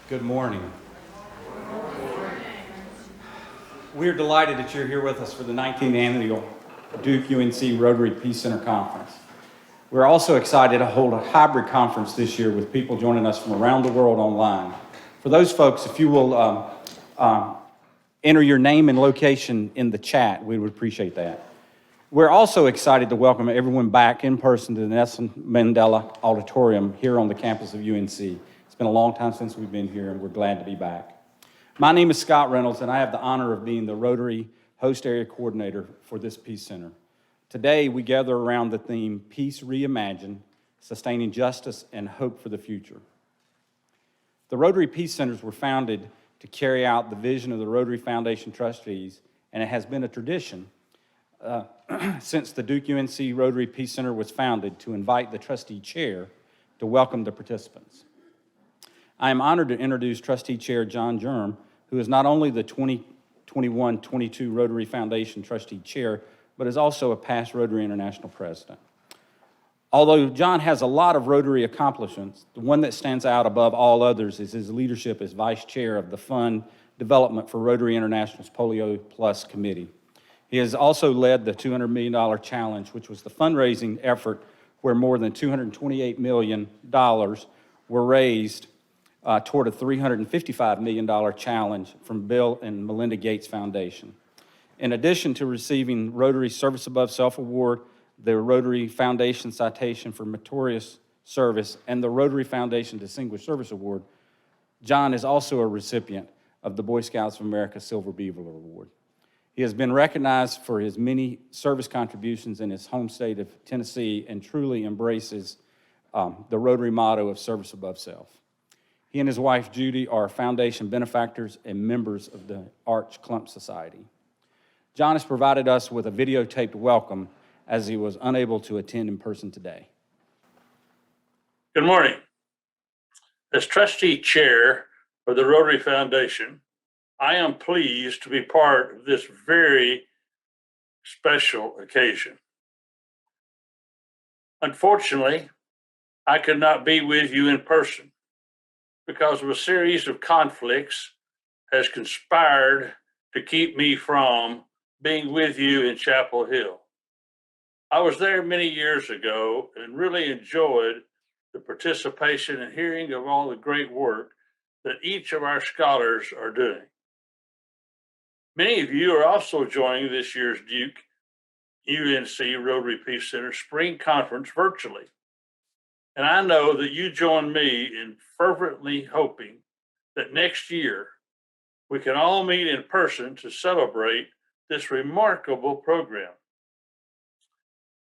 Good morning. We're delighted that you're here with us for the 19th annual Duke-UNC Rotary Peace Center Conference. We're also excited to hold a hybrid conference this year with people joining us from around the world online. For those folks, if you will enter your name and location in the chat, we would appreciate that. We're also excited to welcome everyone back in person to the Nelson Mandela Auditorium here on the campus of UNC. It's been a long time since we've been here, and we're glad to be back. My name is Scott Reynolds, and I have the honor of being the Rotary Host Area Coordinator for this Peace Center. Today, we gather around the theme, Peace Reimagined, Sustaining Justice and Hope for the Future. The Rotary Peace Centers were founded to carry out the vision of the Rotary Foundation trustees, and it has been a tradition since the Duke-UNC Rotary Peace Center was founded to invite the trustee chair to welcome the participants. I am honored to introduce Trustee Chair John Germ, who is not only the 2021-22 Rotary Foundation Trustee Chair, but is also a past Rotary International President. Although John has a lot of Rotary accomplishments, the one that stands out above all others is his leadership as Vice Chair of the Fund Development for Rotary International's Polio Plus Committee. He has also led the $200 million challenge, which was the fundraising effort where more than $228 million were raised toward a $355 million challenge from Bill and Melinda Gates Foundation. In addition to receiving Rotary Service Above Self Award, the Rotary Foundation Citation for Meritorious Service, and the Rotary Foundation Distinguished Service Award, John is also a recipient of the Boy Scouts of America Silver Beaver Award. He has been recognized for his many service contributions in his home state of Tennessee and truly embraces the Rotary motto of service above self. He and his wife, Judy, are foundation benefactors and members of the Arch Clump Society. John has provided us with a videotaped welcome as he was unable to attend in person today. Good morning. As trustee chair of the Rotary Foundation, I am pleased to be part of this very special occasion. Unfortunately, I could not be with you in person because of a series of conflicts has conspired to keep me from being with you in Chapel Hill. I was there many years ago and really enjoyed the participation and hearing of all the great work that each of our scholars are doing. Many of you are also joining this year's Duke-UNC Rotary Peace Center Spring Conference virtually. And I know that you join me in fervently hoping that next year we can all meet in person to celebrate this remarkable program.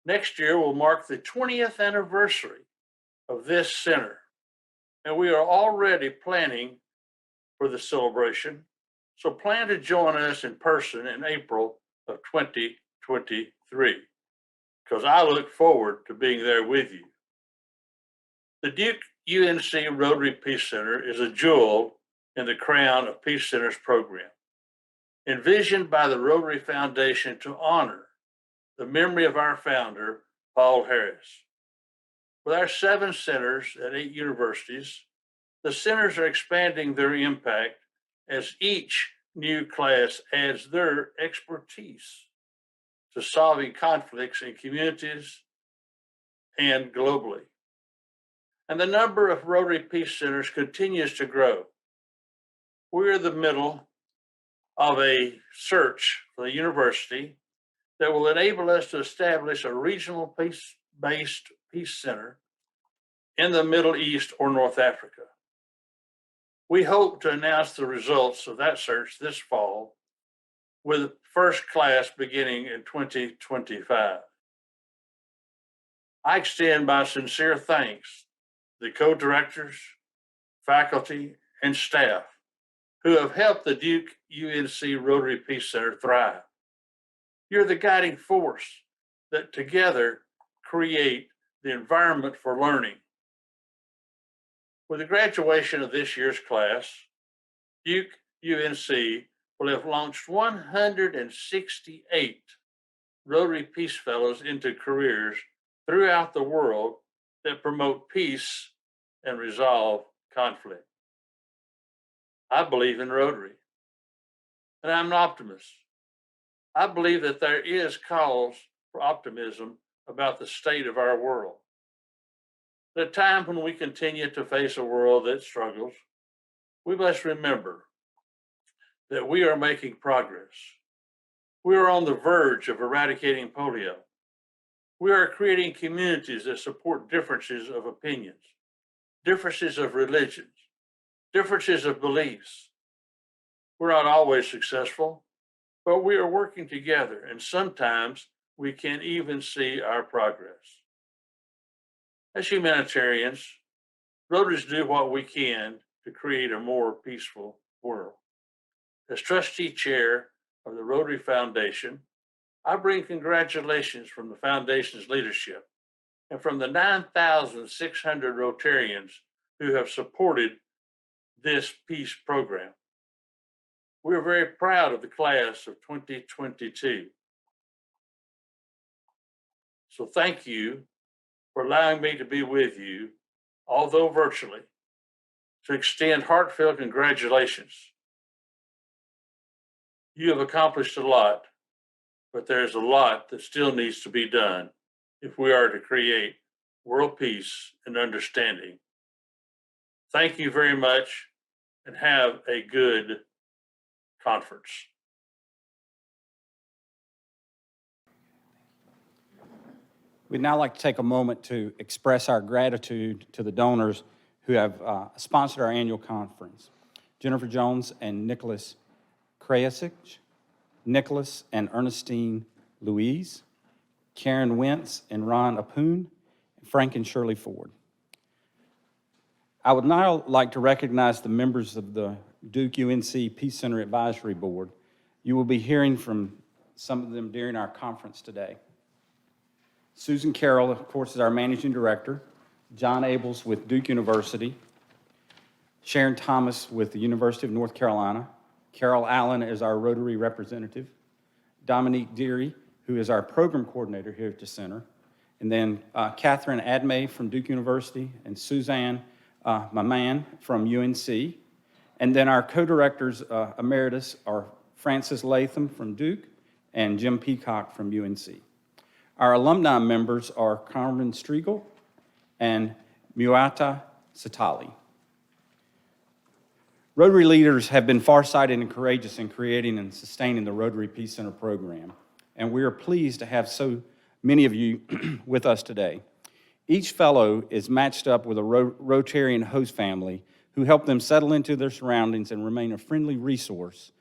Next year will mark the 20th anniversary of this center, and we are already planning for the celebration. So plan to join us in person in April of 2023, because I look forward to being there with you. The Duke-UNC Rotary Peace Center is a jewel in the crown of Peace Center's program, envisioned by the Rotary Foundation to honor the memory of our founder, Paul Harris. With our 7 centers at 8 universities, the centers are expanding their impact as each new class adds their expertise to solving conflicts in communities and globally. And the number of Rotary Peace Centers continues to grow. We're in the middle of a search for the university that will enable us to establish a regional peace-based peace center in the Middle East or North Africa. We hope to announce the results of that search this fall, with first class beginning in 2025. I extend my sincere thanks to the co-directors, faculty, and staff who have helped the Duke-UNC Rotary Peace Center thrive. You're the guiding force that together create the environment for learning. With the graduation of this year's class, Duke-UNC will have launched 168 Rotary Peace Fellows into careers throughout the world that promote peace and resolve conflict. I believe in Rotary, and I'm an optimist. I believe that there is cause for optimism about the state of our world. At a time when we continue to face a world that struggles, we must remember that we are making progress. We are on the verge of eradicating polio. We are creating communities that support differences of opinions, differences of religions, differences of beliefs. We're not always successful, but we are working together, and sometimes we can even see our progress. As humanitarians, Rotaries do what we can to create a more peaceful world. As trustee chair of the Rotary Foundation, I bring congratulations from the foundation's leadership and from the 9,600 Rotarians who have supported this peace program. We're very proud of the class of 2022. So thank you for allowing me to be with you, although virtually, to extend heartfelt congratulations. You have accomplished a lot, but there's a lot that still needs to be done if we are to create world peace and understanding. Thank you very much and have a good conference. We'd now like to take a moment to express our gratitude to the donors who have sponsored our annual conference. Jennifer Jones and Nicholas Krasic, Nicholas and Ernestine Louise, Karen Wentz and Ron Apoon, Frank and Shirley Ford. I would now like to recognize the members of the Duke-UNC Peace Center Advisory Board. You will be hearing from some of them during our conference today. Susan Carroll, of course, is our Managing Director. John Abels with Duke University. Sharon Thomas with the University of North Carolina. Carol Allen is our Rotary representative. Dominique Deary, who is our program coordinator here at the center. And then Catherine Admay from Duke University and Suzanne Maman from UNC. And then our co-directors emeritus are Francis Latham from Duke and Jim Peacock from UNC. Our alumni members are Carmen Striegel and Muata Satali. Rotary leaders have been farsighted and courageous in creating and sustaining the Rotary Peace Center program, and we are pleased to have so many of you with us today. Each fellow is matched up with a Rotarian host family who help them settle into their surroundings and remain a friendly resource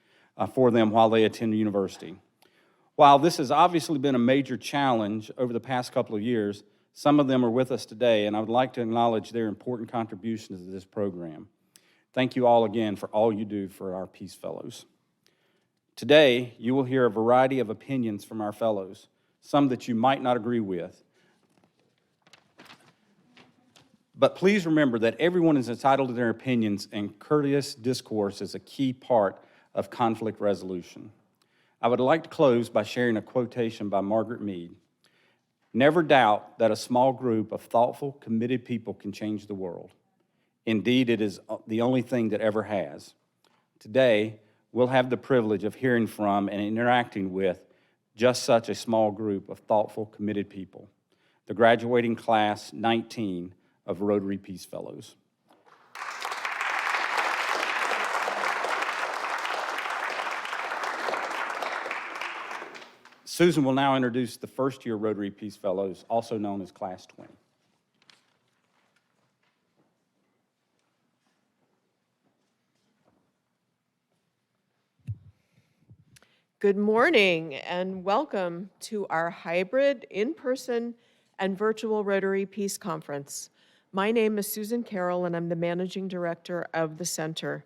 for them while they attend university. While this has obviously been a major challenge over the past couple of years, some of them are with us today, and I would like to acknowledge their important contributions to this program. Thank you all again for all you do for our Peace Fellows. Today, you will hear a variety of opinions from our fellows, some that you might not agree with. But please remember that everyone is entitled to their opinions, and courteous discourse is a key part of conflict resolution. I would like to close by sharing a quotation by Margaret Mead. Never doubt that a small group of thoughtful, committed people can change the world. Indeed, it is the only thing that ever has. Today, we'll have the privilege of hearing from and interacting with just such a small group of thoughtful, committed people, the graduating class 19 of Rotary Peace Fellows. Susan will now introduce the first-year Rotary Peace Fellows, also known as Class 20. Good morning and welcome to our hybrid, in-person, and virtual Rotary Peace Conference. My name is Susan Carroll and I'm the Managing Director of the Center.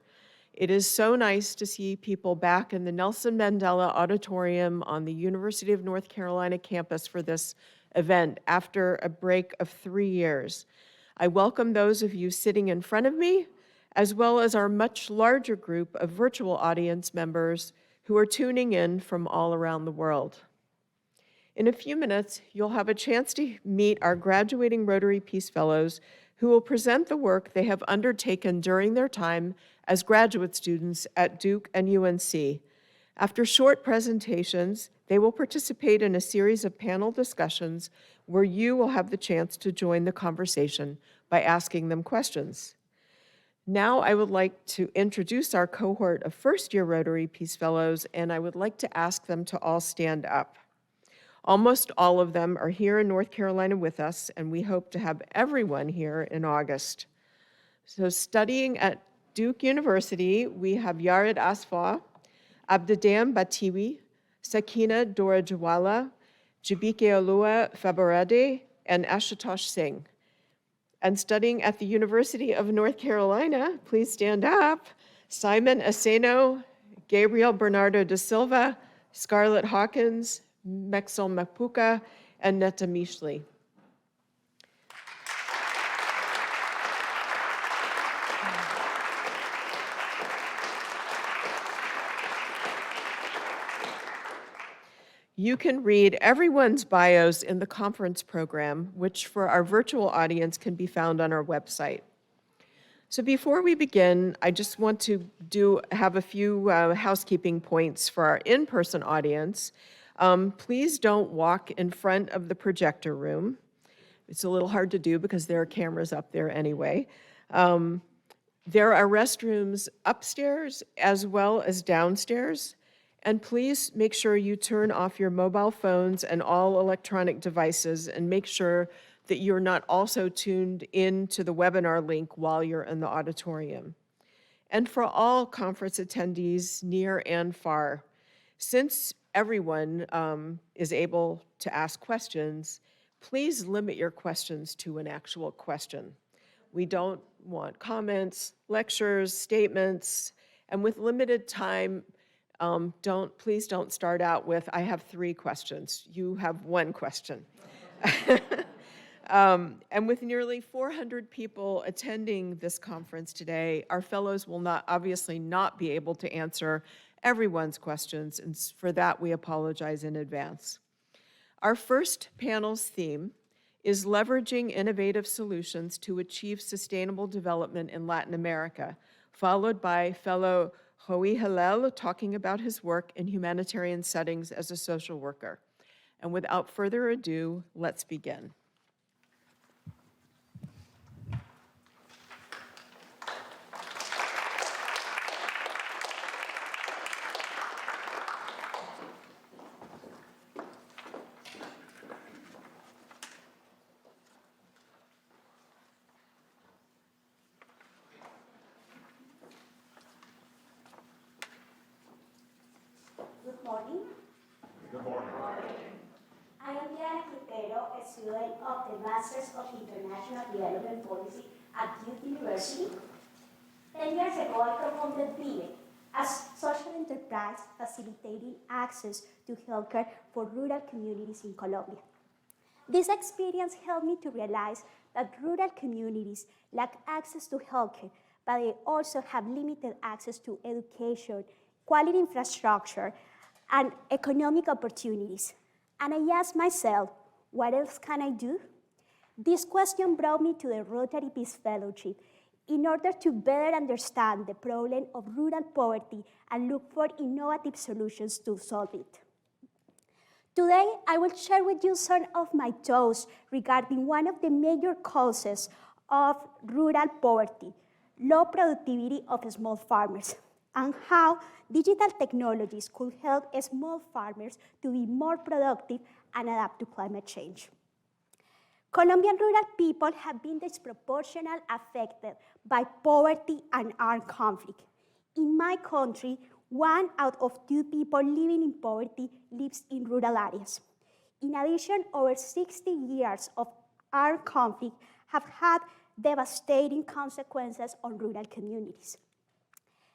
It is so nice to see people back in the Nelson Mandela Auditorium on the University of North Carolina campus for this event after a break of 3 years. I welcome those of you sitting in front of me, as well as our much larger group of virtual audience members who are tuning in from all around the world. In a few minutes, you'll have a chance to meet our graduating Rotary Peace Fellows who will present the work they have undertaken during their time as graduate students at Duke and UNC. After short presentations, they will participate in a series of panel discussions where you will have the chance to join the conversation by asking them questions. Now I would like to introduce our cohort of first-year Rotary Peace Fellows, and I would like to ask them to all stand up. Almost all of them are here in North Carolina with us, and we hope to have everyone here in August. So studying at Duke University, we have Yared Asfa, Abdadam Batiwi, Sakina Dorajawala, Jibike Olua Fabarade, and Ashutosh Singh. And studying at the University of North Carolina, please stand up, Simon Aseno, Gabriel Bernardo da Silva, Scarlett Hawkins, Mexel Mapuka, and Netta Mishli. You can read everyone's bios in the conference program, which for our virtual audience can be found on our website. So before we begin, I just want to have a few housekeeping points for our in-person audience. Please don't walk in front of the projector room. It's a little hard to do because there are cameras up there anyway. There are restrooms upstairs as well as downstairs. And please make sure you turn off your mobile phones and all electronic devices and make sure that you're not also tuned into the webinar link while you're in the auditorium. And for all conference attendees near and far, since everyone is able to ask questions, please limit your questions to an actual question. We don't want comments, lectures, statements, and with limited time, please don't start out with, I have 3 questions. You have 1 question. And with nearly 400 people attending this conference today, our fellows will obviously not be able to answer everyone's questions, and for that we apologize in advance. Our first panel's theme is leveraging innovative solutions to achieve sustainable development in Latin America, followed by fellow Joey Hillel talking about his work in humanitarian settings as a social worker. And without further ado, let's begin. Good morning. Good morning. I am Natalia Contreras, a student of the Masters of International Development Policy at Duke University. 10 years ago, I co-founded Lima, a social enterprise facilitating access to healthcare for rural communities in Colombia. This experience helped me to realize that rural communities lack access to healthcare, but they also have limited access to education, quality infrastructure, and economic opportunities. And I asked myself, what else can I do? This question brought me to the Rotary Peace Fellowship in order to better understand the problem of rural poverty and look for innovative solutions to solve it. Today, I will share with you some of my thoughts regarding one of the major causes of rural poverty, low productivity of small farmers, and how digital technologies could help small farmers to be more productive and adapt to climate change. Colombian rural people have been disproportionately affected by poverty and armed conflict. In my country, 1 out of 2 people living in poverty lives in rural areas. In addition, over 60 years of armed conflict have had devastating consequences on rural communities.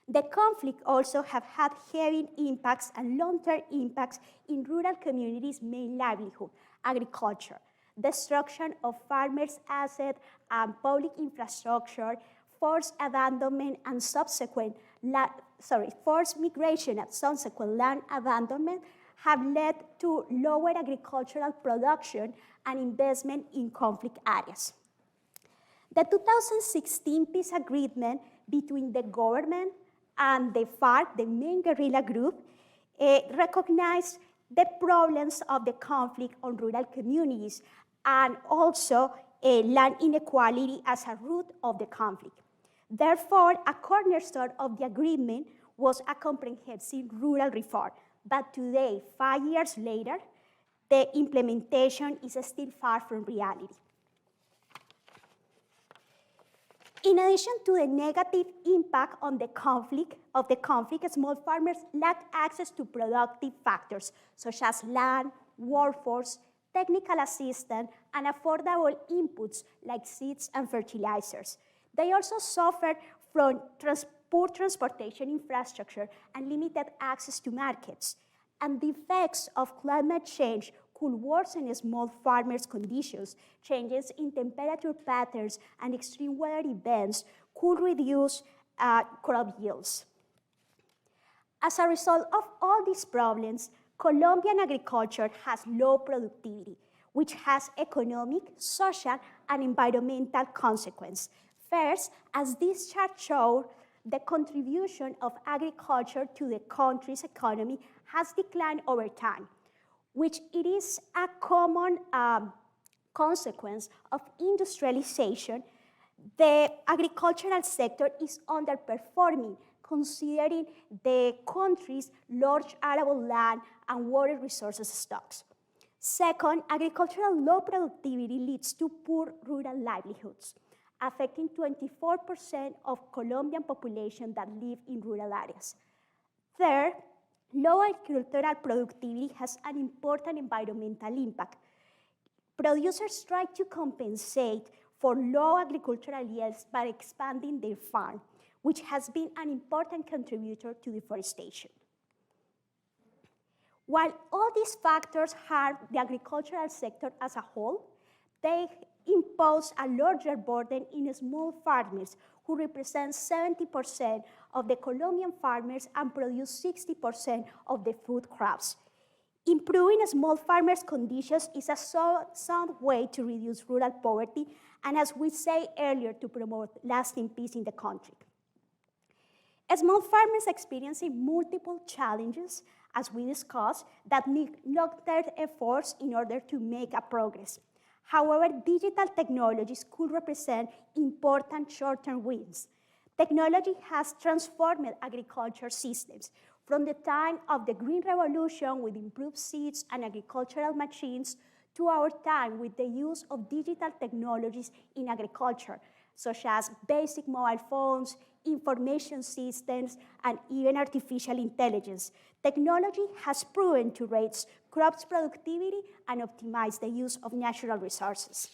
The conflict also have had heavy impacts and long-term impacts in rural communities' main livelihood, agriculture, destruction of farmers' assets and public infrastructure, forced abandonment and forced migration and subsequent land abandonment have led to lower agricultural production and investment in conflict areas. The 2016 peace agreement between the government and the FARC, the main guerrilla group, recognized the problems of the conflict on rural communities and also land inequality as a root of the conflict. Therefore, a cornerstone of the agreement was a comprehensive rural reform. But today, 5 years later, the implementation is still far from reality. In addition to the negative impact on the conflict, small farmers lack access to productive factors such as land, workforce, technical assistance, and affordable inputs like seeds and fertilizers. They also suffer from poor transportation infrastructure and limited access to markets. And the effects of climate change could worsen small farmers' conditions. Changes in temperature patterns and extreme weather events could reduce crop yields. As a result of all these problems, Colombian agriculture has low productivity, which has economic, social, and environmental consequences. First, as this chart shows, the contribution of agriculture to the country's economy has declined over time, which it is a common consequence of industrialization. The agricultural sector is underperforming, considering the country's large arable land and water resources stocks. Second, agricultural low productivity leads to poor rural livelihoods, affecting 24% of Colombian population that live in rural areas. Third, low agricultural productivity has an important environmental impact. Producers try to compensate for low agricultural yields by expanding their farm, which has been an important contributor to deforestation. While all these factors harm the agricultural sector as a whole, they impose a larger burden in small farmers who represent 70% of the Colombian farmers and produce 60% of the food crops. Improving small farmers' conditions is a sound way to reduce rural poverty and, as we said earlier, to promote lasting peace in the country. Small farmers experiencing multiple challenges, as we discussed, that need long-term efforts in order to make a progress. However, digital technologies could represent important short-term wins. Technology has transformed agriculture systems from the time of the Green Revolution with improved seeds and agricultural machines to our time with the use of digital technologies in agriculture, such as basic mobile phones, information systems, and even artificial intelligence. Technology has proven to raise crops productivity and optimize the use of natural resources.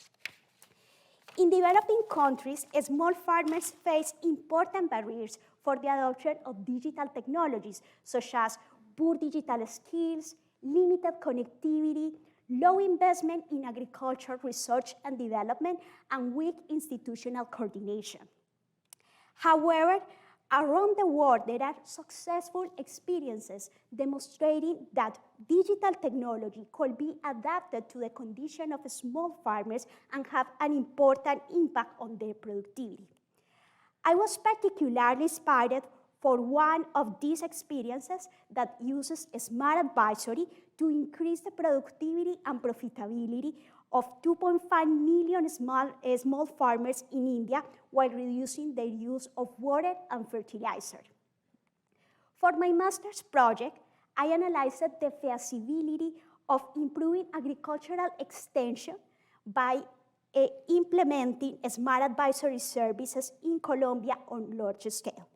In developing countries, small farmers face important barriers for the adoption of digital technologies, such as poor digital skills, limited connectivity, low investment in agriculture research and development, and weak institutional coordination. However, around the world, there are successful experiences demonstrating that digital technology could be adapted to the condition of small farmers and have an important impact on their productivity. I was particularly inspired for one of these experiences that uses smart advisory to increase the productivity and profitability of 2.5 million small farmers in India while reducing their use of water and fertilizer. For my master's project, I analyzed the feasibility of improving agricultural extension by implementing smart advisory services in Colombia on large scale.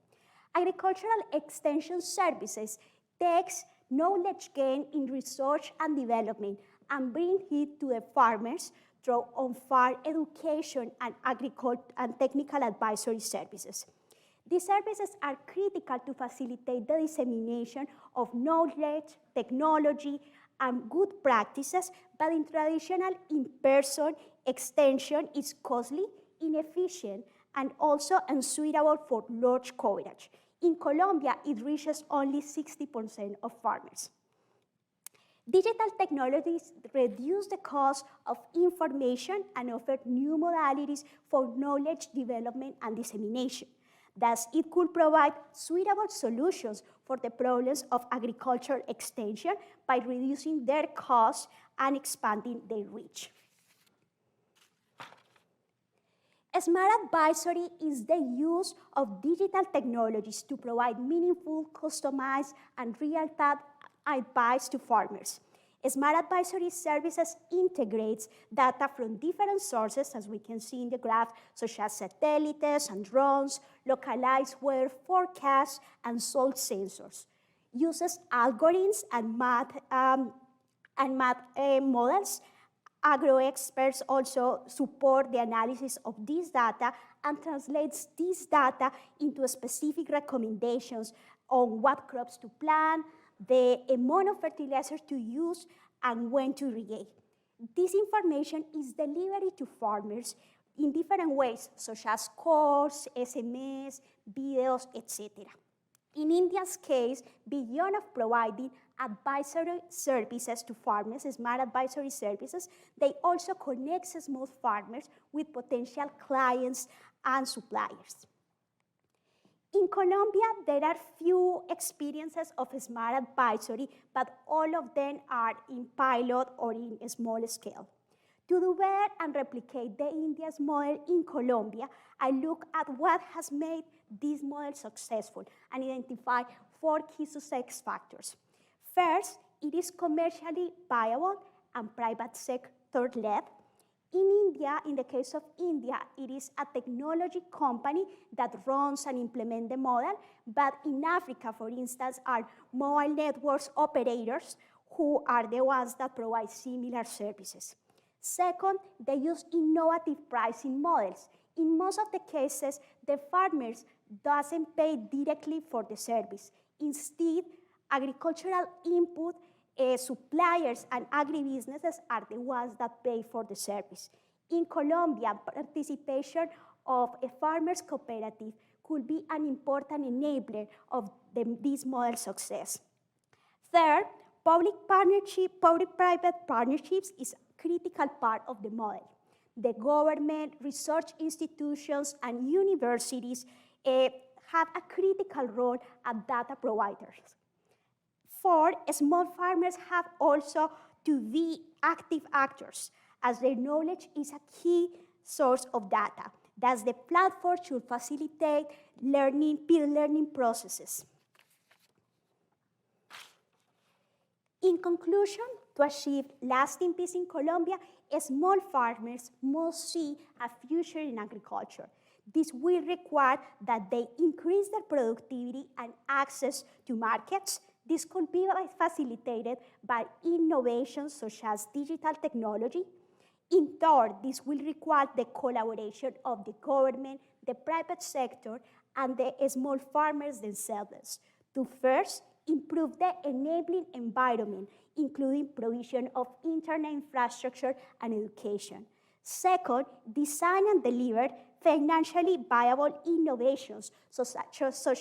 Agricultural extension services takes knowledge gained in research and development and bring it to the farmers through on-farm education and technical advisory services. These services are critical to facilitate the dissemination of knowledge, technology, and good practices, but in traditional in-person extension is costly, inefficient, and also unsuitable for large coverage. In Colombia, it reaches only 60% of farmers. Digital technologies reduce the cost of information and offer new modalities for knowledge development and dissemination. Thus, it could provide suitable solutions for the problems of agricultural extension by reducing their costs and expanding their reach. Smart advisory is the use of digital technologies to provide meaningful, customized, and real-time advice to farmers. Smart advisory services integrates data from different sources, as we can see in the graph, such as satellites and drones, localized weather forecasts, and soil sensors. Uses algorithms and math models. Agro experts also support the analysis of this data and translates this data into specific recommendations on what crops to plant, the amount of fertilizer to use, and when to irrigate. This information is delivered to farmers in different ways, such as calls, SMS, videos, etc. In India's case, beyond of providing advisory services to farmers, smart advisory services, they also connect small farmers with potential clients and suppliers. In Colombia, there are few experiences of smart advisory, but all of them are in pilot or in a small scale. To do better and replicate the India's model in Colombia, I look at what has made this model successful and identify 4 key success factors. First, it is commercially viable and private sector-led. In India, in the case of India, it is a technology company that runs and implements the model, but in Africa, for instance, are mobile networks operators who are the ones that provide similar services. Second, they use innovative pricing models. In most of the cases, the farmers doesn't pay directly for the service. Instead, agricultural input suppliers and agribusinesses are the ones that pay for the service. In Colombia, participation of a farmers' cooperative could be an important enabler of this model success. Third, public-private partnerships is a critical part of the model. The government, research institutions, and universities have a critical role as data providers. Fourth, small farmers have also to be active actors, as their knowledge is a key source of data. Thus, the platform should facilitate peer learning processes. In conclusion, to achieve lasting peace in Colombia, small farmers must see a future in agriculture. This will require that they increase their productivity and access to markets. This could be facilitated by innovations such as digital technology. In turn, this will require the collaboration of the government, the private sector, and the small farmers themselves to first improve the enabling environment, including provision of internet infrastructure and education. Second, design and deliver financially viable innovations such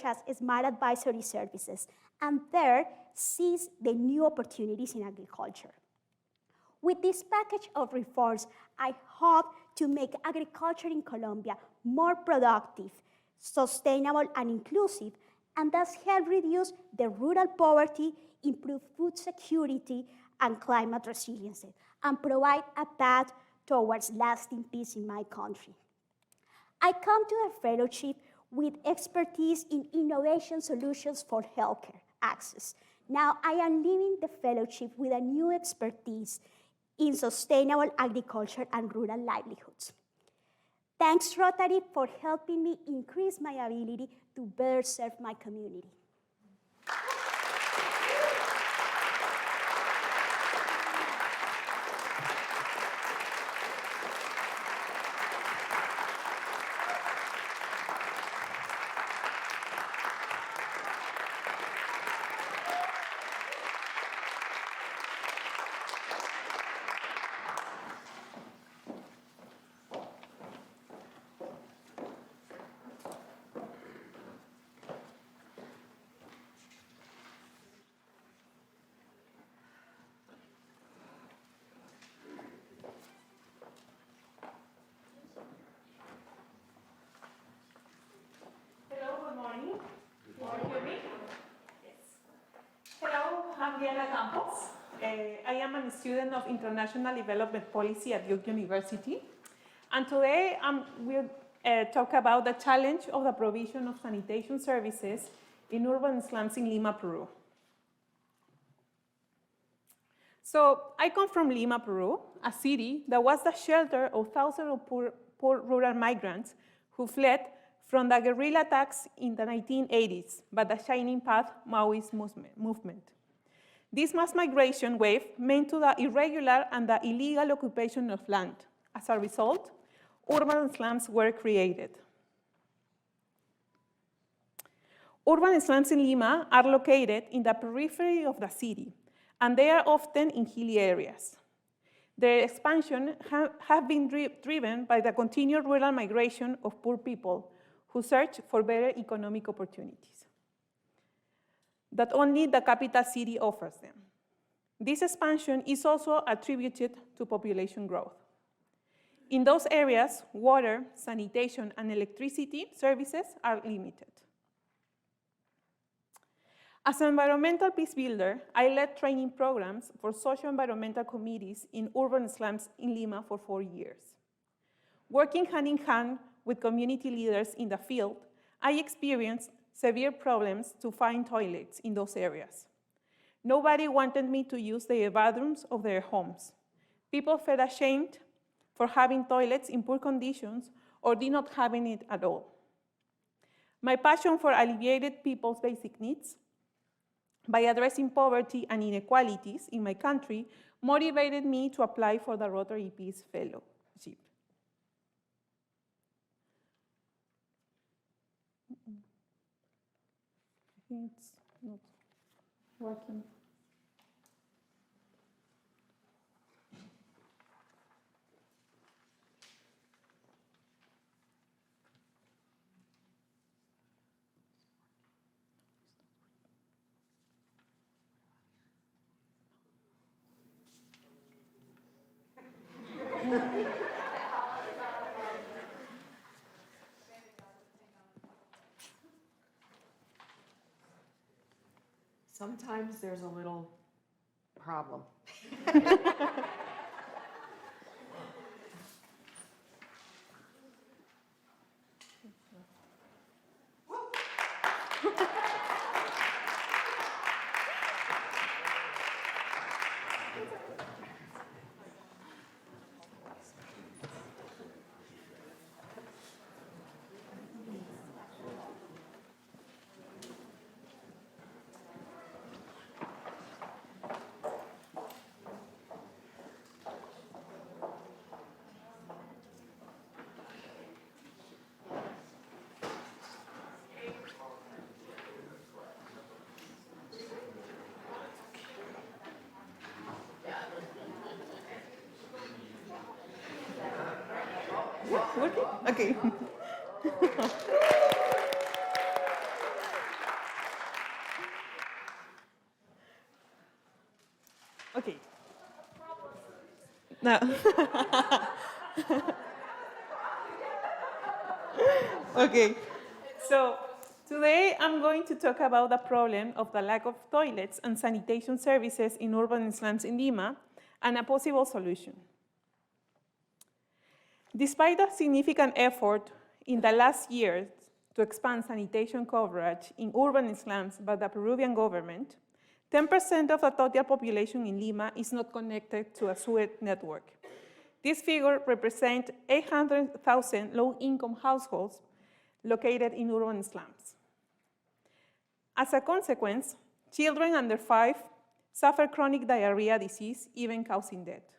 as smart advisory services. And third, seize the new opportunities in agriculture. With this package of reforms, I hope to make agriculture in Colombia more productive, sustainable, and inclusive, and thus help reduce the rural poverty, improve food security and climate resiliency, and provide a path towards lasting peace in my country. I come to the fellowship with expertise in innovation solutions for healthcare access. Now I am leaving the fellowship with a new expertise in sustainable agriculture and rural livelihoods. Thanks, Rotary, for helping me increase my ability to better serve my community. Campos. I am a student of International Development Policy at Duke University. And today we'll talk about the challenge of the provision of sanitation services in urban slums in Lima, Peru. So I come from Lima, Peru, a city that was the shelter of thousands of poor rural migrants who fled from the guerrilla attacks in the 1980s by the Shining Path Maoist movement. This mass migration wave meant to the irregular and the illegal occupation of land. As a result, urban slums were created. Urban slums in Lima are located in the periphery of the city, and they are often in hilly areas. Their expansion have been driven by the continued rural migration of poor people who search for better economic opportunities that only the capital city offers them. This expansion is also attributed to population growth. In those areas, water, sanitation, and electricity services are limited. As an environmental peace builder, I led training programs for socio-environmental committees in urban slums in Lima for 4 years. Working hand in hand with community leaders in the field, I experienced severe problems to find toilets in those areas. Nobody wanted me to use the bathrooms of their homes. People felt ashamed for having toilets in poor conditions or did not having it at all. My passion for alleviating people's basic needs by addressing poverty and inequalities in my country motivated me to apply for the Rotary Peace Fellowship. I think it's not working. Sometimes there's a little problem. Working? Okay. Okay. No. Okay. So today I'm going to talk about the problem of the lack of toilets and sanitation services in urban slums in Lima and a possible solution. Despite a significant effort in the last years to expand sanitation coverage in urban slums by the Peruvian government, 10% of the total population in Lima is not connected to a sewage network. This figure represents 800,000 low-income households located in urban slums. As a consequence, children under 5 suffer chronic diarrhea disease, even causing death.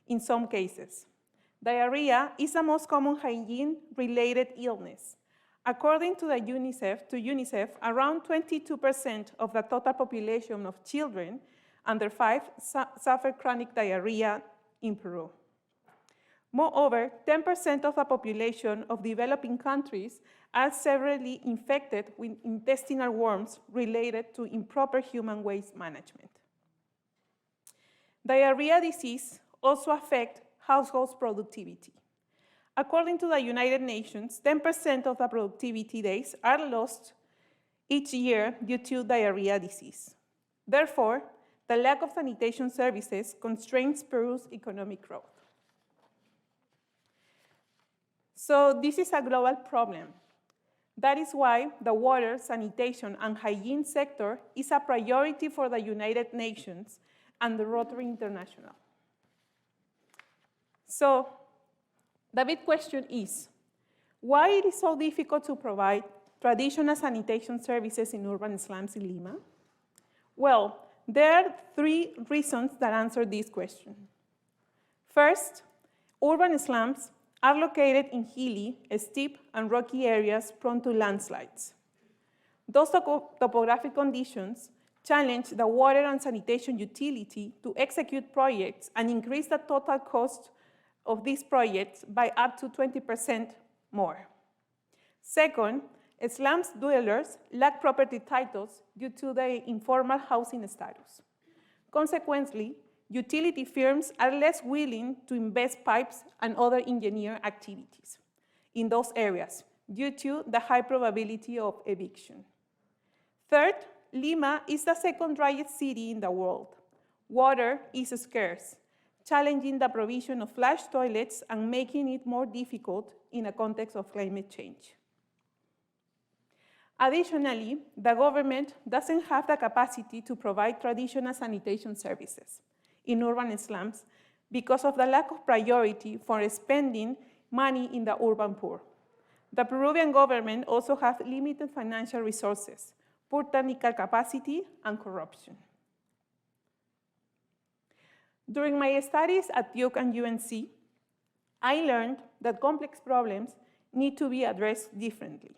In some cases, diarrhea is the most common hygiene-related illness. According to UNICEF, around 22% of the total population of children under 5 suffer chronic diarrhea in Peru. Moreover, 10% of the population of developing countries are severely infected with intestinal worms related to improper human waste management. Diarrhea disease also affects households' productivity. According to the United Nations, 10% of the productivity days are lost each year due to diarrhea disease. Therefore, the lack of sanitation services constrains Peru's economic growth. So this is a global problem. That is why the water, sanitation, and hygiene sector is a priority for the United Nations and the Rotary International. So the big question is, why it is so difficult to provide traditional sanitation services in urban slums in Lima? Well, there are 3 reasons that answer this question. First, urban slums are located in hilly, steep, and rocky areas prone to landslides. Those topographic conditions challenge the water and sanitation utility to execute projects and increase the total cost of these projects by up to 20% more. Second, slums dwellers lack property titles due to their informal housing status. Consequently, utility firms are less willing to invest pipes and other engineering activities in those areas due to the high probability of eviction. Third, Lima is the second driest city in the world. Water is scarce, challenging the provision of flush toilets and making it more difficult in a context of climate change. Additionally, the government doesn't have the capacity to provide traditional sanitation services in urban slums because of the lack of priority for spending money in the urban poor. The Peruvian government also has limited financial resources, poor technical capacity, and corruption. During my studies at Duke and UNC, I learned that complex problems need to be addressed differently,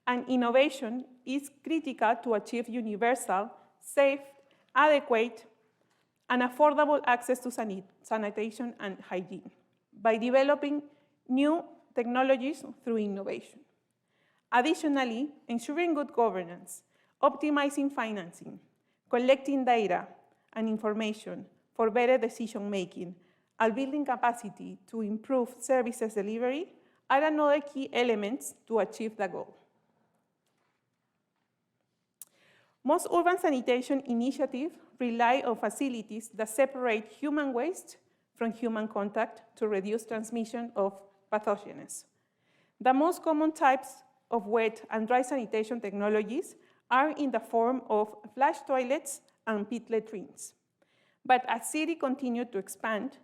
and innovation is critical to achieve universal, safe, adequate, and affordable access to sanitation and hygiene by developing new technologies through innovation. Additionally, ensuring good governance, optimizing financing, collecting data and information for better decision-making, and building capacity to improve services delivery are another key elements to achieve the goal. Most urban sanitation initiatives rely on facilities that separate human waste from human contact to reduce transmission of pathogens. The most common types of wet and dry sanitation technologies are in the form of flush toilets and pit latrines. But as cities continue to expand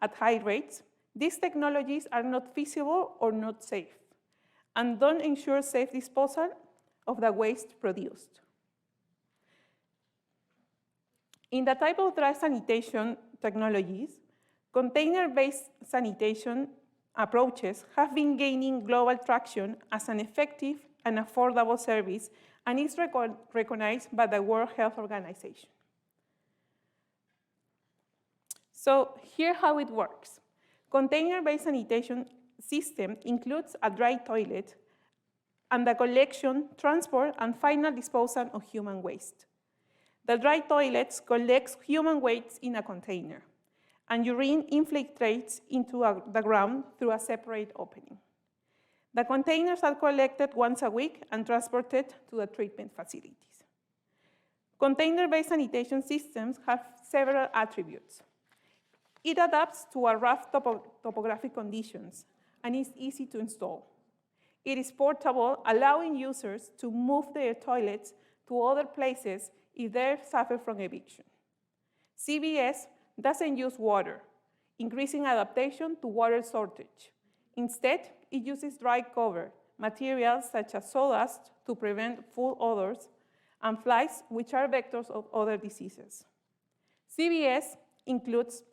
at high rates, these technologies are not feasible or not safe, and don't ensure safe disposal of the waste produced. In the type of dry sanitation technologies, container-based sanitation approaches have been gaining global traction as an effective and affordable service, and is recognized by the World Health Organization. So here's how it works. Container-based sanitation system includes a dry toilet and the collection, transport, and final disposal of human waste. The dry toilets collect human waste in a container, and urine infiltrates into the ground through a separate opening. The containers are collected once a week and transported to the treatment facilities. Container-based sanitation systems have several attributes. It adapts to a rough topographic conditions and is easy to install. It is portable, allowing users to move their toilets to other places if they suffer from eviction. CBS doesn't use water, increasing adaptation to water shortage. Instead, it uses dry cover, materials such as sawdust to prevent foul odors, and flies, which are vectors of other diseases. CBS includes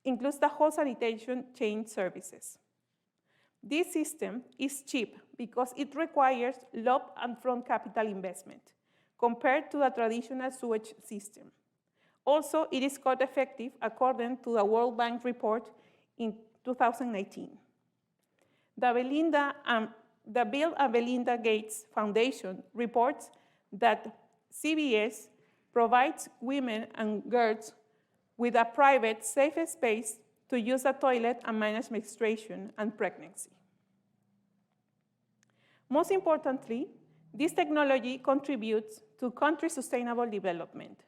the whole sanitation chain services. This system is cheap because it requires low upfront capital investment compared to the traditional sewage system. Also, it is cost-effective according to the World Bank report in 2019. The Bill and Melinda Gates Foundation reports that CBS provides women and girls with a private, safe space to use the toilet and manage menstruation and pregnancy. Most importantly, this technology contributes to country sustainable development.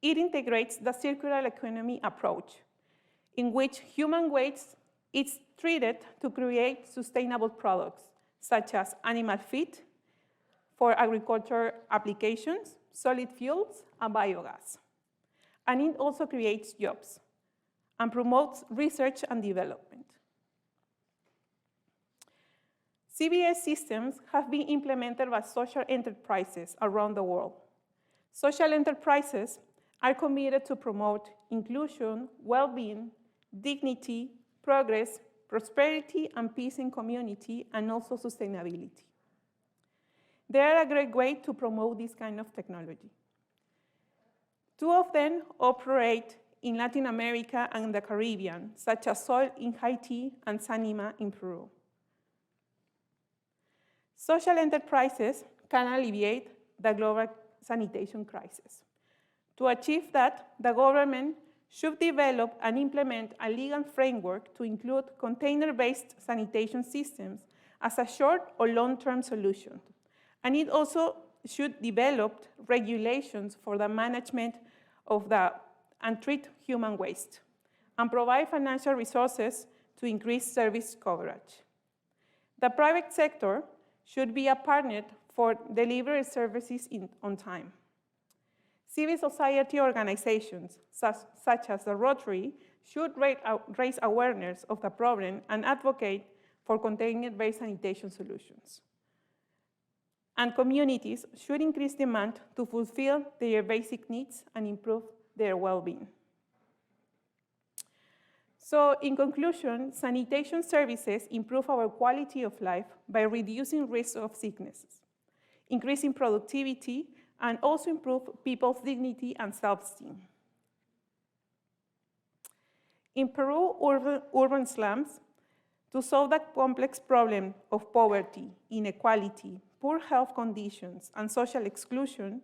It integrates the circular economy approach, in which human waste is treated to create sustainable products, such as animal feed for agriculture applications, solid fuels, and biogas. And it also creates jobs and promotes research and development. CBS systems have been implemented by social enterprises around the world. Social enterprises are committed to promote inclusion, well-being, dignity, progress, prosperity, and peace in community, and also sustainability. They are a great way to promote this kind of technology. Two of them operate in Latin America and the Caribbean, such as Sol in Haiti and Sanima in Peru. Social enterprises can alleviate the global sanitation crisis. To achieve that, the government should develop and implement a legal framework to include container-based sanitation systems as a short or long-term solution. And it also should develop regulations for the management of and treat human waste, and provide financial resources to increase service coverage. The private sector should be a partner for delivering services on time. Civil society organizations, such as the Rotary, should raise awareness of the problem and advocate for container-based sanitation solutions. And communities should increase demand to fulfill their basic needs and improve their well-being. So in conclusion, sanitation services improve our quality of life by reducing risk of sicknesses, increasing productivity, and also improve people's dignity and self-esteem. In Peru, urban slums, to solve the complex problem of poverty, inequality, poor health conditions, and social exclusion,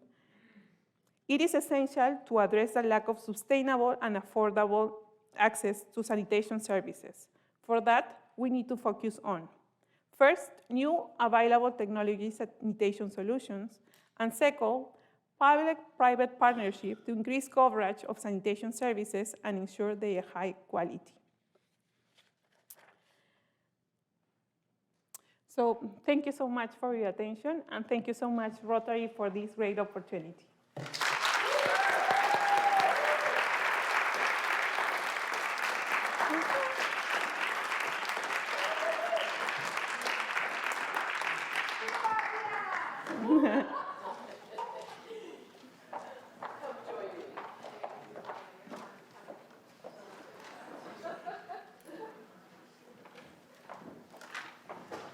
it is essential to address the lack of sustainable and affordable access to sanitation services. For that, we need to focus on, first, new available technology sanitation solutions, and second, public-private partnership to increase coverage of sanitation services and ensure their high quality. So thank you so much for your attention, and thank you so much, Rotary, for this great opportunity.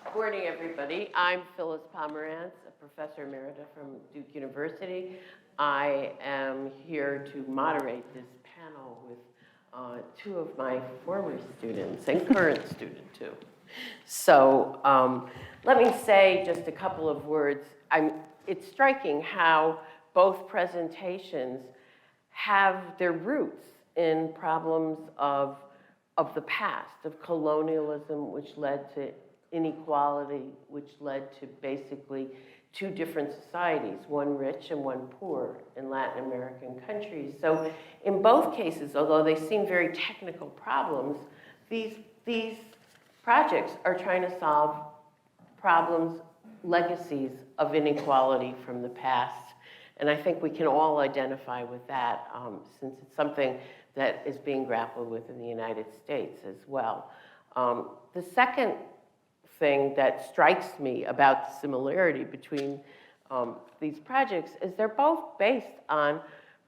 Good morning, everybody. I'm Phyllis Pomerance, a professor emerita from Duke University. I am here to moderate this panel with two of my former students and current student, too. So let me say just a couple of words. It's striking how both presentations have their roots in problems of the past, of colonialism, which led to inequality, which led to basically two different societies, one rich and one poor in Latin American countries. So in both cases, although they seem very technical problems, these projects are trying to solve problems, legacies of inequality from the past. And I think we can all identify with that since it's something that is being grappled with in the United States as well. The second thing that strikes me about the similarity between these projects is they're both based on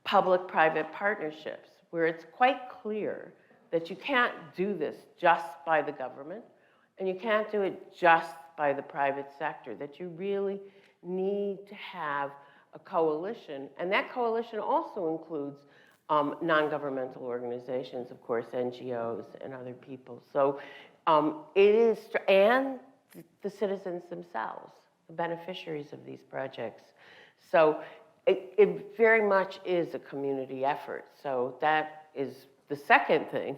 public-private partnerships, where it's quite clear that you can't do this just by the government, and you can't do it just by the private sector, that you really need to have a coalition, and that coalition also includes non-governmental organizations, of course, NGOs and other people. So it is, and the citizens themselves, the beneficiaries of these projects. So it very much is a community effort. So that is the second thing.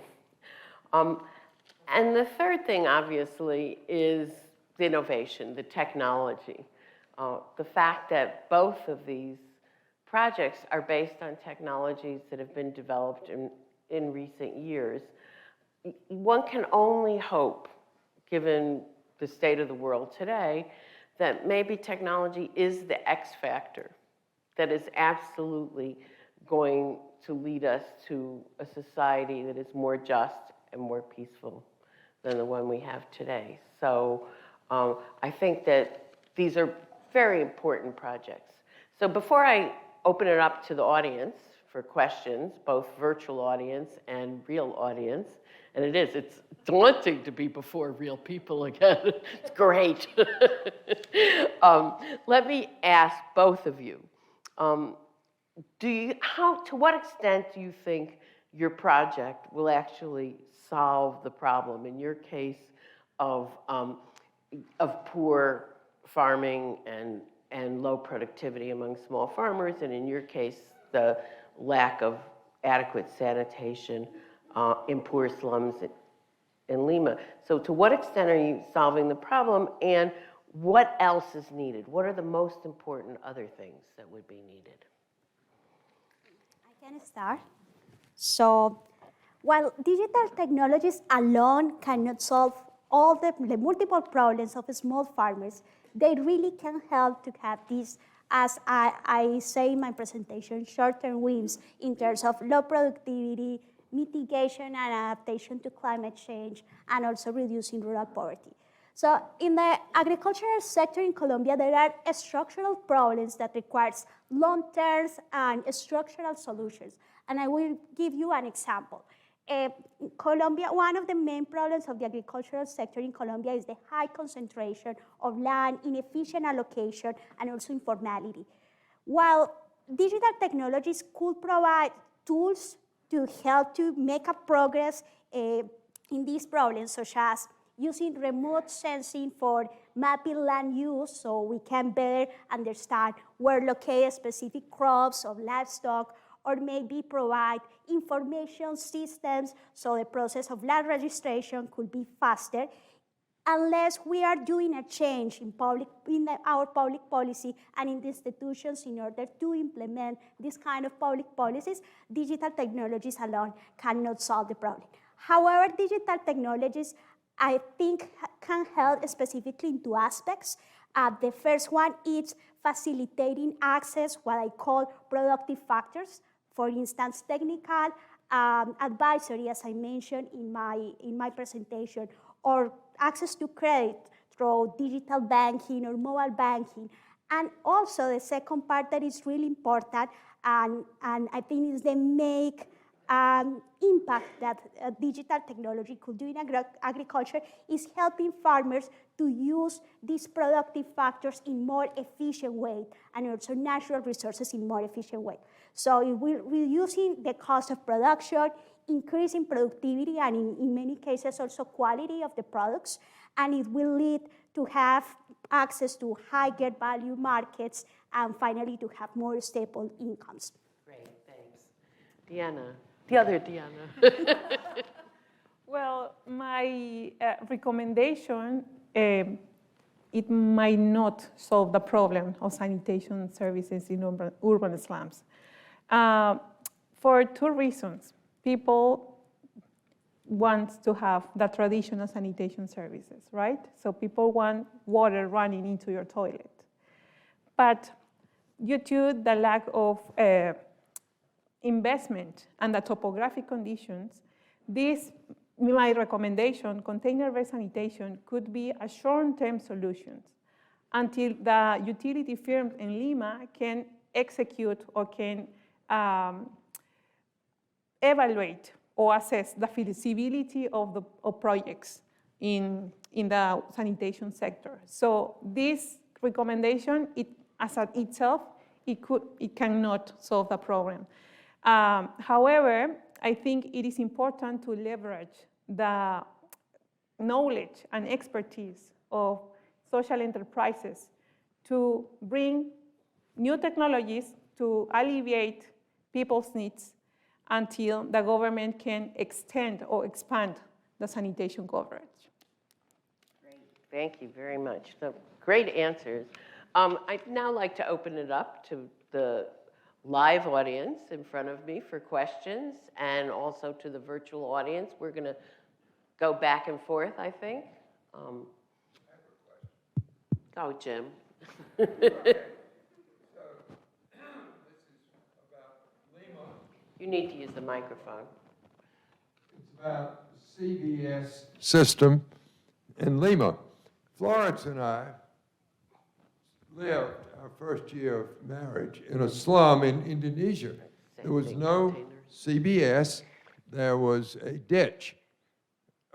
And the third thing, obviously, is the innovation, the technology. The fact that both of these projects are based on technologies that have been developed in recent years. One can only hope, given the state of the world today, that maybe technology is the X factor that is absolutely going to lead us to a society that is more just and more peaceful than the one we have today. So I think that these are very important projects. So before I open it up to the audience for questions, both virtual audience and real audience, and it's daunting to be before real people again. It's great. Let me ask both of you, to what extent do you think your project will actually solve the problem, in your case, of poor farming and low productivity among small farmers, and in your case, the lack of adequate sanitation in poor slums in Lima? So to what extent are you solving the problem, and what else is needed? What are the most important other things that would be needed? I can start. So, while digital technologies alone cannot solve all the multiple problems of small farmers, they really can help to have these, as I say in my presentation, short-term wins in terms of low productivity, mitigation and adaptation to climate change, and also reducing rural poverty. So in the agricultural sector in Colombia, there are structural problems that requires long-term and structural solutions. And I will give you an example. Colombia, one of the main problems of the agricultural sector in Colombia is the high concentration of land, inefficient allocation, and also informality. While digital technologies could provide tools to help to make a progress in these problems, such as using remote sensing for mapping land use so we can better understand where located specific crops or livestock, or maybe provide information systems so the process of land registration could be faster. Unless we are doing a change in our public policy and in the institutions in order to implement this kind of public policies, digital technologies alone cannot solve the problem. However, digital technologies, I think, can help specifically in two aspects. The first one is facilitating access, what I call productive factors. For instance, technical advisory, as I mentioned in my presentation, or access to credit through digital banking or mobile banking. And also the second part that is really important, and I think is the make impact that digital technology could do in agriculture, is helping farmers to use these productive factors in more efficient way, and also natural resources in more efficient way. So we're reducing the cost of production, increasing productivity, and in many cases also quality of the products, and it will lead to have access to higher value markets, and finally to have more stable incomes. Great, thanks. Deanna, the other Deanna. Well, my recommendation, it might not solve the problem of sanitation services in urban slums. For two reasons. People want to have the traditional sanitation services, right? So people want water running into your toilet. But due to the lack of investment and the topographic conditions, my recommendation, container-based sanitation, could be a short-term solution until the utility firms in Lima can execute or can evaluate or assess the feasibility of projects in the sanitation sector. So this recommendation, as itself, it cannot solve the problem. However, I think it is important to leverage the knowledge and expertise of social enterprises to bring new technologies to alleviate people's needs until the government can extend or expand the sanitation coverage. Great, thank you very much. So, great answers. I'd now like to open it up to the live audience in front of me for questions, and also to the virtual audience. We're going to go back and forth, I think. Go, Jim. You need to use the microphone. It's about the CBS system in Lima. Florence and I lived our first year of marriage in a slum in Indonesia. There was no CBS, there was a ditch.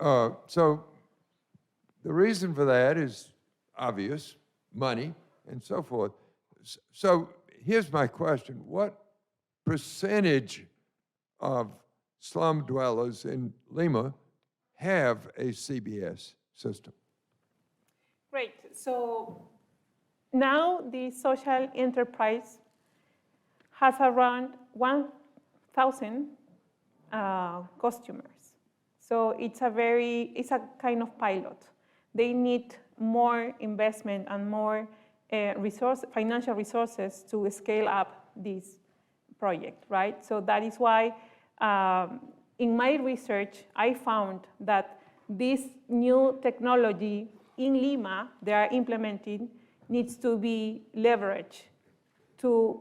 So the reason for that is obvious, money and so forth. So here's my question. What percentage of slum dwellers in Lima have a CBS system? Great. So now the social enterprise has around 1,000 customers. So it's a kind of pilot. They need more investment and more financial resources to scale up this project, right? So that is why in my research, I found that this new technology in Lima they are implementing needs to be leveraged to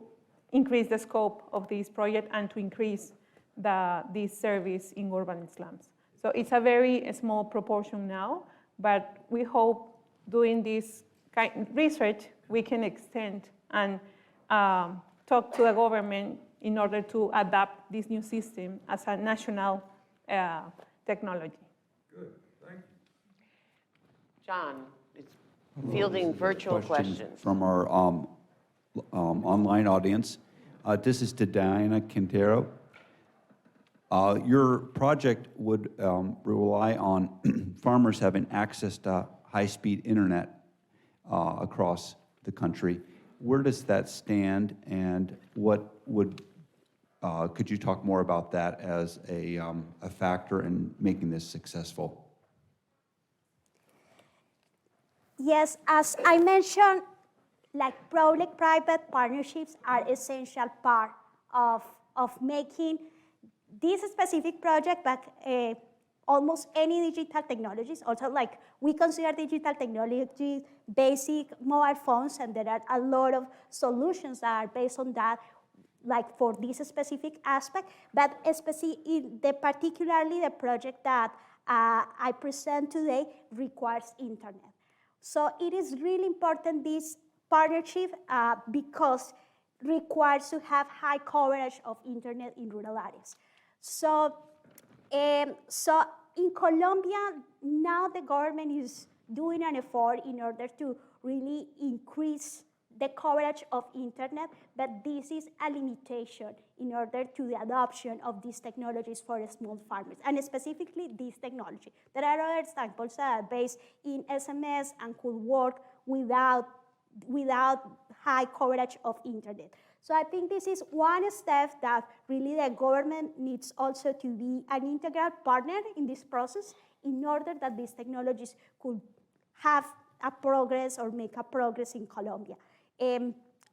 increase the scope of this project and to increase this service in urban slums. So it's a very small proportion now, but we hope doing this kind of research, we can extend and talk to the government in order to adapt this new system as a national technology. Good, thank you. John, it's fielding virtual questions. From our online audience. This is to Natalia Contreras. Your project would rely on farmers having access to high-speed internet across the country. Where does that stand, and what would could you talk more about that as a factor in making this successful? Yes, as I mentioned, like public-private partnerships are essential part of making this specific project, but almost any digital technologies. Also, like we consider digital technology basic mobile phones, and there are a lot of solutions that are based on that, like for this specific aspect. But particularly the project that I present today requires internet. So it is really important, this partnership, because requires to have high coverage of internet in rural areas. So in Colombia, now the government is doing an effort in order to really increase the coverage of internet, but this is a limitation in order to the adoption of these technologies for small farmers, and specifically this technology. There are other examples that are based in SMS and could work without high coverage of internet. So I think this is one step that really the government needs also to be an integral partner in this process in order that these technologies could have a progress or make a progress in Colombia.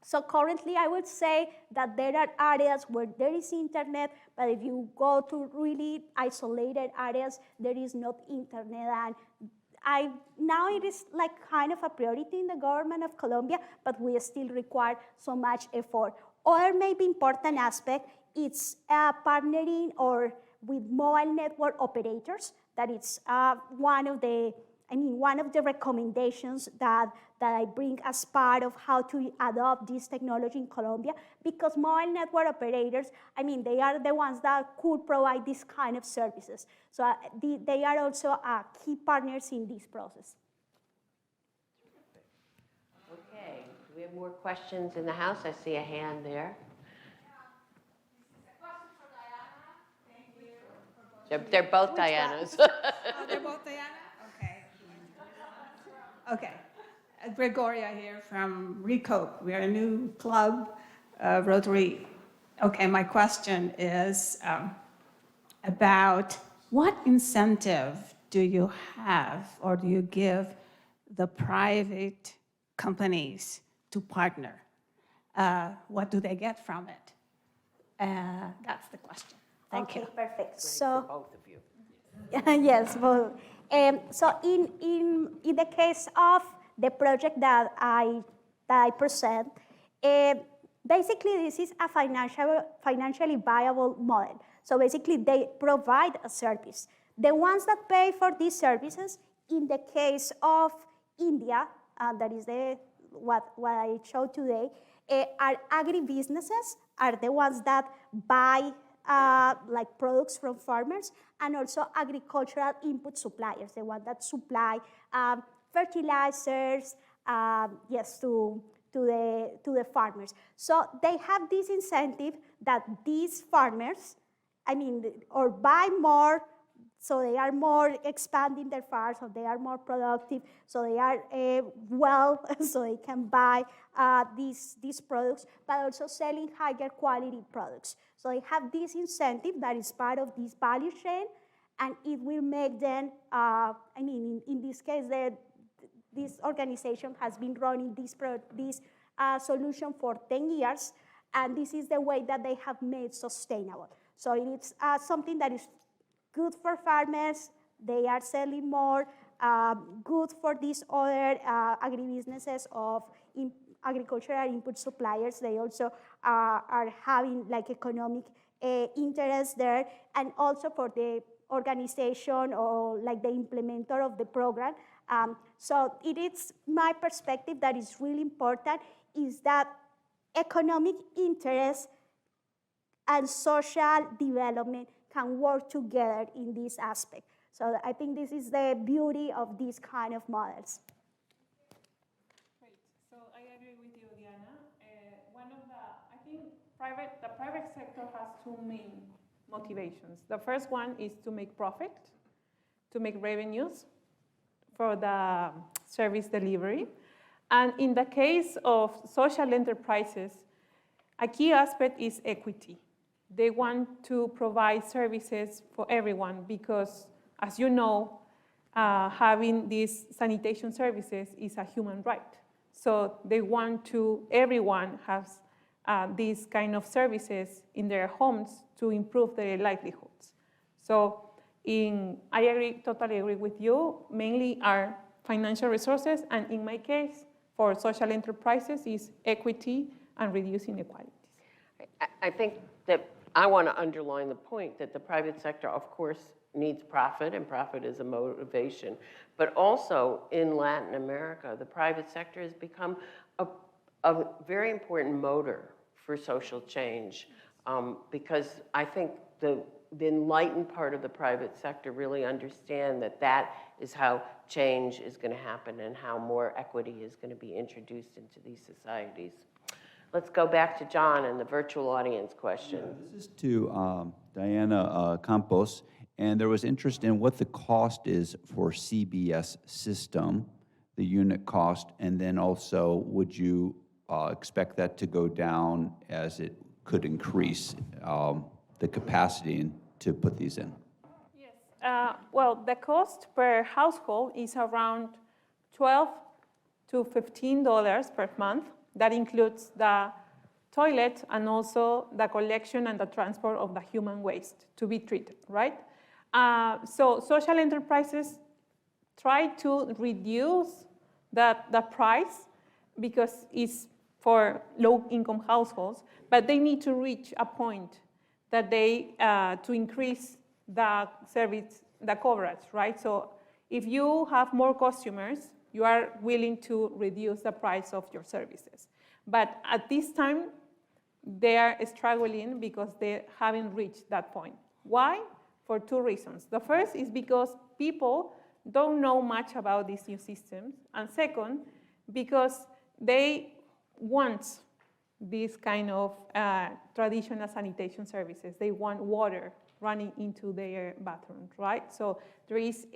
So currently I would say that there are areas where there is internet, but if you go to really isolated areas, there is not internet. And now it is like kind of a priority in the government of Colombia, but we still require so much effort. Other maybe important aspect, it's partnering or with mobile network operators. That it's one of the recommendations that I bring as part of how to adopt this technology in Colombia, because mobile network operators, they are the ones that could provide this kind of services. So they are also key partners in this process. Okay, do we have more questions in the house? I see a hand there. They're both Dianas. Oh, they're both Diana? Okay. Okay. Gregoria here from RECOPE. We are a new club, Rotary. Okay, my question is about what incentive do you have or do you give the private companies to partner? What do they get from it? That's the question. Thank Okay, you. perfect. For So, both of you. yes, well, so in the case of the project that I present, basically this is a financially viable model. So basically they provide a service. The ones that pay for these services, in the case of India, that is what I showed today, are agribusinesses, are the ones that buy like products from farmers, and also agricultural input suppliers, the ones that supply fertilizers, yes, to the farmers. So they have this incentive that these farmers, or buy more, so they are more expanding their farms, so they are more productive, so they are so they can buy these products, but also selling higher quality products. So they have this incentive that is part of this value chain, and it will make them, in this case, this organization has been running this solution for 10 years, and this is the way that they have made sustainable. So it's something that is good for farmers, they are selling more, good for these other agribusinesses of agricultural input suppliers. They also are having like economic interest there, and also for the organization or like the implementer of the program. So it is my perspective that is really important, is that economic interest and social development can work together in this aspect. So I think this is the beauty of these kind of models. Great. So I agree with you, Diana. I think the private sector has two main motivations. The first one is to make profit, to make revenues for the service delivery. And in the case of social enterprises, a key aspect is equity. They want to provide services for everyone because, as you know, having these sanitation services is a human right. So they want everyone has these kind of services in their homes to improve their livelihoods. So I totally agree with you, mainly are financial resources, and in my case, for social enterprises, is equity and reducing inequalities. I think that I want to underline the point that the private sector, of course, needs profit, and profit is a motivation. But also in Latin America, the private sector has become a very important motor for social change, because I think the enlightened part of the private sector really understand that is how change is going to happen and how more equity is going to be introduced into these societies. Let's go back to John and the virtual audience question. Yeah, this is to Diana Campos, and there was interest in what the cost is for CBS system, the unit cost, and then also would you expect that to go down as it could increase the capacity to put these in? Yes. Well, the cost per household is around $12 to $15 per month. That includes the toilet and also the collection and the transport of the human waste to be treated, right? So social enterprises try to reduce the price because it's for low-income households, but they need to reach a point that to increase the service, the coverage, right? So if you have more customers, you are willing to reduce the price of your services. But at this time, they are struggling because they haven't reached that point. Why? For two reasons. The first is because people don't know much about these new systems. And second, because they want this kind of traditional sanitation services. They want water running into their bathrooms, right? So there is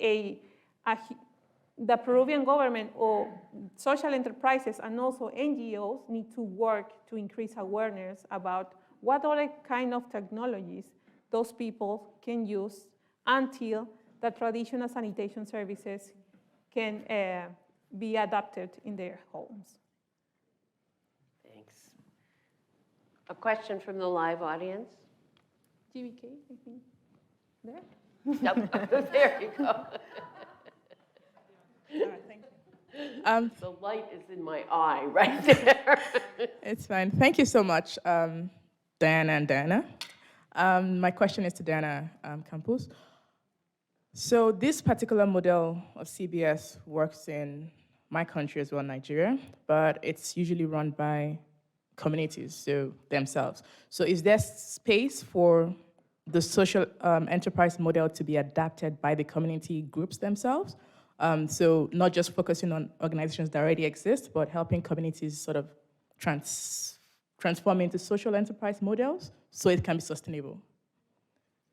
the Peruvian government or social enterprises and also NGOs need to work to increase awareness about what other kind of technologies those people can use until the traditional sanitation services can be adapted in their homes. Thanks. A question from the live audience? GBK, I think. There? Nope. There you go. All right, thank you. The light is in my eye right there. It's fine. Thank you so much, Diana and Diana. My question is to Diana Campos. So this particular model of CBS works in my country as well, Nigeria, but it's usually run by communities, so themselves. So is there space for the social enterprise model to be adapted by the community groups themselves? So not just focusing on organizations that already exist, but helping communities sort of transform into social enterprise models so it can be sustainable.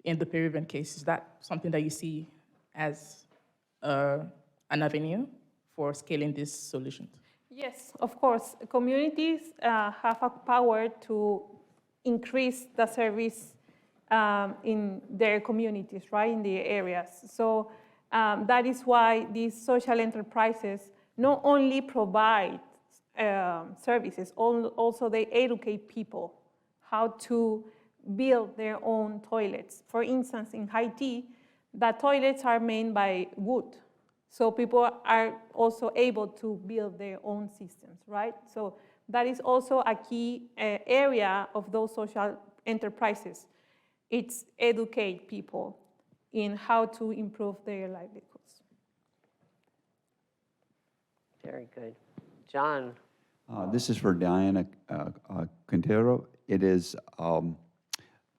In the Peruvian case, is that something that you see as an avenue for scaling these solutions? Yes, of course. Communities have a power to increase the service in their communities, right, in the areas. So that is why these social enterprises not only provide services, also they educate people how to build their own toilets. For instance, in Haiti, the toilets are made by wood. So people are also able to build their own systems, right? So that is also a key area of those social enterprises. It's educate people in how to improve their livelihoods. Very good. John? This is for Diana Contreras. It is,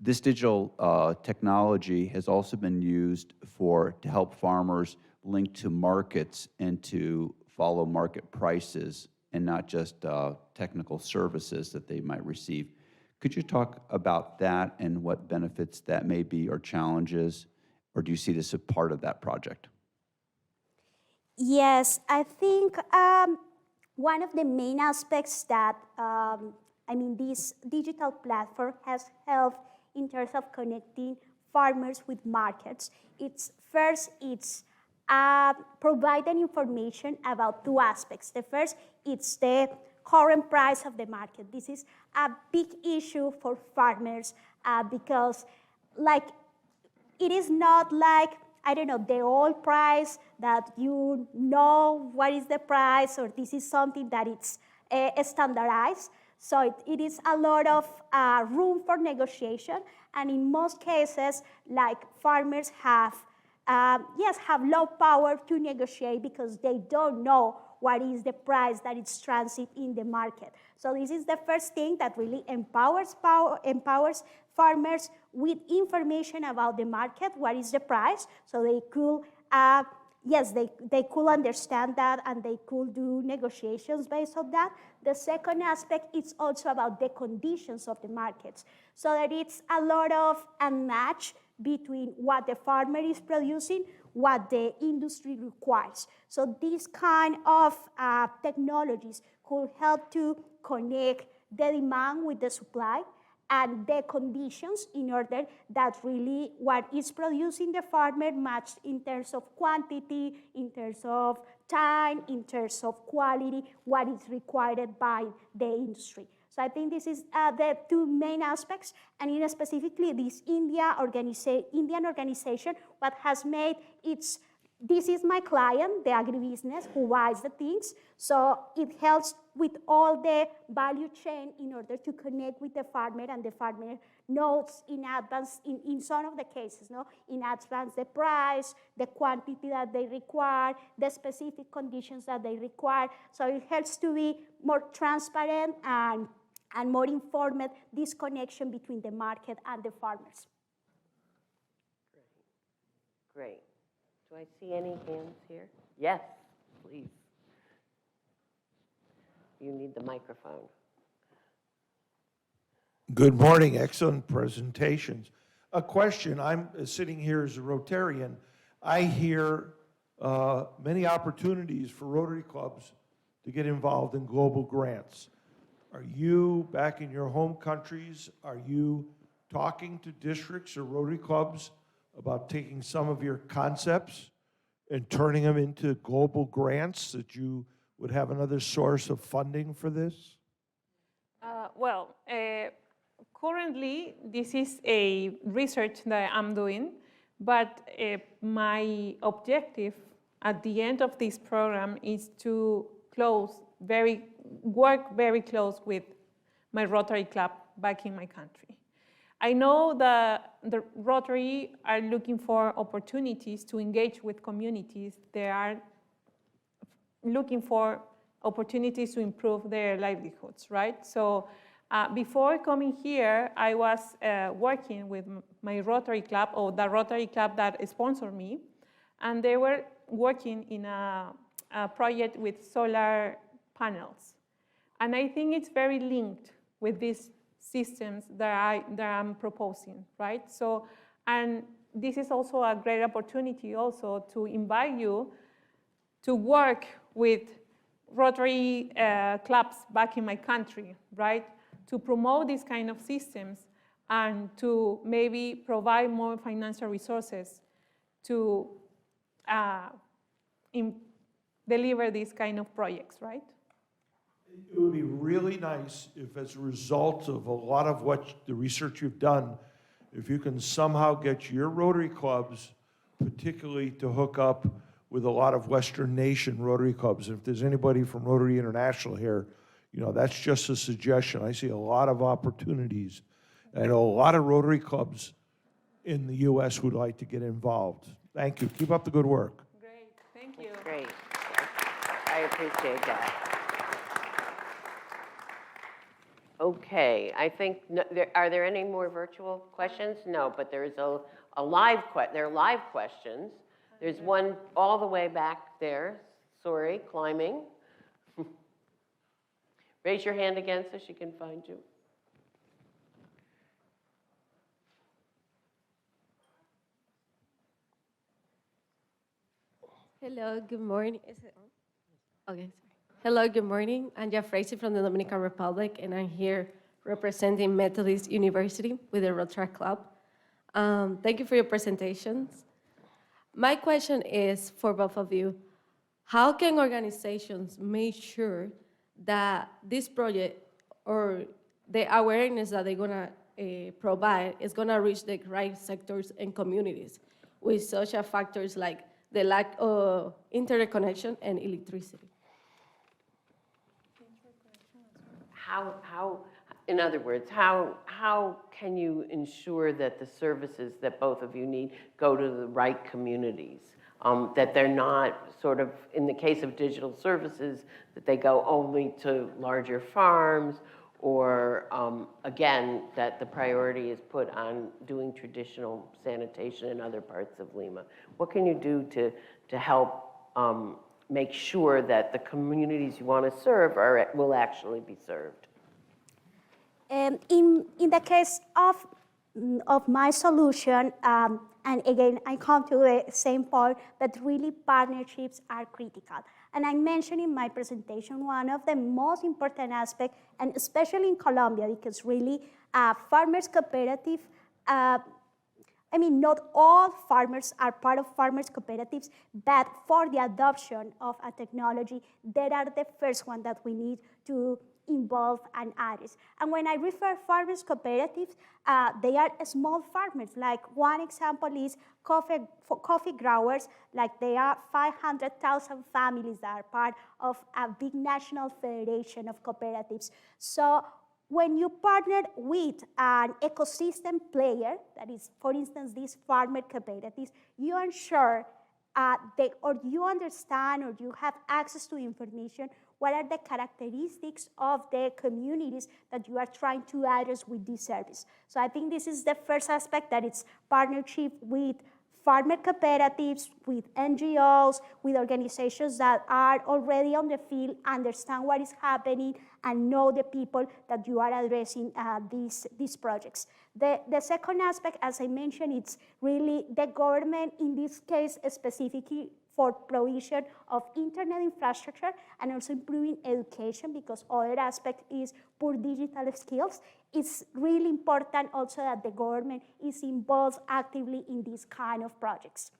this digital technology has also been used to help farmers link to markets and to follow market prices and not just technical services that they might receive. Could you talk about that and what benefits that may be or challenges, or do you see this as part of that project? Yes, I think one of the main aspects that, this digital platform has helped in terms of connecting farmers with markets. It's providing information about two aspects. The first, it's the current price of the market. This is a big issue for farmers because it is not like, the old price that you know what is the price, or this is something that it's standardized. So it is a lot of room for negotiation. And in most cases, farmers have low power to negotiate because they don't know what is the price that it's transit in the market. So this is the first thing that really empowers farmers with information about the market, what is the price, so they could, they could understand that and they could do negotiations based on that. The second aspect is also about the conditions of the markets, so that it's a lot of a match between what the farmer is producing, what the industry requires. So these kind of technologies could help to connect the demand with the supply and the conditions in order that really what is producing the farmer matched in terms of quantity, in terms of time, in terms of quality, what is required by the industry. So I think this is the two main aspects, and specifically this Indian organization, what has made this is my client, the agribusiness, who buys the things. So it helps with all the value chain in order to connect with the farmer, and the farmer knows in advance, in some of the cases, in advance the price, the quantity that they require, the specific conditions that they require. So it helps to be more transparent and more informed, this connection between the market and the farmers. Great. Do I see any hands here? Yes, please. You need the microphone. Good morning, excellent presentations. A question, I'm sitting here as a Rotarian. I hear many opportunities for Rotary clubs to get involved in global grants. Are you, back in your home countries, are you talking to districts or Rotary clubs about taking some of your concepts and turning them into global grants, that you would have another source of funding for this? Currently, this is a research that I'm doing, but my objective at the end of this program is to work very close with my Rotary Club back in my country. I know that the Rotary are looking for opportunities to engage with communities. They are looking for opportunities to improve their livelihoods, right? So before coming here, I was working with my Rotary Club, or the Rotary Club that sponsored me, and they were working in a project with solar panels. And I think it's very linked with these systems that I'm proposing, right? So, and this is also a great opportunity also to invite you to work with Rotary clubs back in my country, right? To promote these kind of systems and to maybe provide more financial resources to deliver these kind of projects, right? It would be really nice if, as a result of a lot of what the research you've done, if you can somehow get your Rotary clubs, particularly to hook up with a lot of Western nation Rotary clubs. If there's anybody from Rotary International here, you know, that's just a suggestion. I see a lot of opportunities. I know a lot of Rotary clubs in the U.S. would like to get involved. Thank you. Keep up the good work. Great, thank you. Great. I appreciate that. Okay, I think, are there any more virtual questions? No, but there is there are live questions. There's one all the way back there, sorry, climbing. Raise your hand again so she can find you. Hello, good morning. Is it on? Okay, sorry. Hello, good morning. I'm Jeff Frazee from the Dominican Republic, and I'm here representing Methodist University with the Rotary Club. Thank you for your presentations. My question is for both of you. How can organizations make sure that this project or the awareness that they're gonna provide is gonna reach the right sectors and communities with social factors like the lack of internet connection and electricity? In other words, how can you ensure that the services that both of you need go to the right communities? That they're not sort of, in the case of digital services, that they go only to larger farms, or again, that the priority is put on doing traditional sanitation in other parts of Lima. What can you do to help make sure that the communities you want to serve will actually be served? In the case of my solution, and again, I come to the same point, but really partnerships are critical. And I mentioned in my presentation one of the most important aspects, and especially in Colombia, because really farmers cooperative, not all farmers are part of farmers cooperatives, but for the adoption of a technology, they are the first one that we need to involve and address. And when I refer farmers cooperatives, they are small farmers. Like one example is coffee growers, like they are 500,000 families that are part of a big national federation of cooperatives. So when you partner with an ecosystem player, that is, for instance, these farmer cooperatives, you ensure or you understand or you have access to information what are the characteristics of the communities that you are trying to address with this service. So I think this is the first aspect, that it's partnership with farmer cooperatives, with NGOs, with organizations that are already on the field, understand what is happening, and know the people that you are addressing these projects. The second aspect, as I mentioned, it's really the government, in this case specifically, for provision of internet infrastructure and also improving education, because other aspect is poor digital skills. It's really important also that the government is involved actively in these kind of projects.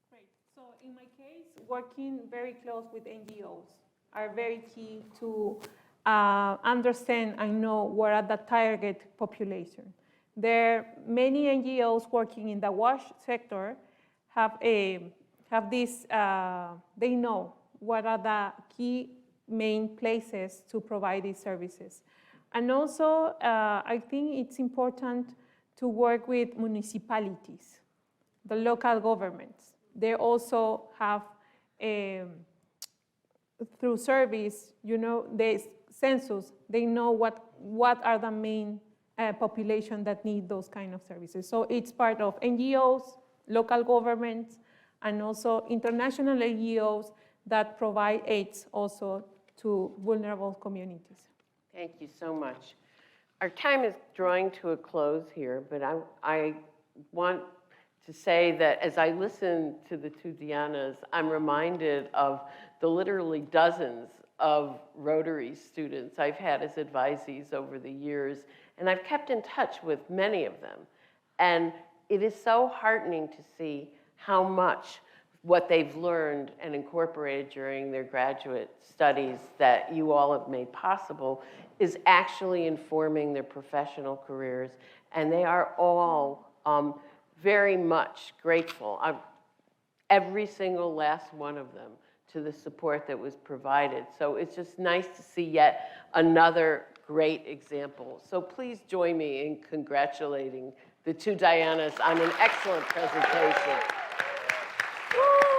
Great. So in my case, working very close with NGOs are very key to understand and know what are the target population. There are many NGOs working in the wash sector have this, they know what are the key main places to provide these services. And also, I think it's important to work with municipalities, the local governments. They also have, through surveys, the census, they know what are the main population that need those kind of services. So it's part of NGOs, local governments, and also international NGOs that provide aids also to vulnerable communities. Thank you so much. Our time is drawing to a close here, but I want to say that as I listen to the two Dianas, I'm reminded of the literally dozens of Rotary students I've had as advisees over the years, and I've kept in touch with many of them. And it is so heartening to see how much what they've learned and incorporated during their graduate studies that you all have made possible is actually informing their professional careers. And they are all very much grateful, every single last one of them, to the support that was provided. So it's just nice to see yet another great example. So please join me in congratulating the two Dianas on an excellent presentation. Woo!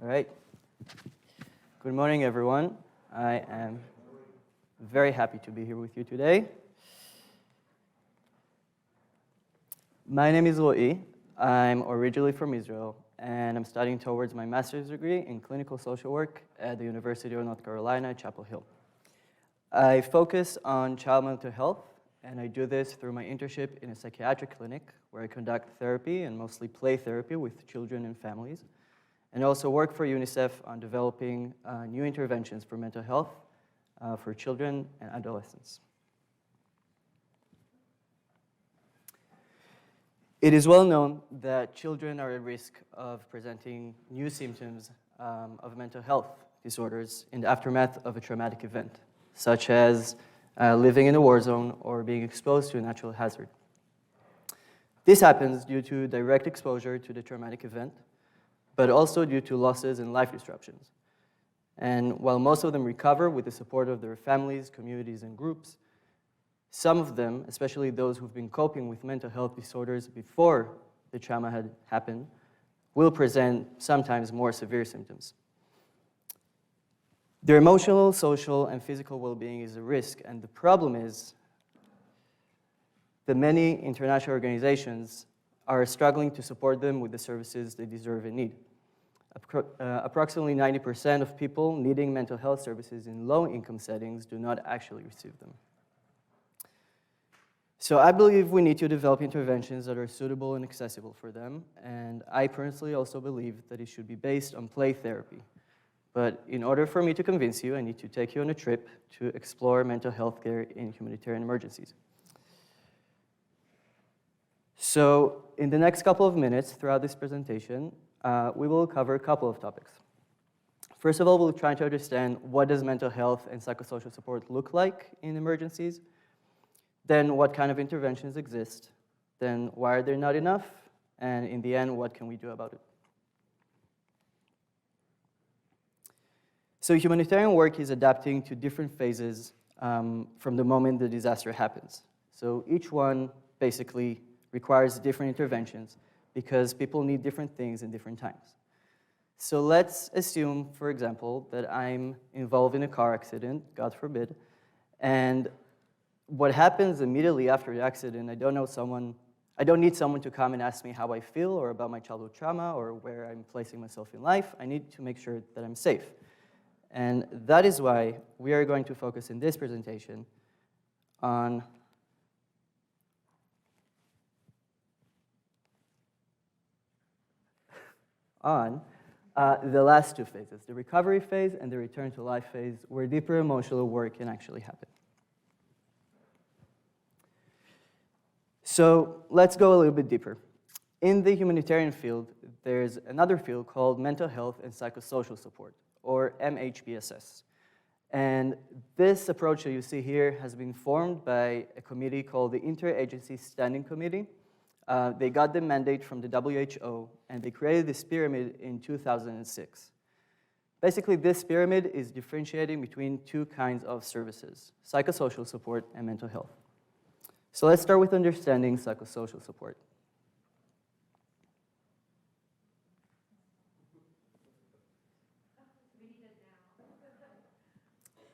All right. Good morning, everyone. I am very happy to be here with you today. My name is Ro'i. I'm originally from Israel, and I'm studying towards my master's degree in clinical social work at the University of North Carolina, Chapel Hill. I focus on child mental health, and I do this through my internship in a psychiatric clinic where I conduct therapy and mostly play therapy with children and families, and also work for UNICEF on developing new interventions for mental health for children and adolescents. It is well known that children are at risk of presenting new symptoms of mental health disorders in the aftermath of a traumatic event, such as living in a war zone or being exposed to a natural hazard. This happens due to direct exposure to the traumatic event, but also due to losses and life disruptions. And while most of them recover with the support of their families, communities, and groups, some of them, especially those who've been coping with mental health disorders before the trauma had happened, will present sometimes more severe symptoms. Their emotional, social, and physical well-being is a risk, and the problem is that many international organizations are struggling to support them with the services they deserve and need. Approximately 90% of people needing mental health services in low-income settings do not actually receive them. So I believe we need to develop interventions that are suitable and accessible for them, and I personally also believe that it should be based on play therapy. But in order for me to convince you, I need to take you on a trip to explore mental health care in humanitarian emergencies. So in the next couple of minutes throughout this presentation, we will cover a couple of topics. First of all, we'll try to understand what does mental health and psychosocial support look like in emergencies, then what kind of interventions exist, then why are there not enough, and in the end, what can we do about it? So humanitarian work is adapting to different phases from the moment the disaster happens. So each one basically requires different interventions because people need different things in different times. So let's assume, for example, that I'm involved in a car accident, God forbid, and what happens immediately after the accident, I don't need someone to come and ask me how I feel or about my childhood trauma or where I'm placing myself in life. I need to make sure that I'm safe. And that is why we are going to focus in this presentation on the last two phases, the recovery phase and the return to life phase, where deeper emotional work can actually happen. So let's go a little bit deeper. In the humanitarian field, there's another field called mental health and psychosocial support, or MHPSS. And this approach that you see here has been formed by a committee called the Interagency Standing Committee. They got the mandate from the WHO, and they created this pyramid in 2006. Basically, this pyramid is differentiating between two kinds of services, psychosocial support and mental health. So let's start with understanding psychosocial support.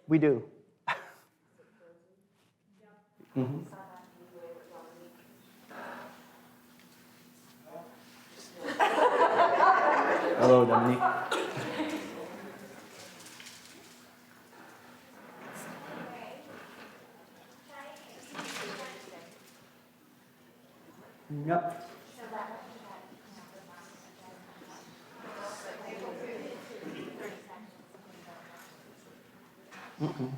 We do. Mm-hmm. Hello, Dominique. Yep. Mm-mm.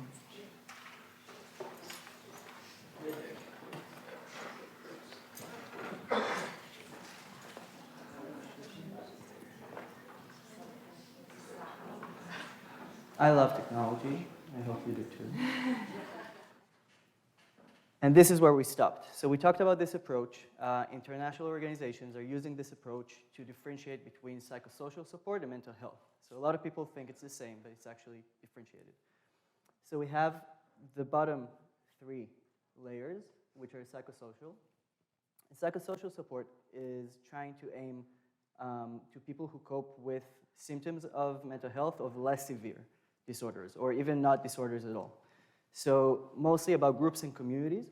I love technology. I hope you do too. And this is where we stopped. So we talked about this approach. International organizations are using this approach to differentiate between psychosocial support and mental health. So a lot of people think it's the same, but it's actually differentiated. So we have the bottom three layers, which are psychosocial. And psychosocial support is trying to aim to people who cope with symptoms of mental health of less severe disorders, or even not disorders at all. So mostly about groups and communities.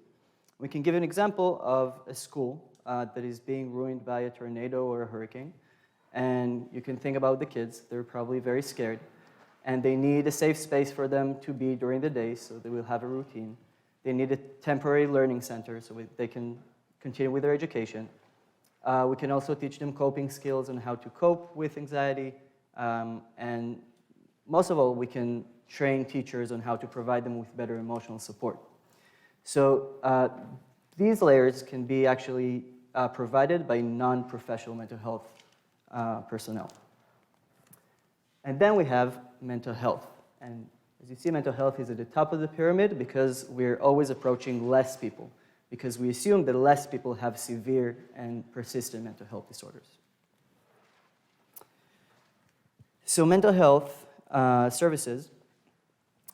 We can give an example of a school that is being ruined by a tornado or a hurricane. And you can think about the kids. They're probably very scared. And they need a safe space for them to be during the day, so they will have a routine. They need a temporary learning center so they can continue with their education. We can also teach them coping skills on how to cope with anxiety. And most of all, we can train teachers on how to provide them with better emotional support. So these layers can be actually provided by non-professional mental health personnel. And then we have mental health. And as you see, mental health is at the top of the pyramid because we're always approaching less people, because we assume that less people have severe and persistent mental health disorders. So mental health services,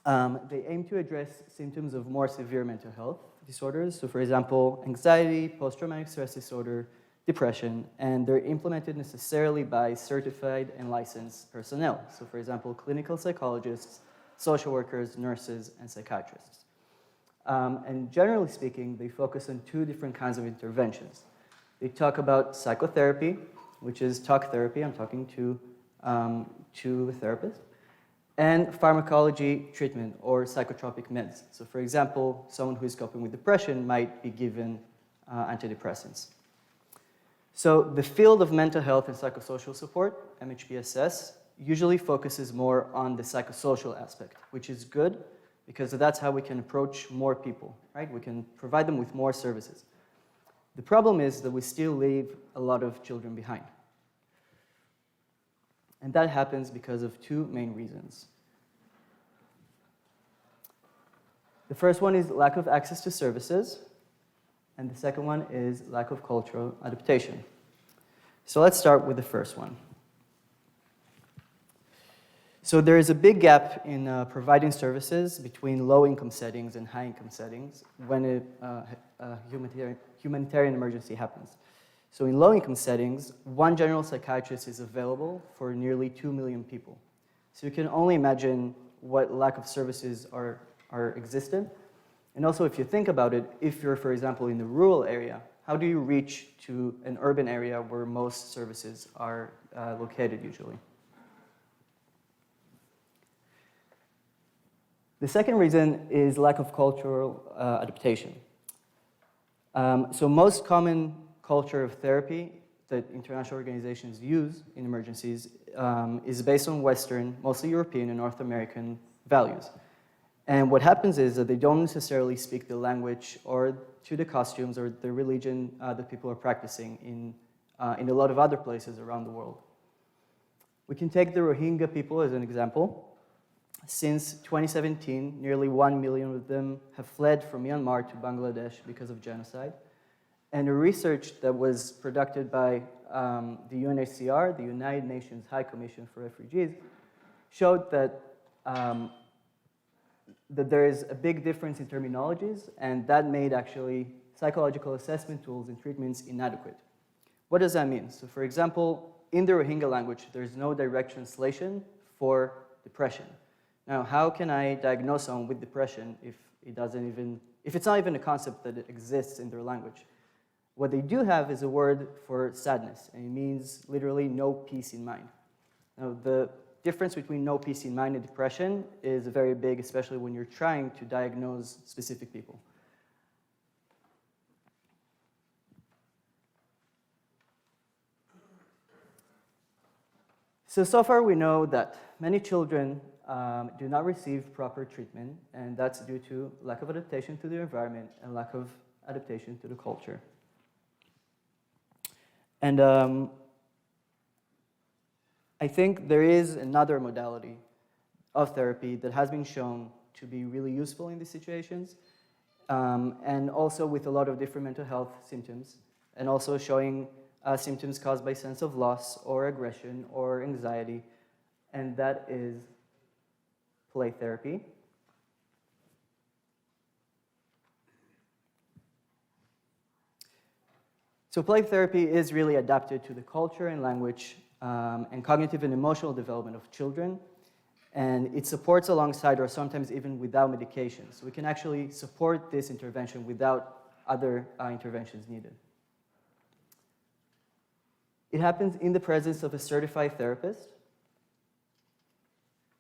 they aim to address symptoms of more severe mental health disorders. So for example, anxiety, post-traumatic stress disorder, depression, and they're implemented necessarily by certified and licensed personnel. So for example, clinical psychologists, social workers, nurses, and psychiatrists. And generally speaking, they focus on two different kinds of interventions. They talk about psychotherapy, which is talk therapy. I'm talking to a therapist. and pharmacology treatment or psychotropic meds. So for example, someone who is coping with depression might be given antidepressants. So the field of mental health and psychosocial support, MHPSS, usually focuses more on the psychosocial aspect, which is good because that's how we can approach more people, right? We can provide them with more services. The problem is that we still leave a lot of children behind. And that happens because of two main reasons. The first one is lack of access to services, and the second one is lack of cultural adaptation. So let's start with the first one. So there is a big gap in providing services between low-income settings and high-income settings when a humanitarian emergency happens. So in low-income settings, one general psychiatrist is available for nearly 2 million people. So you can only imagine what lack of services are existent. And also, if you think about it, if you're, for example, in the rural area, how do you reach to an urban area where most services are located usually? The second reason is lack of cultural adaptation. So most common culture of therapy that international organizations use in emergencies is based on Western, mostly European and North American values. And what happens is that they don't necessarily speak the language or to the costumes or the religion that people are practicing in a lot of other places around the world. We can take the Rohingya people as an example. Since 2017, nearly 1 million of them have fled from Myanmar to Bangladesh because of genocide. And a research that was conducted by the UNHCR, the United Nations High Commission for Refugees, showed that there is a big difference in terminologies, and that made actually psychological assessment tools and treatments inadequate. What does that mean? So for example, in the Rohingya language, there's no direct translation for depression. Now, how can I diagnose someone with depression if it's not even a concept that exists in their language? What they do have is a word for sadness, and it means literally no peace in mind. Now, the difference between no peace in mind and depression is very big, especially when you're trying to diagnose specific people. So far we know that many children do not receive proper treatment, and that's due to lack of adaptation to the environment and lack of adaptation to the culture. And I think there is another modality of therapy that has been shown to be really useful in these situations, and also with a lot of different mental health symptoms, and also showing symptoms caused by sense of loss or aggression or anxiety, and that is play therapy. So play therapy is really adapted to the culture and language and cognitive and emotional development of children, and it supports alongside or sometimes even without medication. So we can actually support this intervention without other interventions needed. It happens in the presence of a certified therapist.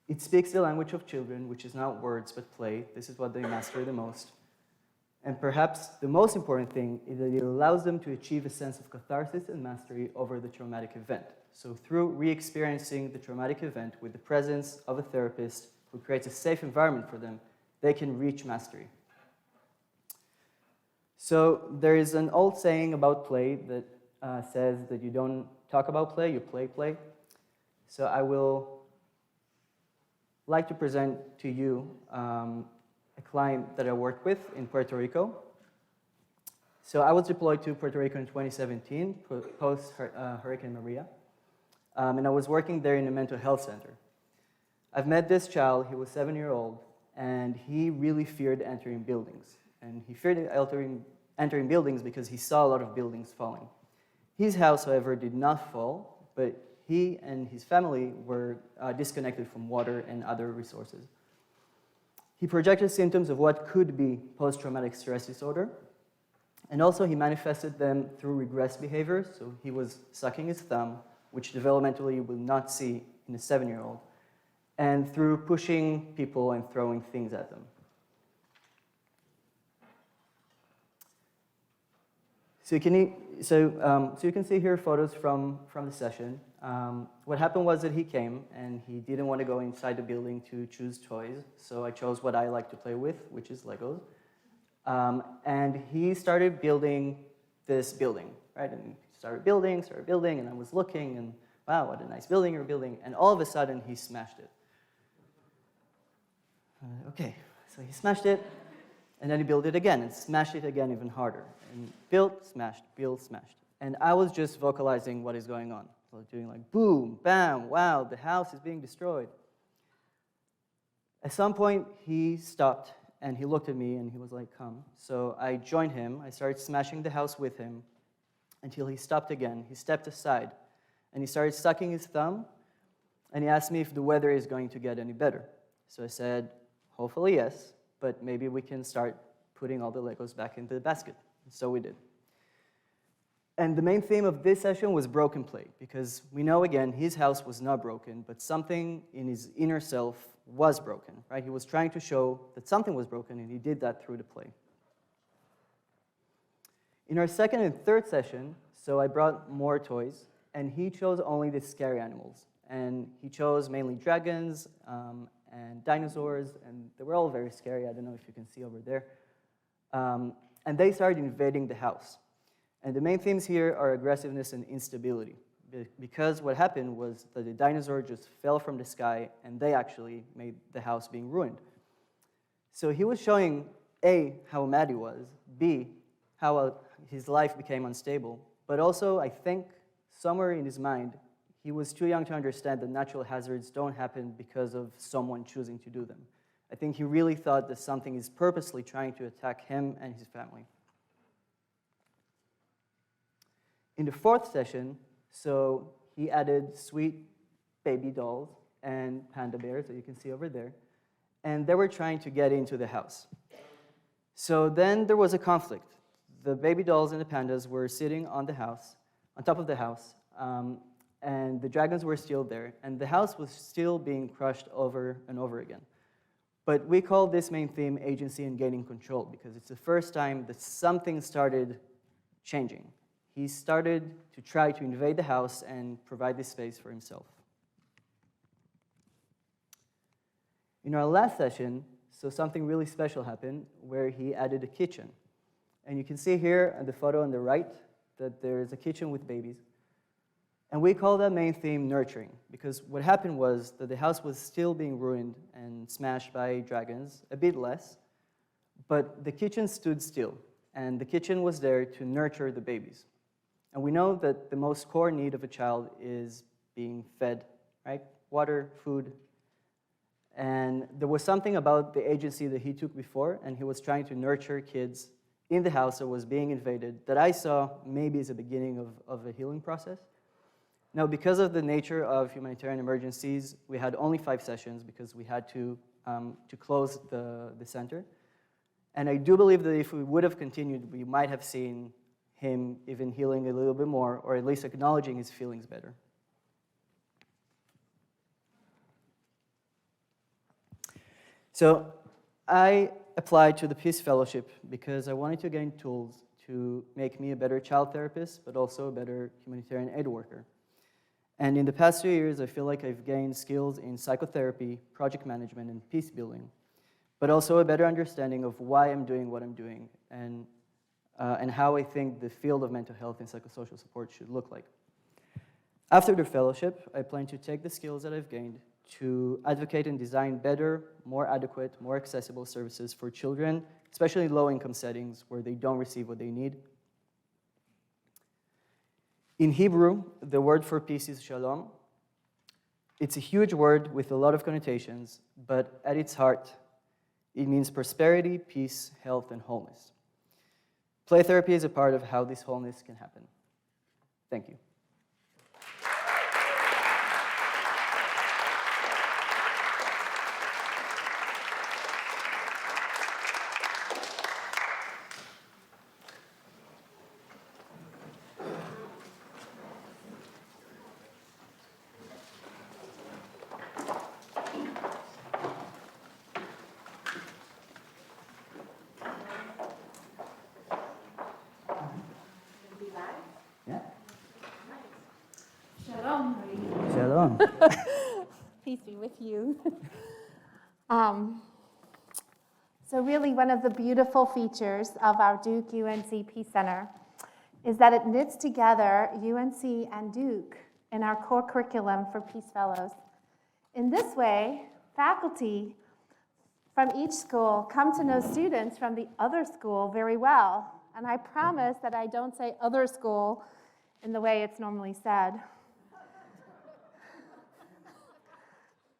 It speaks the language of children, which is not words but play. This is what they master the most. And perhaps the most important thing is that it allows them to achieve a sense of catharsis and mastery over the traumatic event. So through re-experiencing the traumatic event with the presence of a therapist who creates a safe environment for them, they can reach mastery. So there is an old saying about play that says that you don't talk about play, you play play. So I will like to present to you a client that I worked with in Puerto Rico. So I was deployed to Puerto Rico in 2017, post Hurricane Maria, and I was working there in a mental health center. I've met this child, he was 7-year-old, and he really feared entering buildings. And he feared entering buildings because he saw a lot of buildings falling. His house, however, did not fall, but he and his family were disconnected from water and other resources. He projected symptoms of what could be post-traumatic stress disorder, and also he manifested them through regressed behavior. So he was sucking his thumb, which developmentally you will not see in a 7-year-old. and through pushing people and throwing things at them. So you can see here photos from the session. What happened was that he came and he didn't want to go inside the building to choose toys, so I chose what I like to play with, which is Legos. And he started building this building, right? And he started building, and I was looking, and wow, what a nice building you're building. And all of a sudden, he smashed it. Okay, so he smashed it, and then he built it again, and smashed it again even harder. And built, smashed, smashed. And I was just vocalizing what is going on. So doing like boom, bam, wow, the house is being destroyed. At some point, he stopped, and he looked at me, and he was like, come. So I joined him. I started smashing the house with him until he stopped again. He stepped aside, and he started sucking his thumb, and he asked me if the weather is going to get any better. So I said, hopefully yes, but maybe we can start putting all the Legos back into the basket. So we did. And the main theme of this session was broken play, because we know, again, his house was not broken, but something in his inner self was broken, right? He was trying to show that something was broken, and he did that through the play. In our second and third session, so I brought more toys, and he chose only the scary animals. And he chose mainly dragons and dinosaurs, and they were all very scary. I don't know if you can see over there. And they started invading the house. And the main themes here are aggressiveness and instability, because what happened was that the dinosaur just fell from the sky, and they actually made the house being ruined. So he was showing, A, how mad he was, B, how his life became unstable, but also, I think, somewhere in his mind, he was too young to understand that natural hazards don't happen because of someone choosing to do them. I think he really thought that something is purposely trying to attack him and his family. In the fourth session, so he added sweet baby dolls and panda bears that you can see over there, and they were trying to get into the house. So then there was a conflict. The baby dolls and the pandas were sitting on the house, on top of the house, and the dragons were still there, and the house was still being crushed over and over again. But we call this main theme agency and gaining control, because it's the first time that something started changing. He started to try to invade the house and provide this space for himself. In our last session, so something really special happened where he added a kitchen. And you can see here on the photo on the right that there's a kitchen with babies. And we call that main theme nurturing, because what happened was that the house was still being ruined and smashed by dragons, a bit less, but the kitchen stood still, and the kitchen was there to nurture the babies. And we know that the most core need of a child is being fed, right? Water, food. And there was something about the agency that he took before, and he was trying to nurture kids in the house that was being invaded, that I saw maybe as a beginning of a healing process. Now, because of the nature of humanitarian emergencies, we had only 5 sessions because we had to close the center. And I do believe that if we would have continued, we might have seen him even healing a little bit more, or at least acknowledging his feelings better. So I applied to the Peace Fellowship because I wanted to gain tools to make me a better child therapist, but also a better humanitarian aid worker. And in the past 2 years, I feel like I've gained skills in psychotherapy, project management, and peace building, but also a better understanding of why I'm doing what I'm doing, and how I think the field of mental health and psychosocial support should look like. After the fellowship, I plan to take the skills that I've gained to advocate and design better, more adequate, more accessible services for children, especially in low-income settings where they don't receive what they need. In Hebrew, the word for peace is shalom. It's a huge word with a lot of connotations, but at its heart, it means prosperity, peace, health, and wholeness. Play therapy is a part of how this wholeness can happen. Thank you. you. So really, one of the beautiful features of our Duke-UNC Peace Center is that it knits together UNC and Duke in our core curriculum for Peace Fellows. In this way, faculty from each school come to know students from the other school very well. And I promise that I don't say other school in the way it's normally said.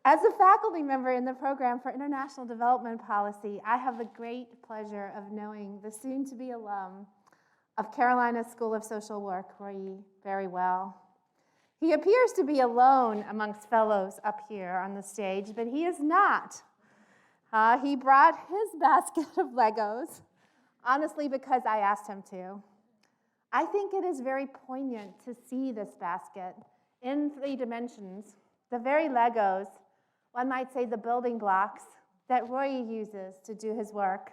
As a faculty member in the program for International Development Policy, I have the great pleasure of knowing the soon-to-be alum of Carolina School of Social Work, Roy, very well. He appears to be alone amongst fellows up here on the stage, but he is not. He brought his basket of Legos, honestly, because I asked him to. I think it is very poignant to see this basket in 3 dimensions, the very Legos, one might say the building blocks, that Roy uses to do his work.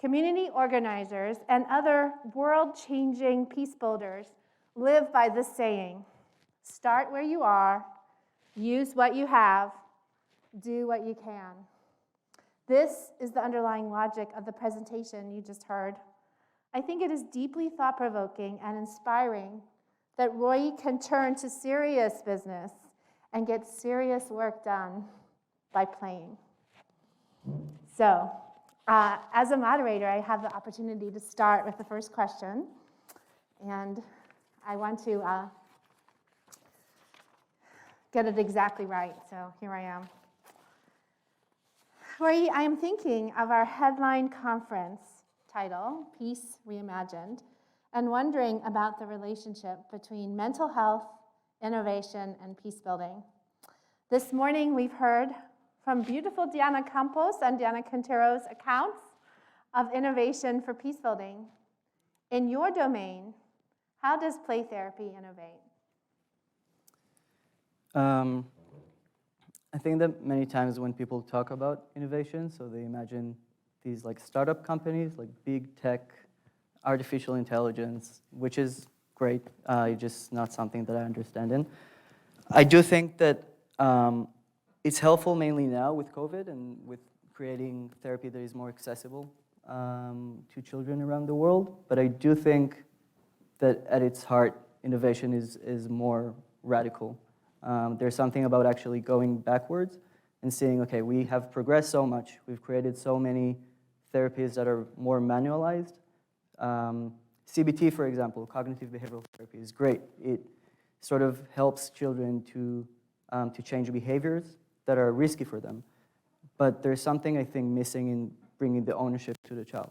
Community organizers and other world-changing peace builders live by this saying: start where you are, use what you have, do what you can. This is the underlying logic of the presentation you just heard. I think it is deeply thought-provoking and inspiring that Roy can turn to serious business and get serious work done by playing. So, as a moderator, I have the opportunity to start with the first question. And I want to get it exactly right, so here I am. Roy, I am thinking of our headline conference title, Peace Reimagined, and wondering about the relationship between mental health, innovation, and peace building. This morning, we've heard from beautiful Diana Campos and Diana Contreras accounts of innovation for peace building. In your domain, how does play therapy innovate? I think that many times when people talk about innovation, so they imagine these like startup companies, like big tech, artificial intelligence, which is great, just not something that I understand in. I do think that it's helpful mainly now with COVID and with creating therapy that is more accessible to children around the world. But I do think that at its heart, innovation is more radical. There's something about actually going backwards and saying, okay, we have progressed so much. We've created so many therapies that are more manualized. CBT, for example, cognitive behavioral therapy, is great. It sort of helps children to change behaviors that are risky for them. But there's something, I think, missing in bringing the ownership to the child.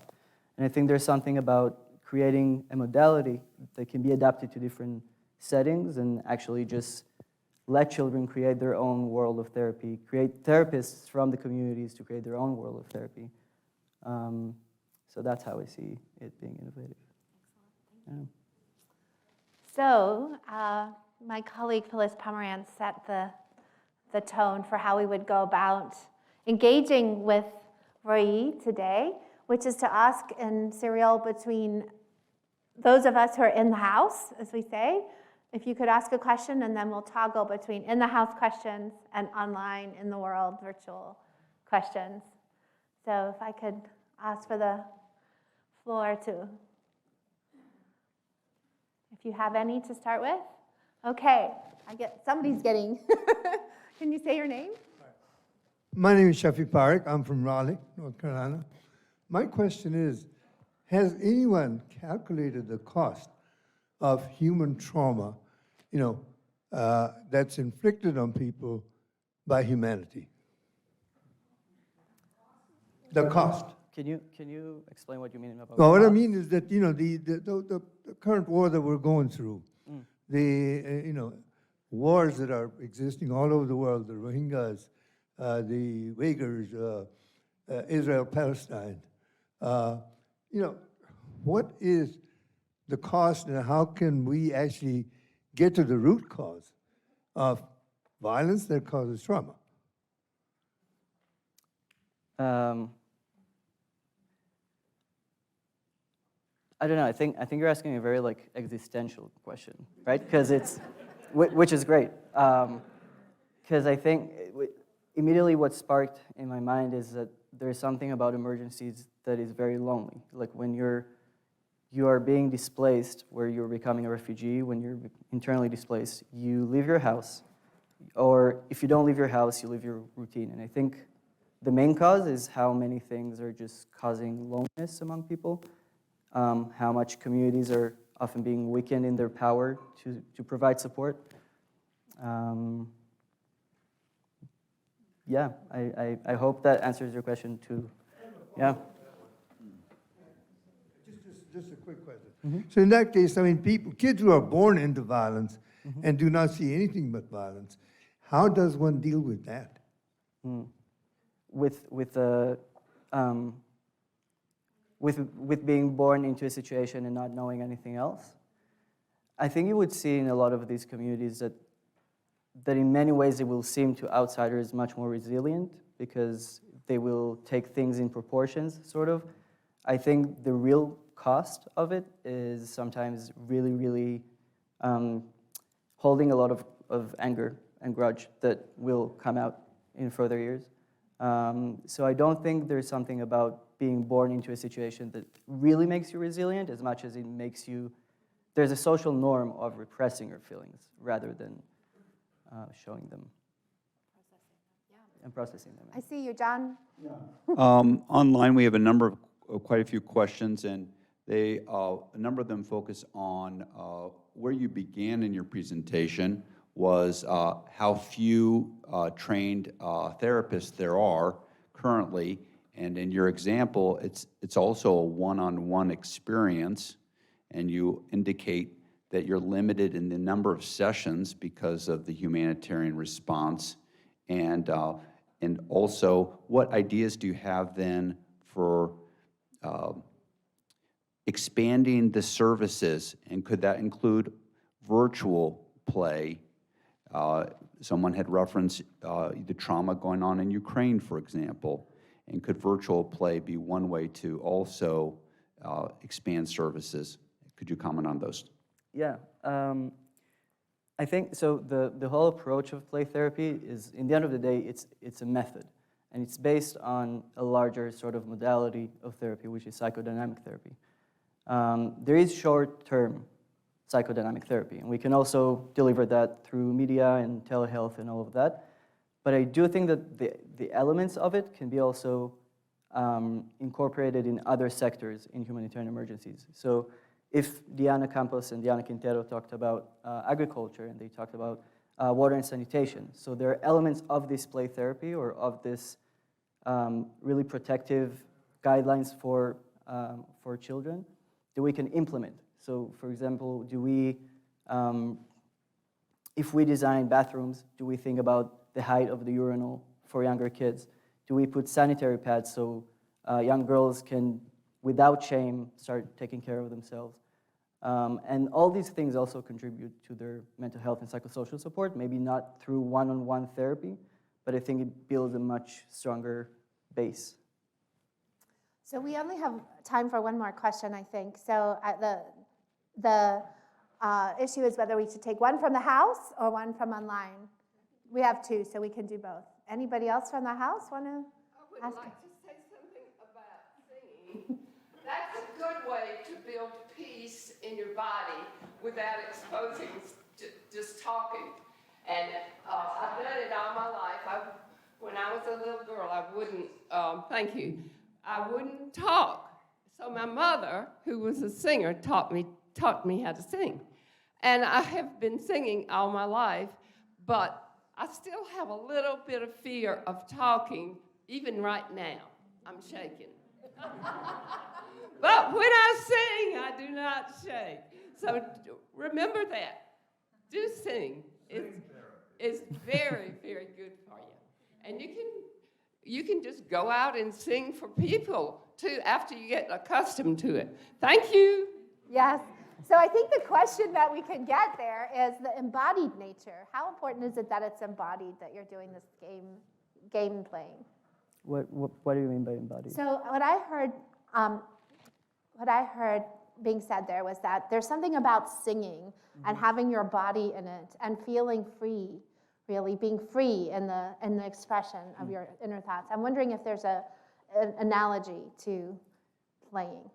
And I think there's something about creating a modality that can be adapted to different settings and actually just let children create their own world of therapy, create therapists from the communities to create their own world of therapy. So that's how I see it being innovative. Yeah. So, my colleague Phyllis Pomerance set the tone for how we would go about engaging with Roy today, which is to ask in serial between those of us who are in the house, as we say. If you could ask a question, and then we'll toggle between in-the-house questions and online, in the world, virtual questions. So if I could ask for the floor to, if you have any to start with. Okay, somebody's getting, can you say your name? My name is Shafiq Parekh. I'm from Raleigh, North Carolina. My question is, has anyone calculated the cost of human trauma, that's inflicted on people by humanity? The cost. Can you explain what you mean about? Well, what I mean is that the current war that we're going through, the wars that are existing all over the world, the Rohingyas, the Uyghurs, Israel, Palestine. What is the cost, and how can we actually get to the root cause of violence that causes trauma? I don't know. I think you're asking a very existential question, right? Because it's, which is great. Because I think immediately what sparked in my mind is that there's something about emergencies that is very lonely. Like when you are being displaced, where you're becoming a refugee, when you're internally displaced, you leave your house, or if you don't leave your house, you leave your routine. And I think the main cause is how many things are just causing loneliness among people, how much communities are often being weakened in their power to provide support. Yeah, I hope that answers your question too. Yeah. Just a quick question. So in that case, I mean, kids who are born into violence and do not see anything but violence, how does one deal with that? With being born into a situation and not knowing anything else, I think you would see in a lot of these communities that in many ways it will seem to outsiders much more resilient because they will take things in proportions, sort of. I think the real cost of it is sometimes really, really holding a lot of anger and grudge that will come out in further years. So I don't think there's something about being born into a situation that really makes you resilient as much as it makes you, there's a social norm of repressing your feelings rather than showing them and processing them. I see you, John. Online, we have a number of quite a few questions, and they a number of them focus on where you began in your presentation was how few trained therapists there are currently, and in your example, it's also a one-on-one experience, and you indicate that you're limited in the number of sessions because of the humanitarian response, and also what ideas do you have then for expanding the services, and could that include virtual play? Someone had referenced the trauma going on in Ukraine, for example, and could virtual play be one way to also expand services? Could you comment on those? Yeah, I think so. The whole approach of play therapy is, in the end of the day, it's a method, and it's based on a larger sort of modality of therapy, which is psychodynamic therapy. There is short-term psychodynamic therapy, and we can also deliver that through media and telehealth and all of that. But I do think that the elements of it can be also incorporated in other sectors in humanitarian emergencies. So if Diana Campos and Diana Quintero talked about agriculture, and they talked about water and sanitation, so there are elements of this play therapy or of this really protective guidelines for children that we can implement. So, for example, if we design bathrooms, do we think about the height of the urinal for younger kids? Do we put sanitary pads so young girls can, without shame, start taking care of themselves? And all these things also contribute to their mental health and psychosocial support, maybe not through one-on-one therapy, but I think it builds a much stronger base. So we only have time for one more question, I think. So the issue is whether we should take one from the house or one from online. We have two, so we can do both. Anybody else from the house want to ask? I would like to say something about singing. That's a good way to build peace in your body without exposing just talking. And I've done it all my life. When I was a little girl, I wouldn't, thank you, I wouldn't talk. So my mother, who was a singer, taught me how to sing. And I have been singing all my life, but I still have a little bit of fear of talking, even right now. I'm shaking. But when I sing, I do not shake. So remember that. Do sing. It's very, very good for you. And you can just go out and sing for people, too, after you get accustomed to it. Thank you. Yes. So I think the question that we can get there is the embodied nature. How important is it that it's embodied, that you're doing this game playing? What do you mean by embodied? So what I heard being said there was that there's something about singing and having your body in it and feeling free, really being free in the expression of your inner thoughts. I'm wondering if there's an analogy to playing.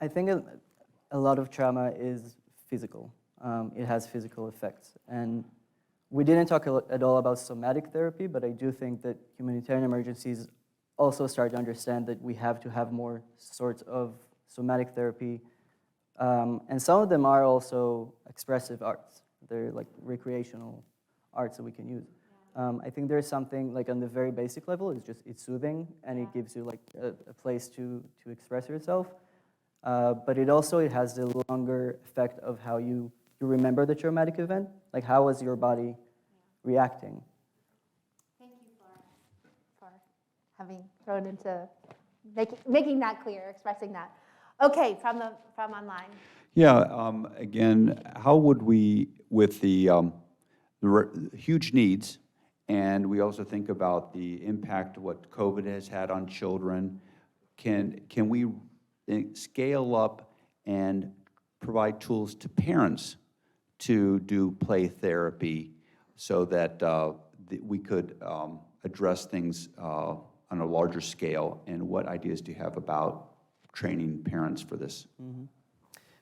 I think a lot of trauma is physical. It has physical effects. And we didn't talk at all about somatic therapy, but I do think that humanitarian emergencies also start to understand that we have to have more sorts of somatic therapy. And some of them are also expressive arts. They're like recreational arts that we can use. I think there's something like on the very basic level, it's soothing and it gives you like a place to express yourself. But it has the longer effect of how you remember the traumatic event. Like how was your body reacting? Thank you for having thrown into making that clear, expressing that. Okay, from online. Yeah, again, how would we, with the huge needs, and we also think about the impact what COVID has had on children, can we scale up and provide tools to parents to do play therapy so that we could address things on a larger scale? And what ideas do you have about training parents for this? Mm-hmm.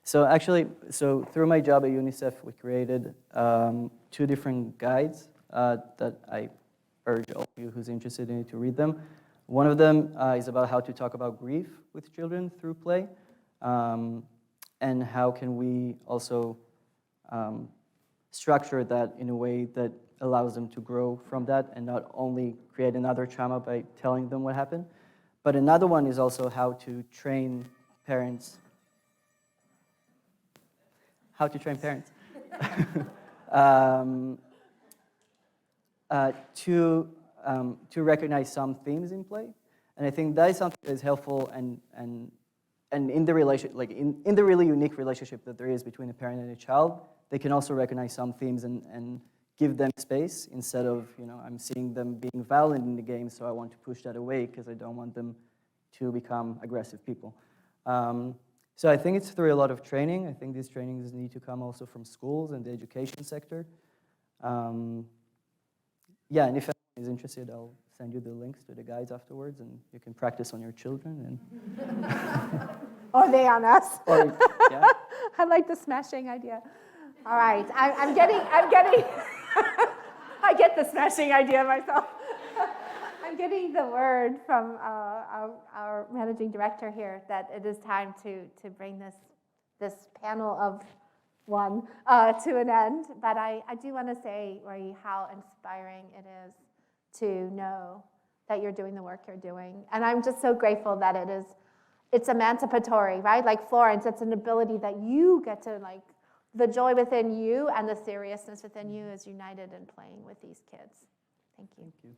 So actually, through my job at UNICEF, we created 2 different guides that I urge all of you who's interested in it to read them. One of them is about how to talk about grief with children through play, and how can we also structure that in a way that allows them to grow from that and not only create another trauma by telling them what happened. But another one is also how to train parents. To recognize some themes in play, and I think that is something that is helpful and in the relation, like in the really unique relationship that there is between a parent and a child, they can also recognize some themes and give them space instead of I'm seeing them being violent in the game, so I want to push that away because I don't want them to become aggressive people. So I think it's through a lot of training. I think these trainings need to come also from schools and the education sector. Yeah, and if anyone is interested, I'll send you the links to the guides afterwards, and you can practice on your children. Or they on us. Yeah. I like the smashing idea. All right, I'm getting, I get the smashing idea myself. I'm getting the word from our managing director here that it is time to bring this panel of one to an end. But I do want to say, Roy, how inspiring it is to know that you're doing the work you're doing. And I'm just so grateful that it's emancipatory, right? Like Florence, it's an ability that you get to the joy within you and the seriousness within you is united in playing with these kids. Thank you. Thank you.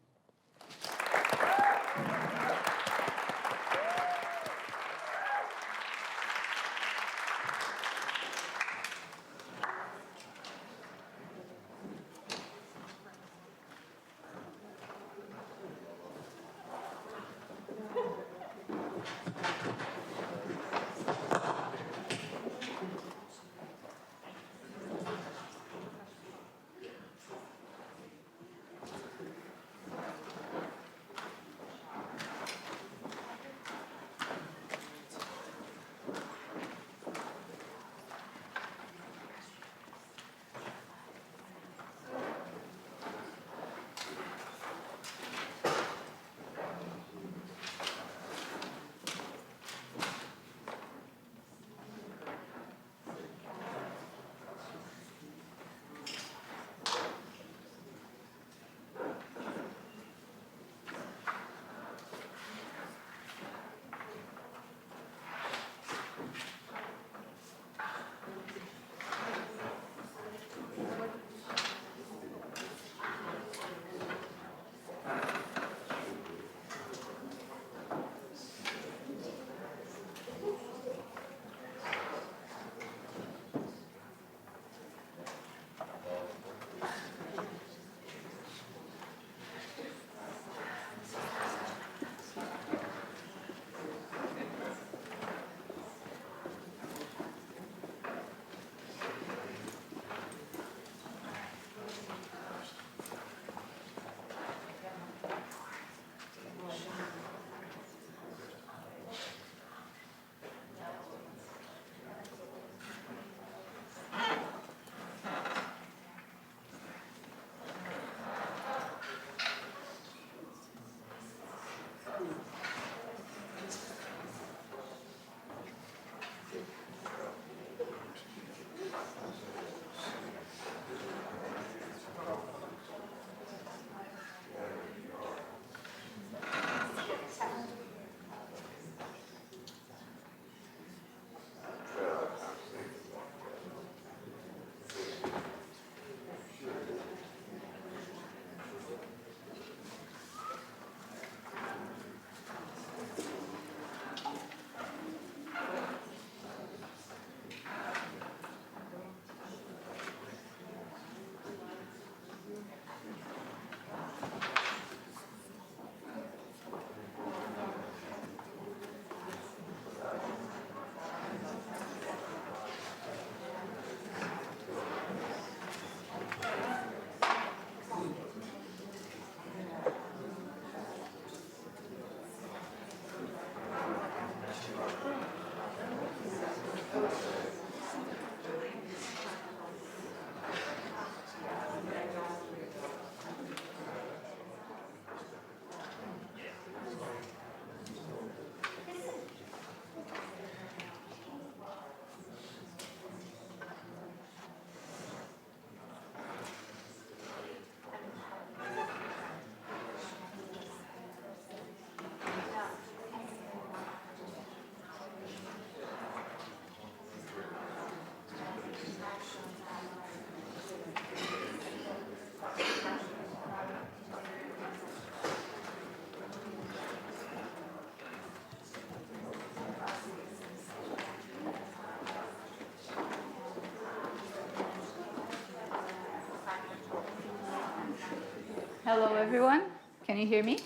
Hello, everyone. Can you hear me?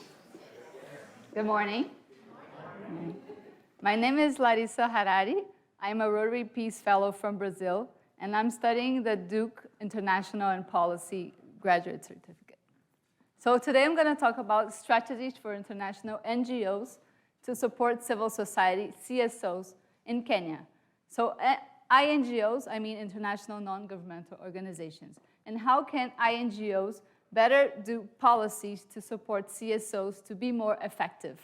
Good morning. My name is Larissa Harari. I'm a Rotary Peace Fellow from Brazil, and I'm studying the Duke International and Policy Graduate Certificate. So today I'm going to talk about strategies for international NGOs to support civil society, CSOs, in Kenya. So INGOs, I mean international non-governmental organizations. And how can INGOs better do policies to support CSOs to be more effective?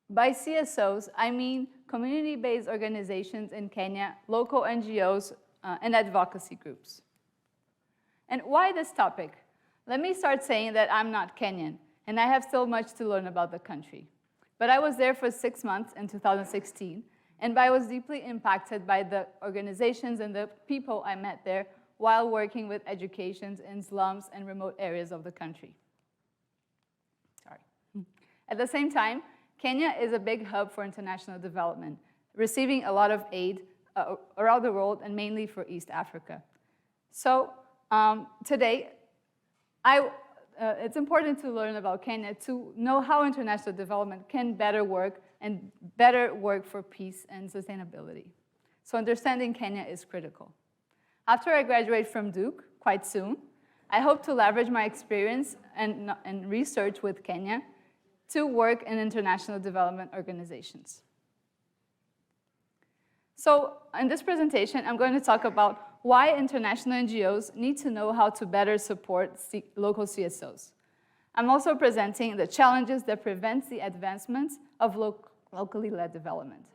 By CSOs, I mean community-based organizations in Kenya, local NGOs, and advocacy groups. And why this topic? Let me start saying that I'm not Kenyan, and I have still much to learn about the country. But I was there for 6 months in 2016, and I was deeply impacted by the organizations and the people I met there while working with educations in slums and remote areas of the country. Sorry. At the same time, Kenya is a big hub for international development, receiving a lot of aid around the world and mainly for East Africa. So today, it's important to learn about Kenya to know how international development can better work and better work for peace and sustainability. So understanding Kenya is critical. After I graduate from Duke, quite soon, I hope to leverage my experience and research with Kenya to work in international development organizations. So in this presentation, I'm going to talk about why international NGOs need to know how to better support local CSOs. I'm also presenting the challenges that prevent the advancements of locally led development.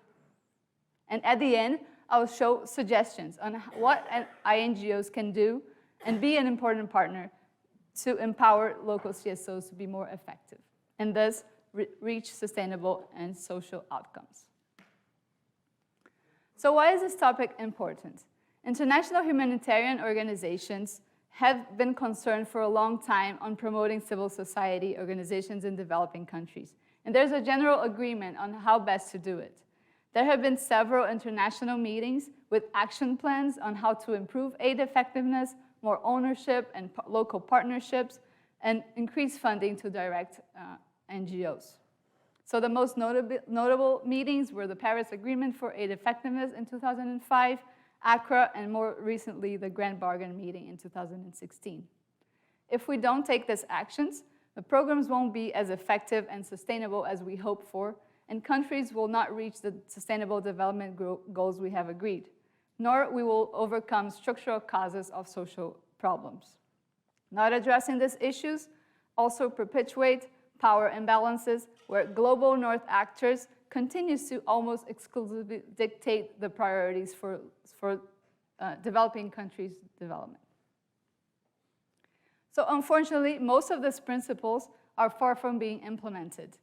And at the end, I'll show suggestions on what INGOs can do and be an important partner to empower local CSOs to be more effective and thus reach sustainable and social outcomes. So why is this topic important? International humanitarian organizations have been concerned for a long time on promoting civil society organizations in developing countries. And there's a general agreement on how best to do it. There have been several international meetings with action plans on how to improve aid effectiveness, more ownership and local partnerships, and increase funding to direct NGOs. So the most notable meetings were the Paris Agreement for Aid Effectiveness in 2005, Accra, and more recently, the Grand Bargain meeting in 2016. If we don't take these actions, the programs won't be as effective and sustainable as we hope for, and countries will not reach the sustainable development goals we have agreed, nor we will overcome structural causes of social problems. Not addressing these issues also perpetuate power imbalances where global North actors continues to almost exclusively dictate the priorities for developing countries' development. So unfortunately, most of these principles are far from being implemented.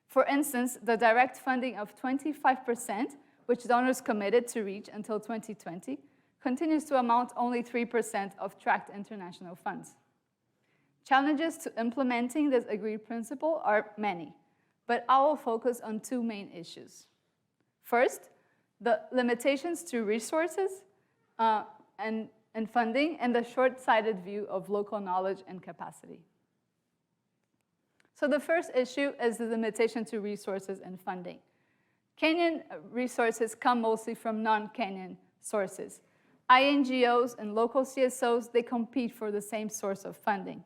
For instance, the direct funding of 25%, which donors committed to reach until 2020, continues to amount only 3% of tracked international funds. Challenges to implementing this agreed principle are many, but I will focus on two main issues. First, the limitations to resources and funding and the short-sighted view of local knowledge and capacity. So the first issue is the limitation to resources and funding. Kenyan resources come mostly from non-Kenyan sources. INGOs and local CSOs, they compete for the same source of funding.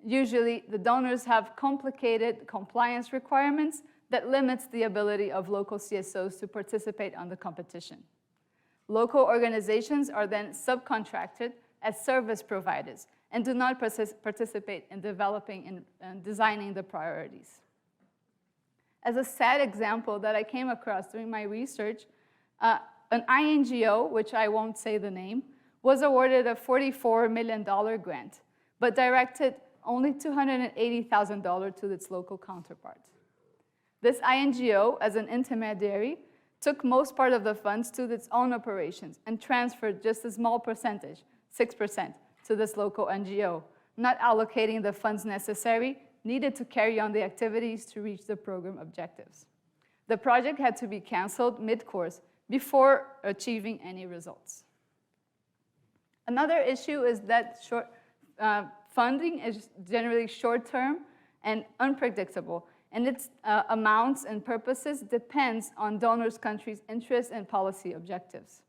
Usually, the donors have complicated compliance requirements that limits the ability of local CSOs to participate on the competition. Local organizations are then subcontracted as service providers and do not participate in developing and designing the priorities. As a sad example that I came across during my research, an INGO, which I won't say the name, was awarded a $44 million grant, but directed only $280,000 to its local counterpart. This INGO, as an intermediary, took most part of the funds to its own operations and transferred just a small percentage, 6%, to this local NGO, not allocating the funds necessary needed to carry on the activities to reach the program objectives. The project had to be canceled mid-course before achieving any results. Another issue is that Funding is generally short-term and unpredictable, and its amounts and purposes depends on donors' countries' interests and policy objectives.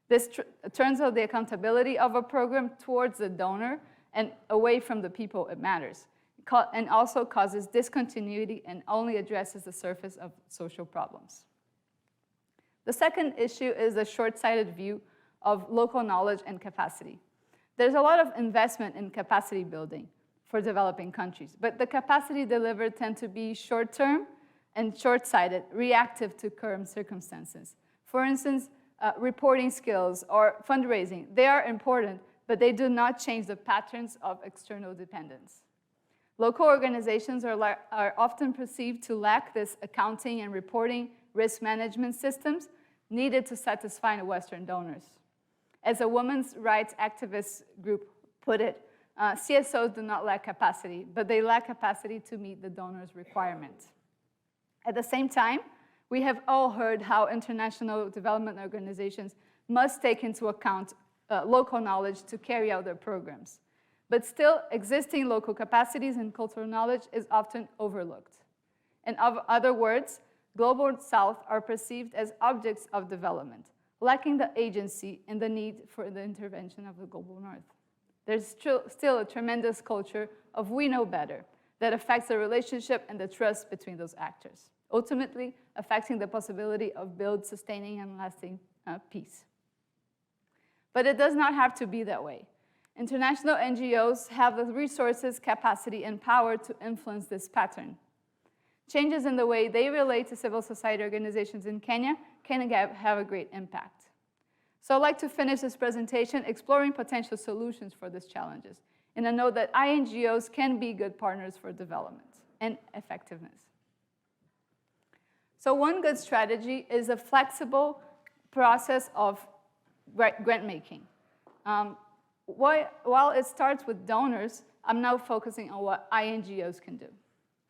This turns out the accountability of a program towards the donor and away from the people it matters, and also causes discontinuity and only addresses the surface of social problems. The second issue is the short-sighted view of local knowledge and capacity. There's a lot of investment in capacity building for developing countries, but the capacity delivered tend to be short-term and short-sighted, reactive to current circumstances. For instance, reporting skills or fundraising, they are important, but they do not change the patterns of external dependence. Local organizations are often perceived to lack this accounting and reporting risk management systems needed to satisfy Western donors. As a women's rights activist group put it, CSOs do not lack capacity, but they lack capacity to meet the donor's requirements. At the same time, we have all heard how international development organizations must take into account local knowledge to carry out their programs. But still, existing local capacities and cultural knowledge is often overlooked. In other words, Global South are perceived as objects of development, lacking the agency and the need for the intervention of the Global North. There's still a tremendous culture of we know better that affects the relationship and the trust between those actors, ultimately affecting the possibility of build, sustaining, and lasting peace. But it does not have to be that way. International NGOs have the resources, capacity, and power to influence this pattern. Changes in the way they relate to civil society organizations in Kenya can have a great impact. So I'd like to finish this presentation exploring potential solutions for these challenges, in a note that INGOs can be good partners for development and effectiveness. So one good strategy is a flexible process of grant making. While it starts with donors, I'm now focusing on what INGOs can do.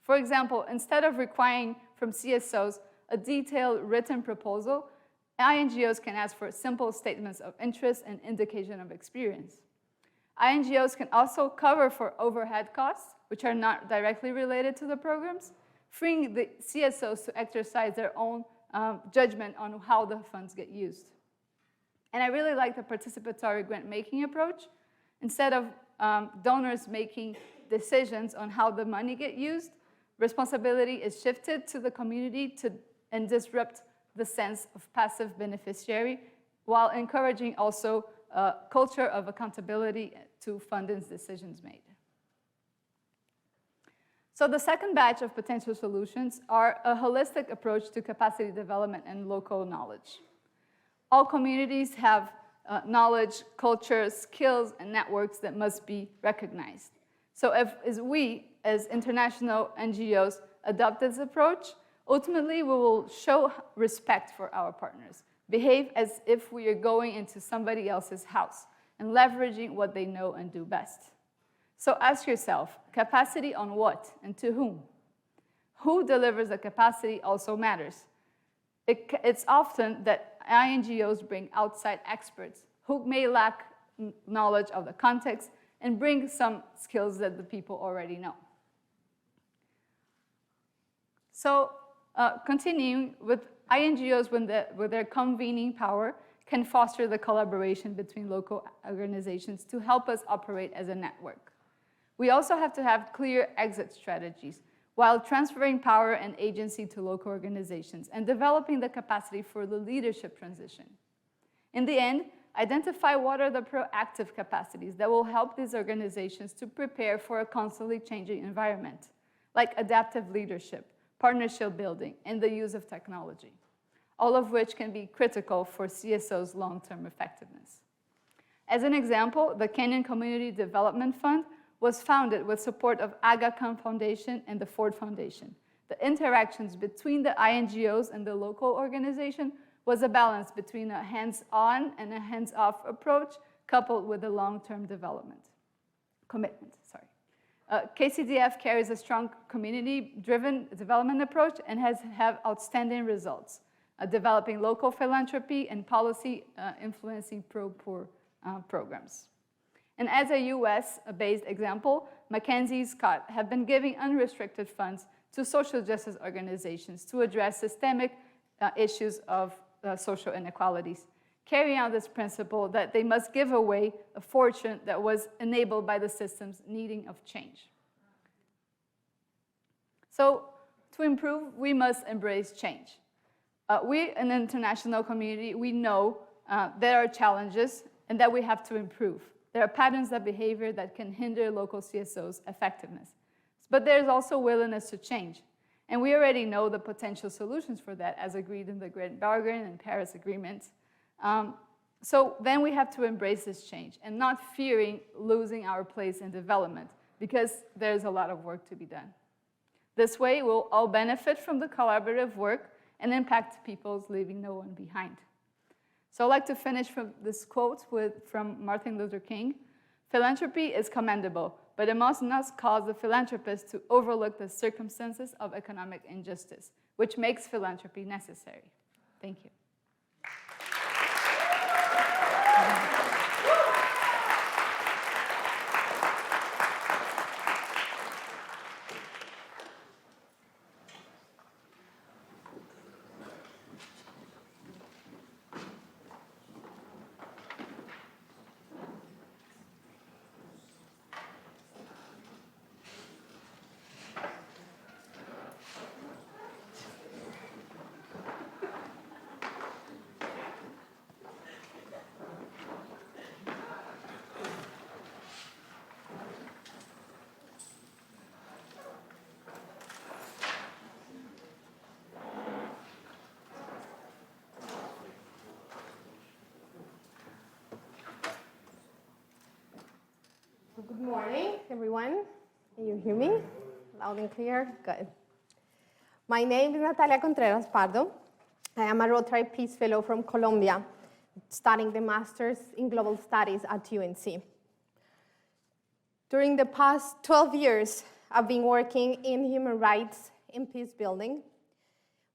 For example, instead of requiring from CSOs a detailed written proposal, INGOs can ask for simple statements of interest and indication of experience. INGOs can also cover for overhead costs, which are not directly related to the programs, freeing the CSOs to exercise their own judgment on how the funds get used. And I really like the participatory grant-making approach. Instead of donors making decisions on how the money gets used, responsibility is shifted to the community and disrupt the sense of passive beneficiary, while encouraging also a culture of accountability to funding decisions made. So the second batch of potential solutions are a holistic approach to capacity development and local knowledge. All communities have knowledge, culture, skills, and networks that must be recognized. So as we, as international NGOs, adopt this approach, ultimately we will show respect for our partners, behave as if we are going into somebody else's house, and leveraging what they know and do best. So ask yourself, capacity on what and to whom? Who delivers the capacity also matters. It's often that INGOs bring outside experts who may lack knowledge of the context and bring some skills that the people already know. So continuing with INGOs with their convening power can foster the collaboration between local organizations to help us operate as a network. We also have to have clear exit strategies while transferring power and agency to local organizations and developing the capacity for the leadership transition. In the end, identify what are the proactive capacities that will help these organizations to prepare for a constantly changing environment, like adaptive leadership, partnership building, and the use of technology, all of which can be critical for CSO's long-term effectiveness. As an example, the Kenyan Community Development Fund was founded with support of Aga Khan Foundation and the Ford Foundation. The interactions between the INGOs and the local organization was a balance between a hands-on and a hands-off approach coupled with a long-term commitment. KCDF carries a strong community-driven development approach and has had outstanding results, developing local philanthropy and policy influencing pro-poor programs. And as a US-based example, Mackenzie Scott have been giving unrestricted funds to social justice organizations to address systemic issues of social inequalities, carrying out this principle that they must give away a fortune that was enabled by the systems needing of change. So to improve, we must embrace change. We in the international community, we know there are challenges and that we have to improve. There are patterns of behavior that can hinder local CSOs' effectiveness. But there's also willingness to change. And we already know the potential solutions for that as agreed in the Great Bargain and Paris Agreements. So then we have to embrace this change and not fearing losing our place in development because there's a lot of work to be done. This way, we'll all benefit from the collaborative work and impact people's leaving no one behind. So I'd like to finish from this quote from Martin Luther King. Philanthropy is commendable, but it must not cause the philanthropist to overlook the circumstances of economic injustice, which makes philanthropy necessary. Thank you. Good morning, everyone. Can you hear me? Loud and clear? Good. My name is Natalia Contreras Pardo. I am a Rotary Peace Fellow from Colombia, studying the Master's in Global Studies at UNC. During the past 12 years, I've been working in human rights and peace building.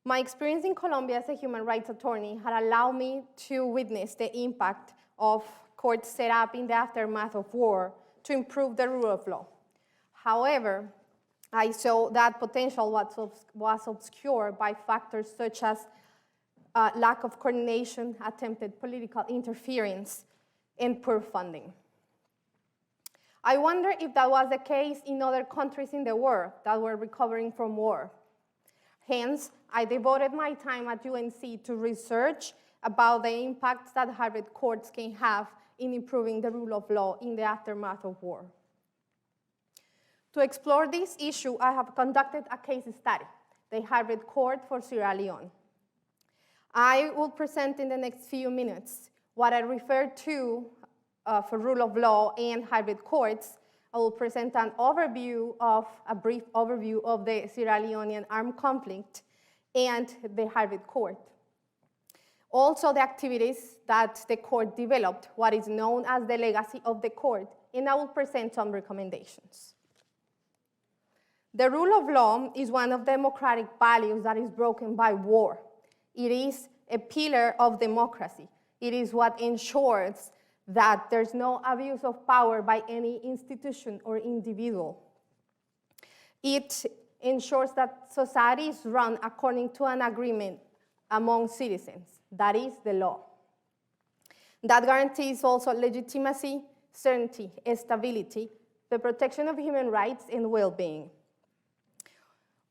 My experience in Colombia as a human rights attorney had allowed me to witness the impact of courts set up in the aftermath of war to improve the rule of law. However, I saw that potential was obscured by factors such as lack of coordination, attempted political interference, and poor funding. I wonder if that was the case in other countries in the world that were recovering from war. Hence, I devoted my time at UNC to research about the impacts that hybrid courts can have in improving the rule of law in the aftermath of war. To explore this issue, I have conducted a case study, the hybrid court for Sierra Leone. I will present in the next few minutes what I refer to for rule of law and hybrid courts. I will present a brief overview of the Sierra Leonean armed conflict and the hybrid court. Also, the activities that the court developed, what is known as the legacy of the court, and I will present some recommendations. The rule of law is one of democratic values that is broken by war. It is a pillar of democracy. It is what ensures that there's no abuse of power by any institution or individual. It ensures that society is run according to an agreement among citizens. That is the law. That guarantees also legitimacy, certainty, stability, the protection of human rights, and well-being.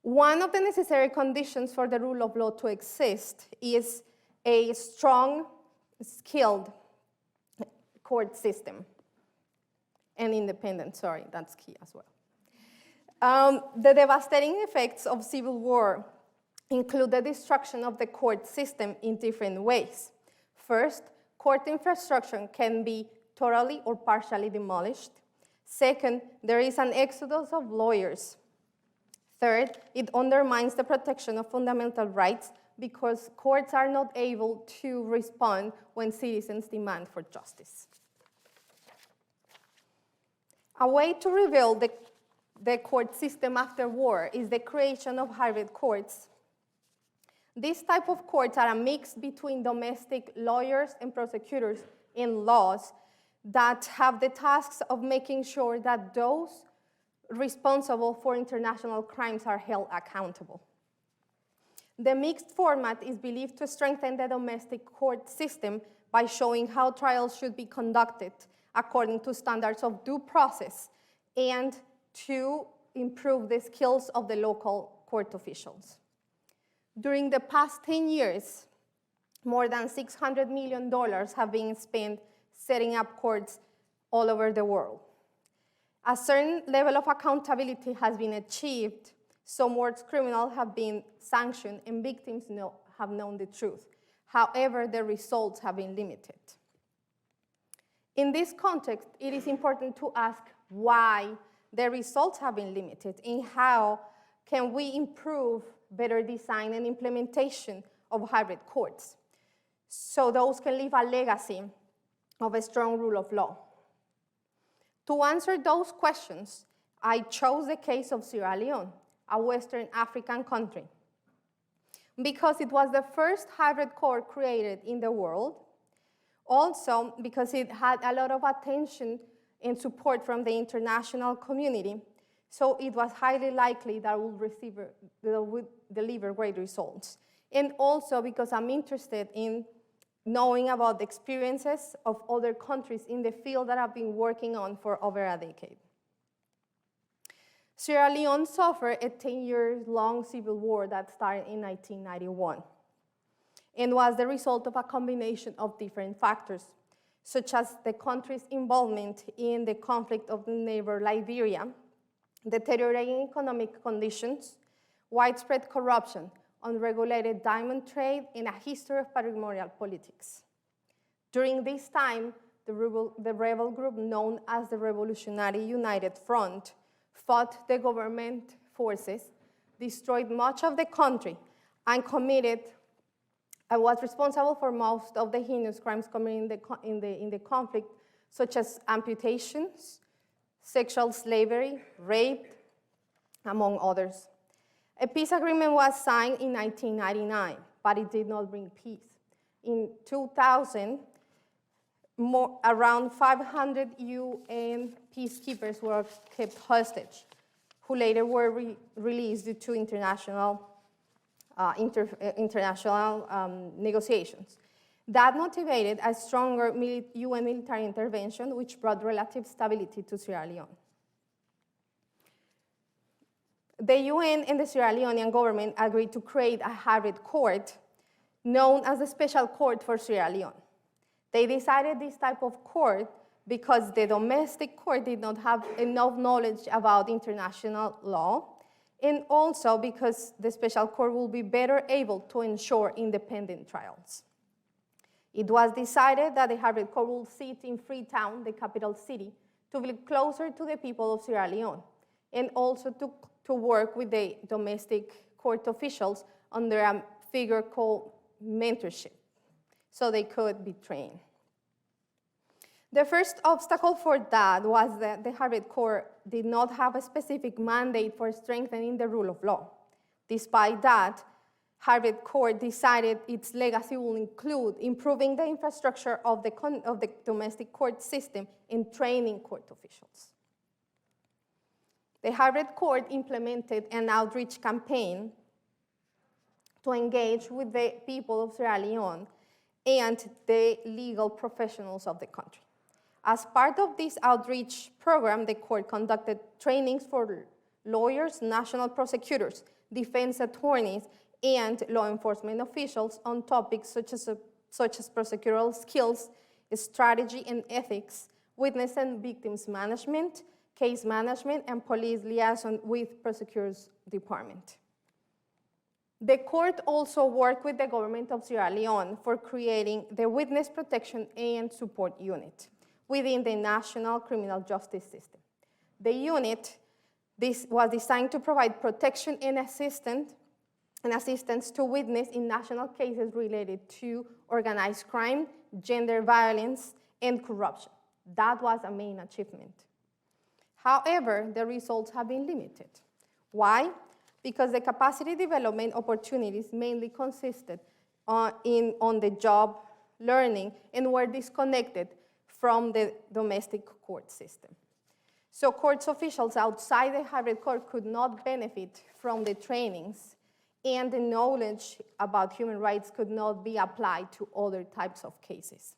One of the necessary conditions for the rule of law to exist is a strong, skilled court system. And independent, sorry, that's key as well. The devastating effects of civil war include the destruction of the court system in different ways. First, court infrastructure can be totally or partially demolished. Second, there is an exodus of lawyers. Third, it undermines the protection of fundamental rights because courts are not able to respond when citizens demand for justice. A way to rebuild the court system after war is the creation of hybrid courts. These type of courts are a mix between domestic lawyers and prosecutors in laws that have the tasks of making sure that those responsible for international crimes are held accountable. The mixed format is believed to strengthen the domestic court system by showing how trials should be conducted according to standards of due process and to improve the skills of the local court officials. During the past 10 years, more than $600 million have been spent setting up courts all over the world. A certain level of accountability has been achieved, so more criminals have been sanctioned and victims have known the truth. However, the results have been limited. In this context, it is important to ask why the results have been limited and how can we improve better design and implementation of hybrid courts so those can leave a legacy of a strong rule of law. To answer those questions, I chose the case of Sierra Leone, a Western African country, because it was the first hybrid court created in the world, also because it had a lot of attention and support from the international community, so it was highly likely that it would deliver great results. And also because I'm interested in knowing about the experiences of other countries in the field that I've been working on for over a decade. Sierra Leone suffered a 10-year-long civil war that started in 1991 and was the result of a combination of different factors, such as the country's involvement in the conflict of the neighbor Liberia, deteriorating economic conditions, widespread corruption, unregulated diamond trade, and a history of patrimonial politics. During this time, the rebel group known as the Revolutionary United Front fought the government forces, destroyed much of the country, and was responsible for most of the heinous crimes committed in the conflict, such as amputations, sexual slavery, rape, among others. A peace agreement was signed in 1999, but it did not bring peace. In 2000, around 500 UN peacekeepers were kept hostage, who later were released due to international negotiations. That motivated a stronger UN military intervention, which brought relative stability to Sierra Leone. The UN and the Sierra Leonean government agreed to create a hybrid court known as the Special Court for Sierra Leone. They decided this type of court because the domestic court did not have enough knowledge about international law, and also because the Special Court will be better able to ensure independent trials. It was decided that the hybrid court will sit in Freetown, the capital city, to be closer to the people of Sierra Leone, and also to work with the domestic court officials under a figure called mentorship, so they could be trained. The first obstacle for that was that the hybrid court did not have a specific mandate for strengthening the rule of law. Despite that, hybrid court decided its legacy will include improving the infrastructure of the domestic court system and training court officials. The hybrid court implemented an outreach campaign to engage with the people of Sierra Leone and the legal professionals of the country. As part of this outreach program, the court conducted trainings for lawyers, national prosecutors, defense attorneys, and law enforcement officials on topics such as procedural skills, strategy and ethics, witness and victims management, case management, and police liaison with prosecutors department. The court also worked with the government of Sierra Leone for creating the Witness Protection and Support Unit within the National Criminal Justice System. The unit was designed to provide protection and assistance to witness in national cases related to organized crime, gender violence, and corruption. That was a main achievement. However, the results have been limited. Why? Because the capacity development opportunities mainly consisted on the job learning and were disconnected from the domestic court system. So courts officials outside the hybrid court could not benefit from the trainings, and the knowledge about human rights could not be applied to other types of cases.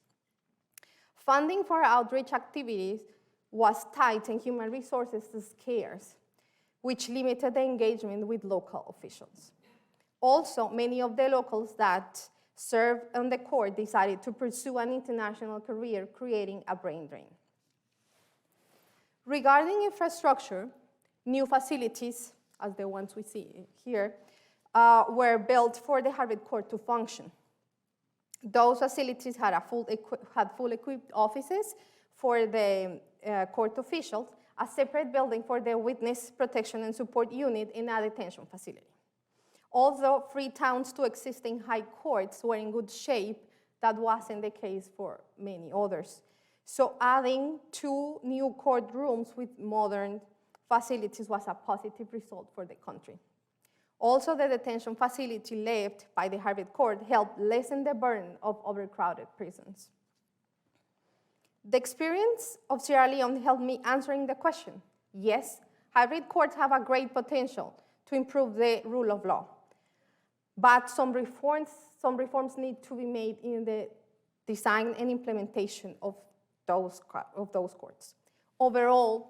Funding for outreach activities was tight and human resources scarce, which limited the engagement with local officials. Also, many of the locals that served on the court decided to pursue an international career, creating a brain drain. Regarding infrastructure, new facilities, as the ones we see here, were built for the hybrid court to function. Those facilities had full equipped offices for the court officials, a separate building for the witness protection and support unit, and a detention facility. Although free towns to existing high courts were in good shape, that wasn't the case for many others. So adding 2 new courtrooms with modern facilities was a positive result for the country. Also, the detention facility left by the hybrid court helped lessen the burden of overcrowded prisons. The experience of Sierra Leone helped me answering the question. Yes, hybrid courts have a great potential to improve the rule of law, but some reforms need to be made in the design and implementation of those courts. Overall,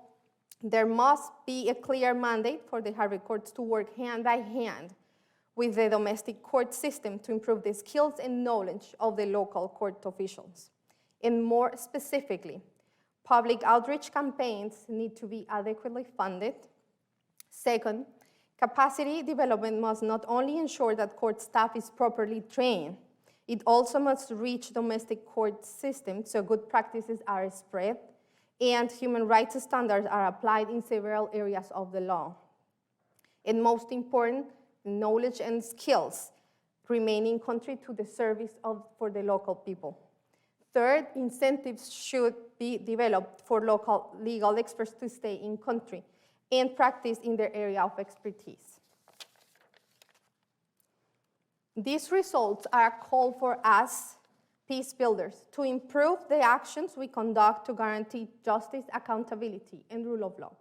there must be a clear mandate for the hybrid courts to work hand by hand with the domestic court system to improve the skills and knowledge of the local court officials. And more specifically, public outreach campaigns need to be adequately funded. Second, capacity development must not only ensure that court staff is properly trained, it also must reach domestic court systems so good practices are spread and human rights standards are applied in several areas of the law. And most important, knowledge and skills remain in country to the service for the local people. Third, incentives should be developed for local legal experts to stay in country and practice in their area of expertise. These results are a call for us, peace builders, to improve the actions we conduct to guarantee justice, accountability, and rule of law.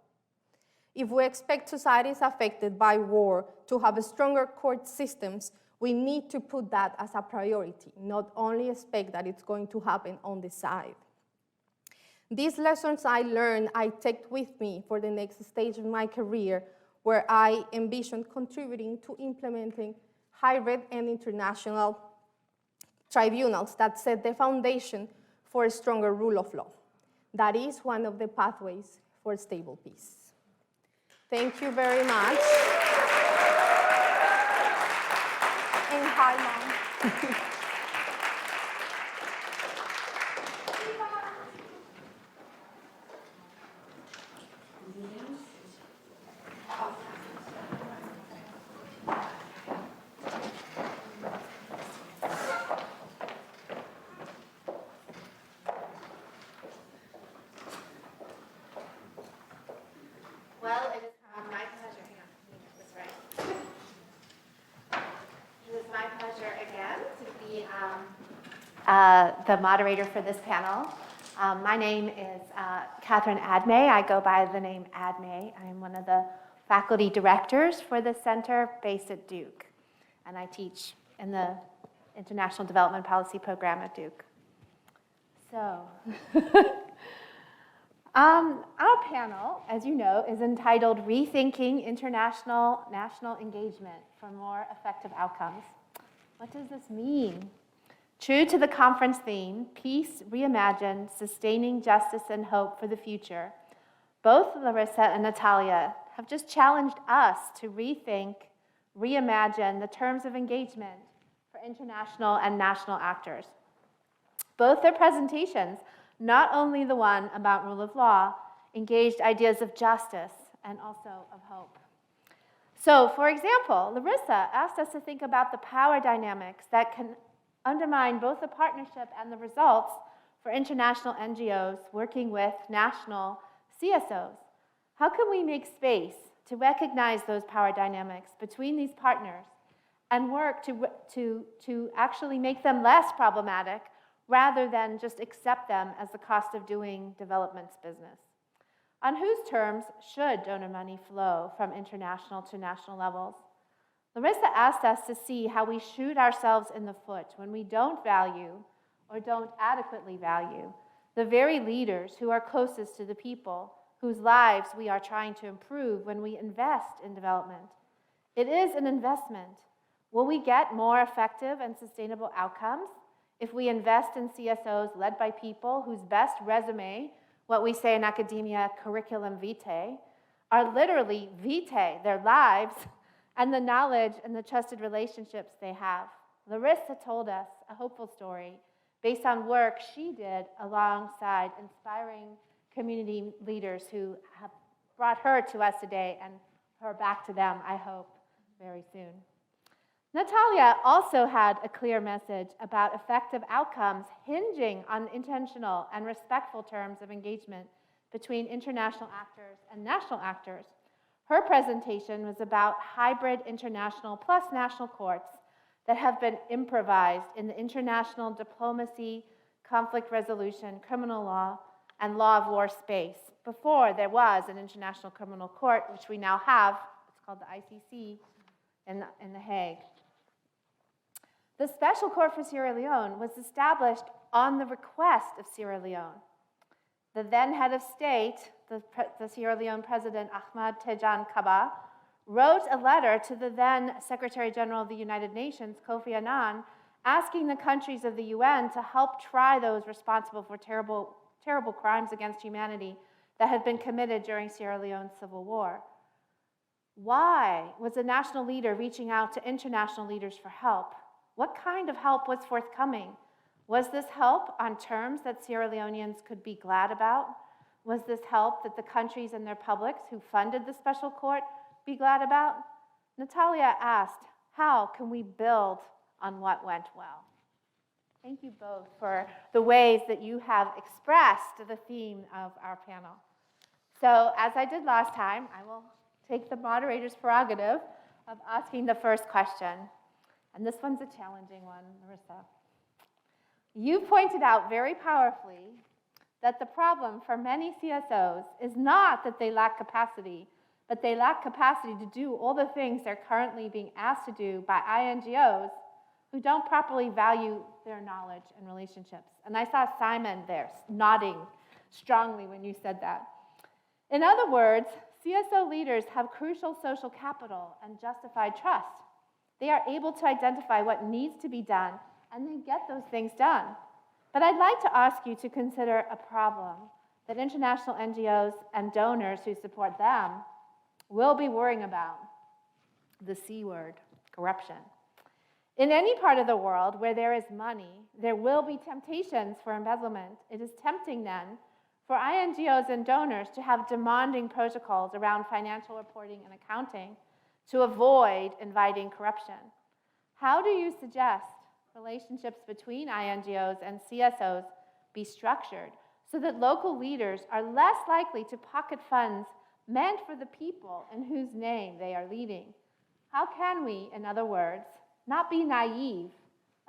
If we expect societies affected by war to have stronger court systems, we need to put that as a priority, not only expect that it's going to happen on the side. These lessons I learned, I take with me for the next stage of my career, where I envision contributing to implementing hybrid and international tribunals that set the foundation for a stronger rule of law. That is one of the pathways for stable peace. Thank you very much. And hi, Mom. Well, it is my pleasure. Hang on, that's right. It is my pleasure again to be the moderator for this panel. My name is Catherine Admay. I go by the name Admay. I'm one of the faculty directors for the center based at Duke, and I teach in the International Development Policy program at Duke. So. Our panel, as you know, is entitled Rethinking International National Engagement for More Effective Outcomes. What does this mean? True to the conference theme, Peace Reimagined, Sustaining Justice and Hope for the Future, both Larissa and Natalia have just challenged us to rethink, reimagine the terms of engagement for international and national actors. Both their presentations, not only the one about rule of law, engaged ideas of justice and also of hope. So, for example, Larissa asked us to think about the power dynamics that can undermine both the partnership and the results for international NGOs working with national CSOs. How can we make space to recognize those power dynamics between these partners and work to actually make them less problematic rather than just accept them as the cost of doing development's business? On whose terms should donor money flow from international to national levels? Larissa asked us to see how we shoot ourselves in the foot when we don't value or don't adequately value the very leaders who are closest to the people whose lives we are trying to improve when we invest in development. It is an investment. Will we get more effective and sustainable outcomes if we invest in CSOs led by people whose best resume, what we say in academia, curriculum vitae, are literally vitae, their lives, and the knowledge and the trusted relationships they have? Larissa told us a hopeful story based on work she did alongside inspiring community leaders who have brought her to us today and her back to them, I hope, very soon. Natalia also had a clear message about effective outcomes hinging on intentional and respectful terms of engagement between international actors and national actors. Her presentation was about hybrid international plus national courts that have been improvised in the international diplomacy, conflict resolution, criminal law, and law of war space. Before there was an international criminal court, which we now have, it's called the ICC in The Hague. The Special Court for Sierra Leone was established on the request of Sierra Leone. The then head of state, the Sierra Leone President Ahmad Tejan Kaba, wrote a letter to the then Secretary General of the United Nations, Kofi Annan, asking the countries of the UN to help try those responsible for terrible crimes against humanity that had been committed during Sierra Leone's civil war. Why was a national leader reaching out to international leaders for help? What kind of help was forthcoming? Was this help on terms that Sierra Leoneans could be glad about? Was this help that the countries and their publics who funded the special court be glad about? Natalia asked, how can we build on what went well? Thank you both for the ways that you have expressed the theme of our panel. So as I did last time, I will take the moderator's prerogative of asking the first question. And this one's a challenging one, Marissa. You pointed out very powerfully that the problem for many CSOs is not that they lack capacity, but they lack capacity to do all the things they're currently being asked to do by INGOs who don't properly value their knowledge and relationships. And I saw Simon there nodding strongly when you said that. In other words, CSO leaders have crucial social capital and justified trust. They are able to identify what needs to be done and then get those things done. But I'd like to ask you to consider a problem that international NGOs and donors who support them will be worrying about: the C word, corruption. In any part of the world where there is money, there will be temptations for embezzlement. It is tempting then for INGOs and donors to have demanding protocols around financial reporting and accounting to avoid inviting corruption. How do you suggest relationships between INGOs and CSOs be structured so that local leaders are less likely to pocket funds meant for the people in whose name they are leading? How can we, in other words, not be naive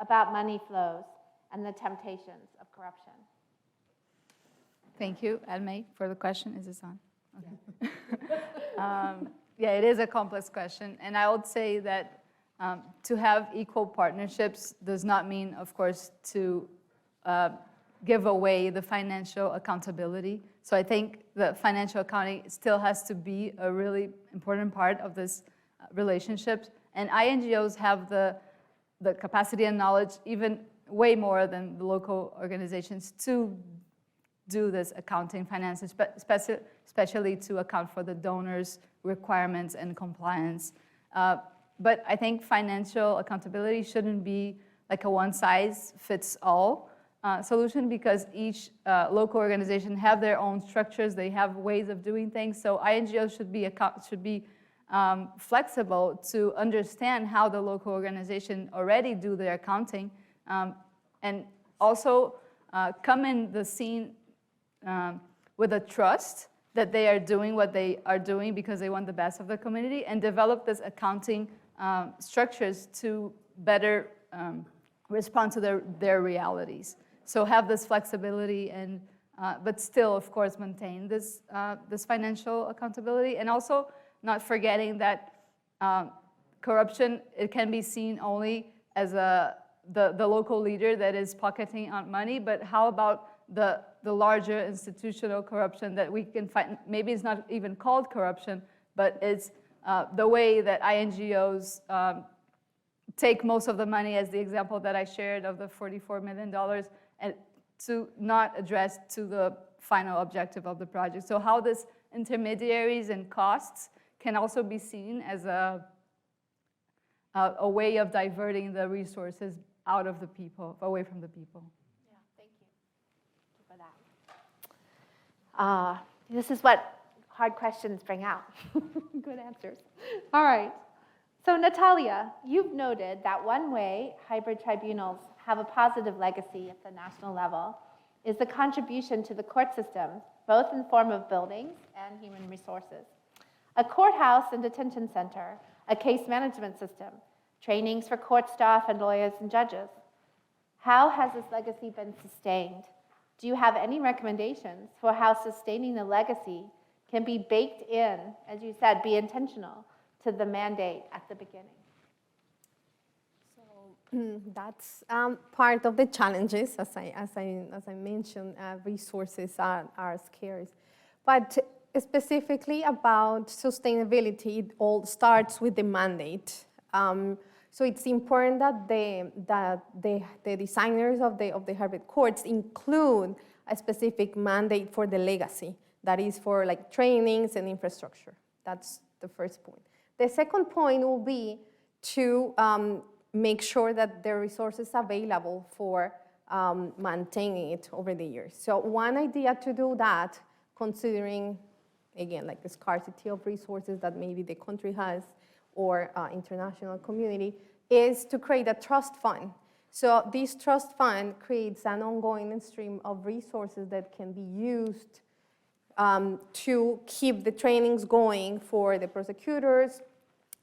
about money flows and the temptations of corruption? Thank you, Almay, for the question. Is this on? Okay. Yeah, it is a complex question. And I would say that to have equal partnerships does not mean, of course, to give away the financial accountability. So I think the financial accounting still has to be a really important part of this relationship. And INGOs have the capacity and knowledge, even way more than the local organizations, to do this accounting finances, especially to account for the donors' requirements and compliance. But I think financial accountability shouldn't be like a one-size-fits-all solution, because each local organization have their own structures, they have ways of doing things. So INGOs should be flexible to understand how the local organization already do their accounting, and also come in the scene with a trust that they are doing what they are doing because they want the best of the community, and develop this accounting structures to better respond to their realities. So have this flexibility and, but still, of course, maintain this, this financial accountability. And also not forgetting that corruption, it can be seen only as the local leader that is pocketing out money, but how about the larger institutional corruption that we can find? Maybe it's not even called corruption, but it's the way that INGOs take most of the money, as the example that I shared of the $44 million, and to not address to the final objective of the project. So how this intermediaries and costs can also be seen as a way of diverting the resources out of the people, away from the people. Yeah, thank you for that. This is what hard questions bring out. Good answers. All right. So Natalia, you've noted that one way hybrid tribunals have a positive legacy at the national level is the contribution to the court system, both in the form of buildings and human resources. A courthouse and detention center, a case management system, trainings for court staff and lawyers and judges. How has this legacy been sustained? Do you have any recommendations for how sustaining the legacy can be baked in, as you said, be intentional to the mandate at the beginning? That's part of the challenges, as I mentioned, resources are scarce. But specifically about sustainability, it all starts with the mandate. So it's important that the designers of the hybrid courts include a specific mandate for the legacy, that is for like trainings and infrastructure. That's the first point. The second point will be to make sure that the resources available for maintaining it over the years. So one idea to do that, considering, again, like the scarcity of resources that maybe the country has or international community, is to create a trust fund. So this trust fund creates an ongoing stream of resources that can be used to keep the trainings going for the prosecutors,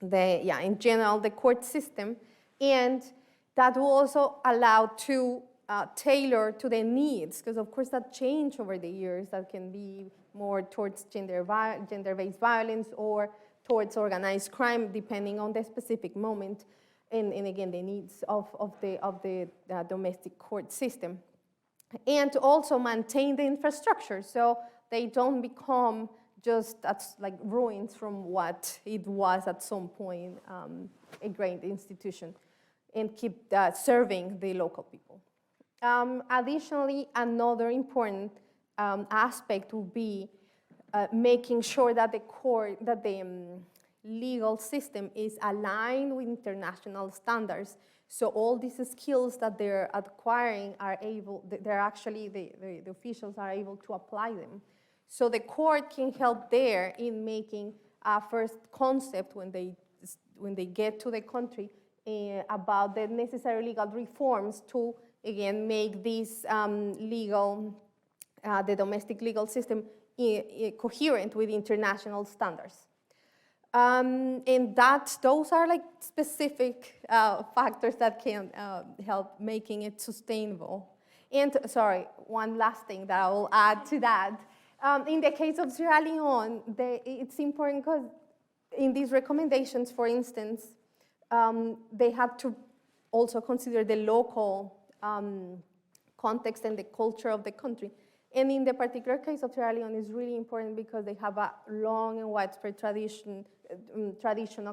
in general, the court system, and that will also allow to tailor to the needs, because of course that change over the years, that can be more towards gender-based violence or towards organized crime, depending on the specific moment, and again, the needs of the domestic court system. And to also maintain the infrastructure, so they don't become just like ruins from what it was at some point, a great institution, and keep serving the local people. Additionally, another important aspect will be making sure that the legal system is aligned with international standards. So all these skills that they're acquiring are able, the officials are able to apply them. So the court can help there in making a first concept when they get to the country about the necessary legal reforms to, again, make this the domestic legal system coherent with international standards. And those are like specific factors that can help making it sustainable. And sorry, one last thing that I will add to that. In the case of Sierra Leone, it's important because in these recommendations, for instance, they have to also consider the local context and the culture of the country. And in the particular case of Sierra Leone, it's really important because they have a long and widespread traditional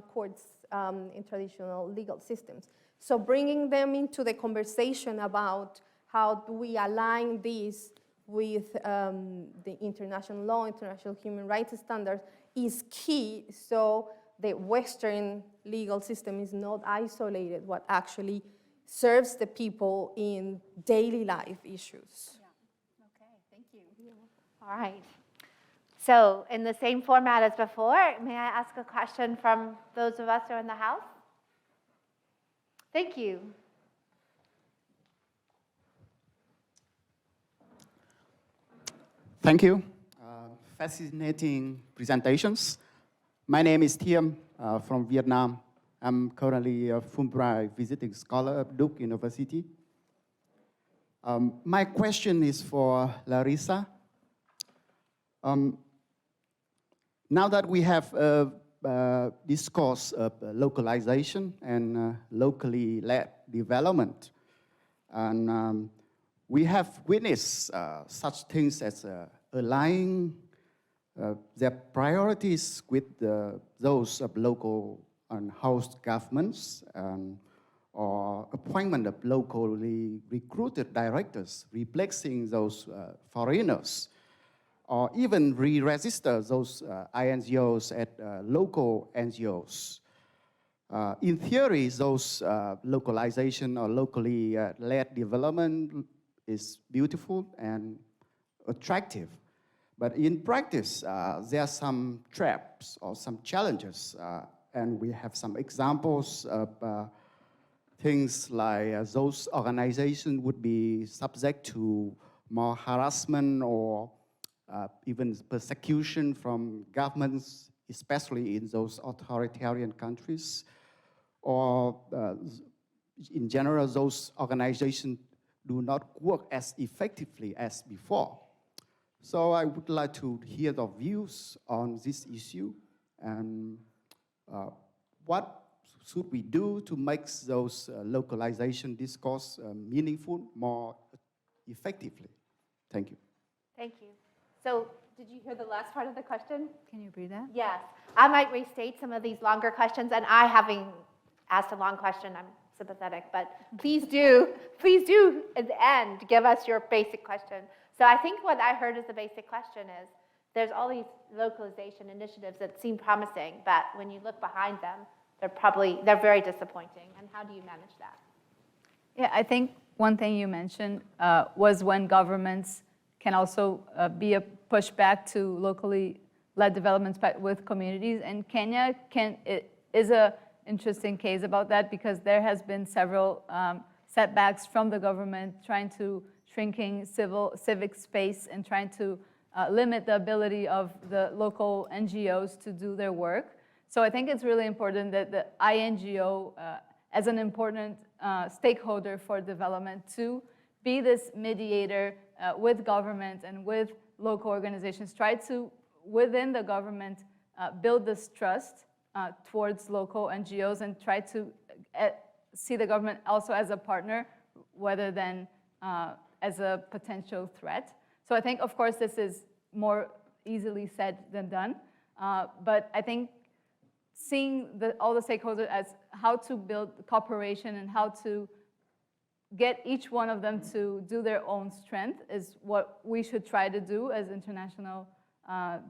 courts and traditional legal systems. So bringing them into the conversation about how do we align these with the international law, international human rights standards is key, so the Western legal system is not isolated, what actually serves the people in daily life issues. Yeah. Okay, thank you. All right. So in the same format as before, may I ask a question from those of us who are in the house? Thank you. Thank you. Fascinating presentations. My name is Thiêm from Vietnam. I'm currently a Fulbright visiting scholar at Duke University. My question is for Larissa. Now that we have discussed localization and locally led development, and we have witnessed such things as aligning their priorities with those of local and host governments, or appointment of locally recruited directors, replacing those foreigners, or even re-register those INGOs at local NGOs. In theory, those localization or locally led development is beautiful and attractive. But in practice, there are some traps or some challenges, and we have some examples of things like those organizations would be subject to more harassment or even persecution from governments, especially in those authoritarian countries. Or in general, those organizations do not work as effectively as before. So I would like to hear the views on this issue, and what should we do to make those localization discourse meaningful more effectively? Thank you. Thank you. So did you hear the last part of the question? Can you read that? Yes. I might restate some of these longer questions, and I, having asked a long question, I'm sympathetic, but please do at the end give us your basic question. So I think what I heard as the basic question is, there's all these localization initiatives that seem promising, but when you look behind them, they're very disappointing. And how do you manage that? Yeah, I think one thing you mentioned was when governments can also be a pushback to locally led developments with communities. And Kenya is an interesting case about that, because there has been several setbacks from the government trying to shrinking civic space and trying to limit the ability of the local NGOs to do their work. So I think it's really important that the INGO, as an important stakeholder for development, to be this mediator with government and with local organizations, try to, within the government, build this trust towards local NGOs, and try to see the government also as a partner rather than as a potential threat. So I think, of course, this is more easily said than done. But I think seeing all the stakeholders as how to build cooperation and how to get each one of them to do their own strength is what we should try to do as international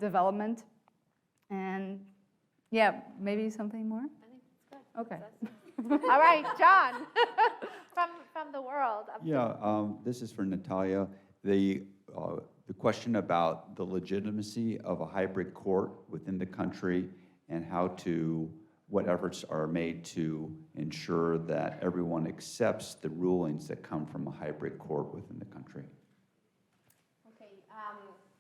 development. And yeah, maybe something more? I think it's good. Okay. All right, John, from the world. Yeah, this is for Natalia. The question about the legitimacy of a hybrid court within the country, and what efforts are made to ensure that everyone accepts the rulings that come from a hybrid court within the country. Okay,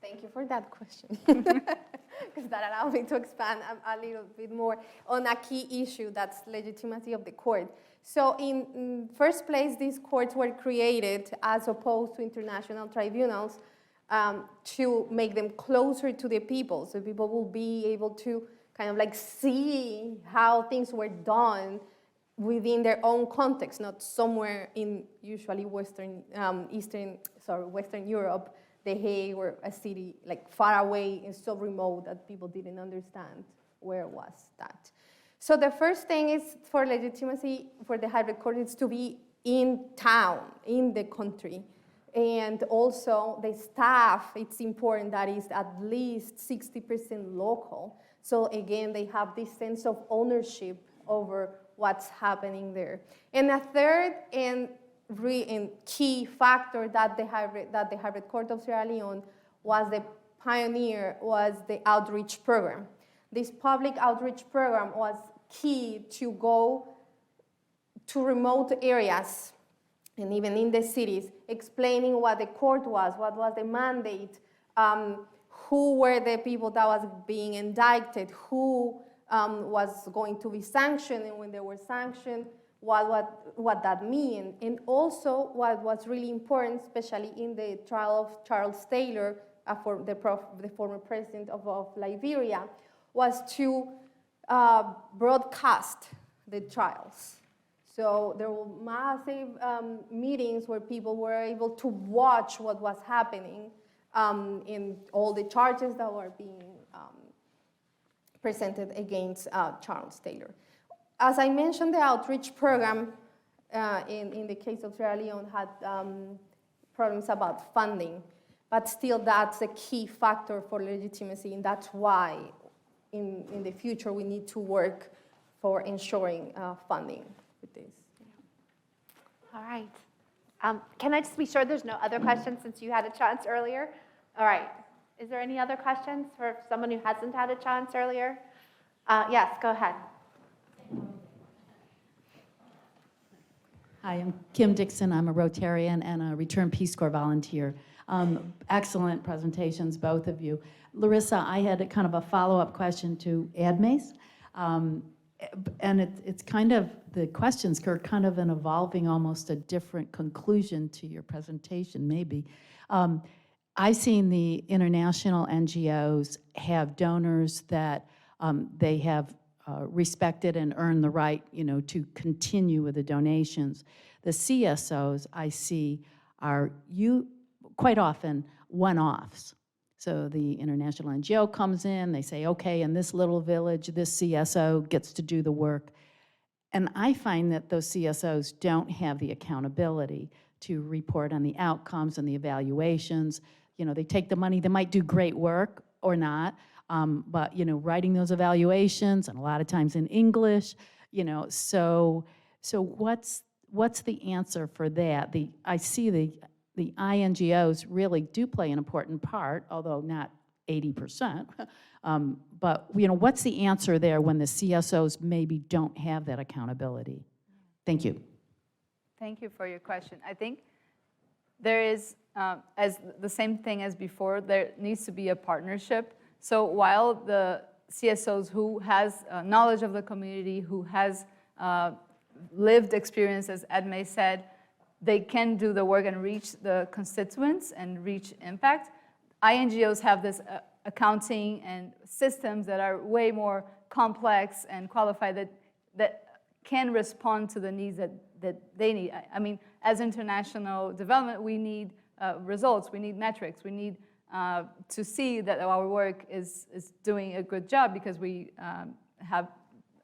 thank you for that question, because that allows me to expand a little bit more on a key issue, that's legitimacy of the court. So in first place, these courts were created as opposed to international tribunals to make them closer to the people, so people will be able to kind of like see how things were done within their own context, not somewhere in usually Western Europe, The Hague, or a city like far away and so remote that people didn't understand where was that. So the first thing is for legitimacy for the hybrid court is to be in town, in the country. And also the staff, it's important that is at least 60% local. So again, they have this sense of ownership over what's happening there. And a third and key factor that the hybrid court of Sierra Leone was the pioneer was the outreach program. This public outreach program was key to go to remote areas and even in the cities, explaining what the court was, what was the mandate, who were the people that was being indicted, who was going to be sanctioned, and when they were sanctioned, what that means. And also what was really important, especially in the trial of Charles Taylor, for the former president of Liberia, was to broadcast the trials. So there were massive meetings where people were able to watch what was happening in all the charges that were being presented against Charles Taylor. As I mentioned, the outreach program in the case of Sierra Leone had problems about funding, but still that's a key factor for legitimacy, and that's why in the future we need to work for ensuring funding with this. All right. Can I just be sure there's no other questions since you had a chance earlier? All right. Is there any other questions for someone who hasn't had a chance earlier? Yes, go ahead. Hi, I'm Kim Dixon. I'm a Rotarian and a Return Peace Corps volunteer. Excellent presentations, both of you. Larissa, I had a kind of a follow-up question to ADMACE. And it's kind of, the questions are kind of an evolving, almost a different conclusion to your presentation, maybe. I've seen the international NGOs have donors that they have respected and earned the right, to continue with the donations. The CSOs I see are quite often one-offs. So the international NGO comes in, they say, okay, in this little village, this CSO gets to do the work. And I find that those CSOs don't have the accountability to report on the outcomes and the evaluations. They take the money, they might do great work or not, but writing those evaluations, and a lot of times in English, so what's the answer for that? I see the INGOs really do play an important part, although not 80%. But what's the answer there when the CSOs maybe don't have that accountability? Thank you. Thank you for your question. I think there is, as the same thing as before, there needs to be a partnership. So while the CSOs who has knowledge of the community, who has lived experience, as Edme said, they can do the work and reach the constituents and reach impact. INGOs have this accounting and systems that are way more complex and qualified that can respond to the needs that they need. I mean, as international development, we need results, we need metrics, we need to see that our work is doing a good job, because we have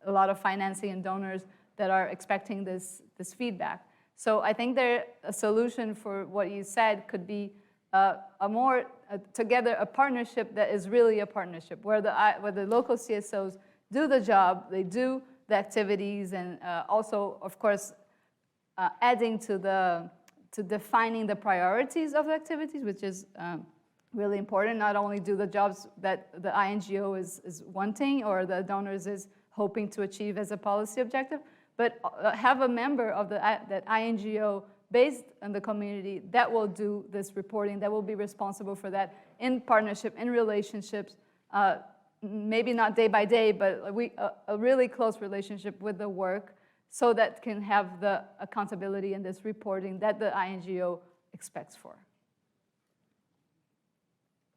a lot of financing and donors that are expecting this feedback. So I think a solution for what you said could be together a partnership that is really a partnership, where the local CSOs do the job, they do the activities, and also, of course, adding to defining the priorities of the activities, which is really important. Not only do the jobs that the INGO is wanting or the donors is hoping to achieve as a policy objective, but have a member of that INGO based on the community that will do this reporting, that will be responsible for that in partnership, in relationships, maybe not day by day, but a really close relationship with the work, so that can have the accountability in this reporting that the INGO expects for.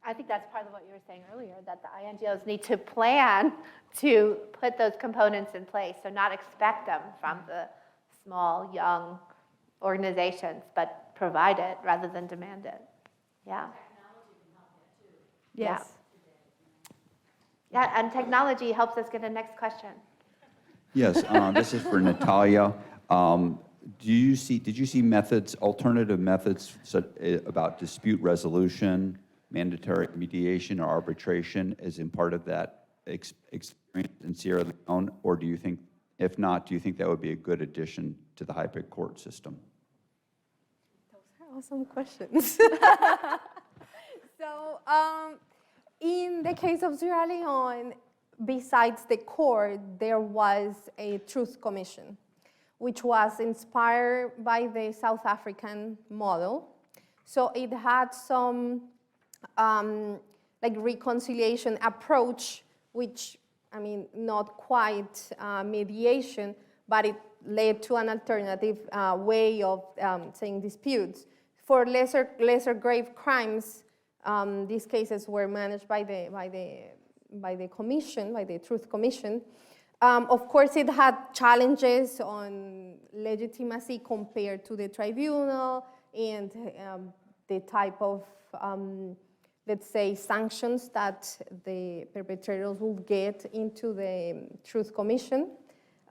I think that's part of what you were saying earlier, that the INGOs need to plan to put those components in place, so not expect them from the small, young organizations, but provide it rather than demand it. Yeah. Yes. Yeah, and technology helps us get the next question. Yes, this is for Natalia. Did you see methods, alternative methods about dispute resolution, mandatory mediation, or arbitration as in part of that experience in Sierra Leone? Or do you think, if not, do you think that would be a good addition to the hybrid court system? Those are awesome questions. So, in the case of Sierra Leone, besides the court, there was a truth commission, which was inspired by the South African model. So it had some reconciliation approach, which, I mean, not quite mediation, but it led to an alternative way of saying disputes. For lesser grave crimes, these cases were managed by the commission, by the Truth Commission. Of course, it had challenges on legitimacy compared to the tribunal and the type of, let's say, sanctions that the perpetrators will get into the Truth Commission.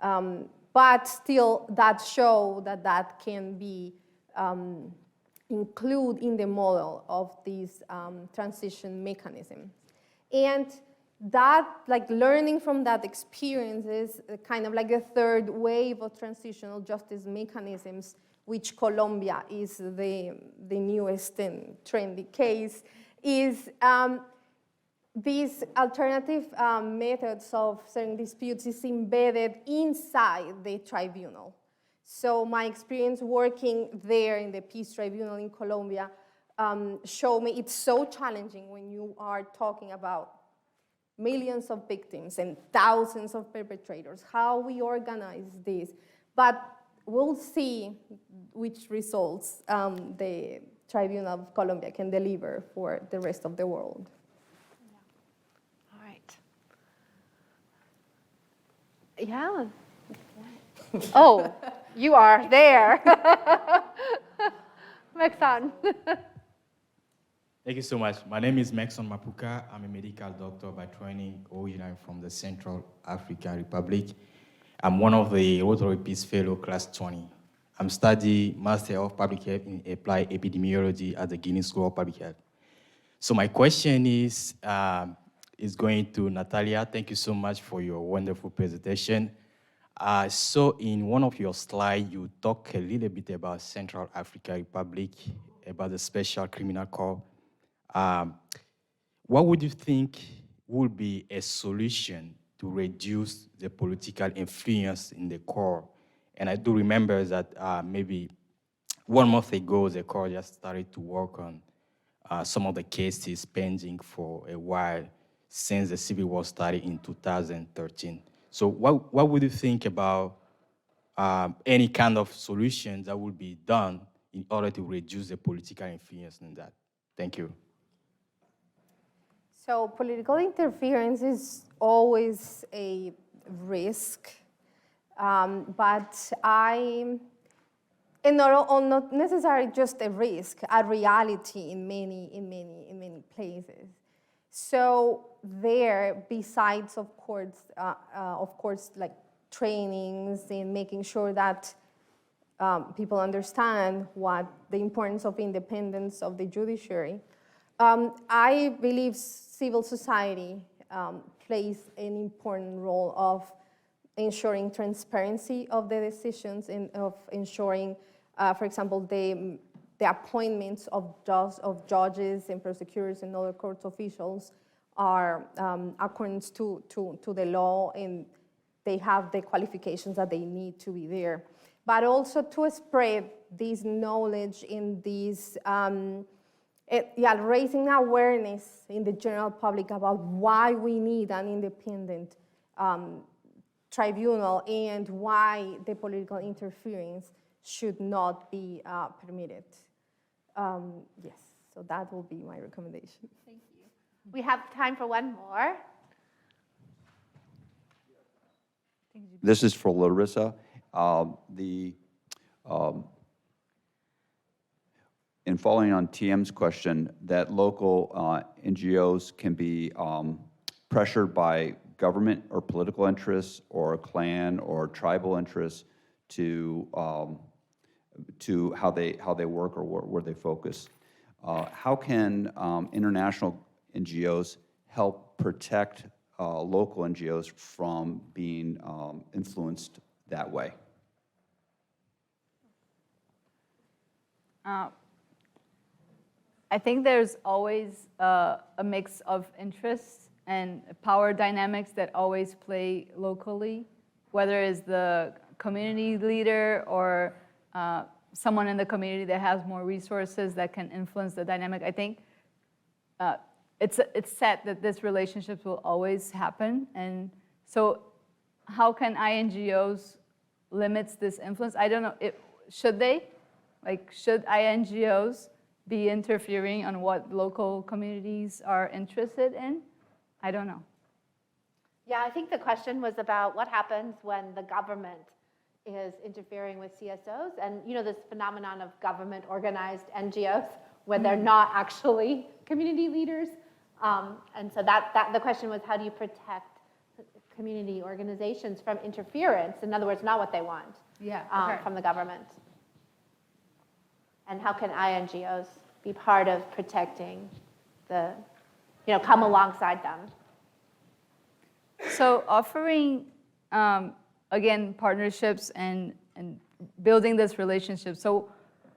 But still, that show that can be included in the model of this transition mechanism. And that, like learning from that experience is kind of like a third wave of transitional justice mechanisms, which Colombia is the newest and trendy case, is these alternative methods of certain disputes is embedded inside the tribunal. So my experience working there in the Peace Tribunal in Colombia showed me it's so challenging when you are talking about millions of victims and thousands of perpetrators, how we organize this. But we'll see which results the Tribunal of Colombia can deliver for the rest of the world. All right. Yeah. Oh, you are there. Maxon. Thank you so much. My name is Maxon Mapuka. I'm a medical doctor by training, originally from the Central African Republic. I'm one of the Rotary Peace Fellow Class 20. I'm studying Master of Public Health in Applied Epidemiology at the Guinea School of Public Health. So my question is going to Natalia. Thank you so much for your wonderful presentation. So in one of your slides, you talk a little bit about Central African Republic, about the Special Criminal Court. What would you think would be a solution to reduce the political influence in the court? And I do remember that maybe 1 month ago, the court just started to work on some of the cases pending for a while since the Civil War started in 2013. So what would you think about any kind of solutions that would be done in order to reduce the political influence in that? Thank you. So political interference is always a risk, and not necessarily just a risk, a reality in many places. So there, besides of course, like trainings and making sure that people understand what the importance of independence of the judiciary. I believe civil society plays an important role of ensuring transparency of the decisions and of ensuring, for example, the appointments of judges and prosecutors and other court officials are according to the law, and they have the qualifications that they need to be there. But also to spread this knowledge in these raising awareness in the general public about why we need an independent tribunal and why the political interference should not be permitted. Yes, so that will be my recommendation. Thank you. We have time for one more. This is for Larissa. In following on TM's question, that local NGOs can be pressured by government or political interests or clan or tribal interests to how they work or where they focus. How can international NGOs help protect local NGOs from being influenced that way? I think there's always a mix of interests and power dynamics that always play locally, whether it's the community leader or someone in the community that has more resources that can influence the dynamic. I think it's set that this relationships will always happen. And so how can INGOs limits this influence. I don't know, should they? Like, should INGOs be interfering on what local communities are interested in? I don't know. Yeah, I think the question was about what happens when the government is interfering with CSOs, and this phenomenon of government-organized NGOs, where they're not actually community leaders. And so the question was, how do you protect community organizations from interference? In other words, not what they want from the government. And how can INGOs be part of protecting come alongside them? So offering, again, partnerships and building this relationship. So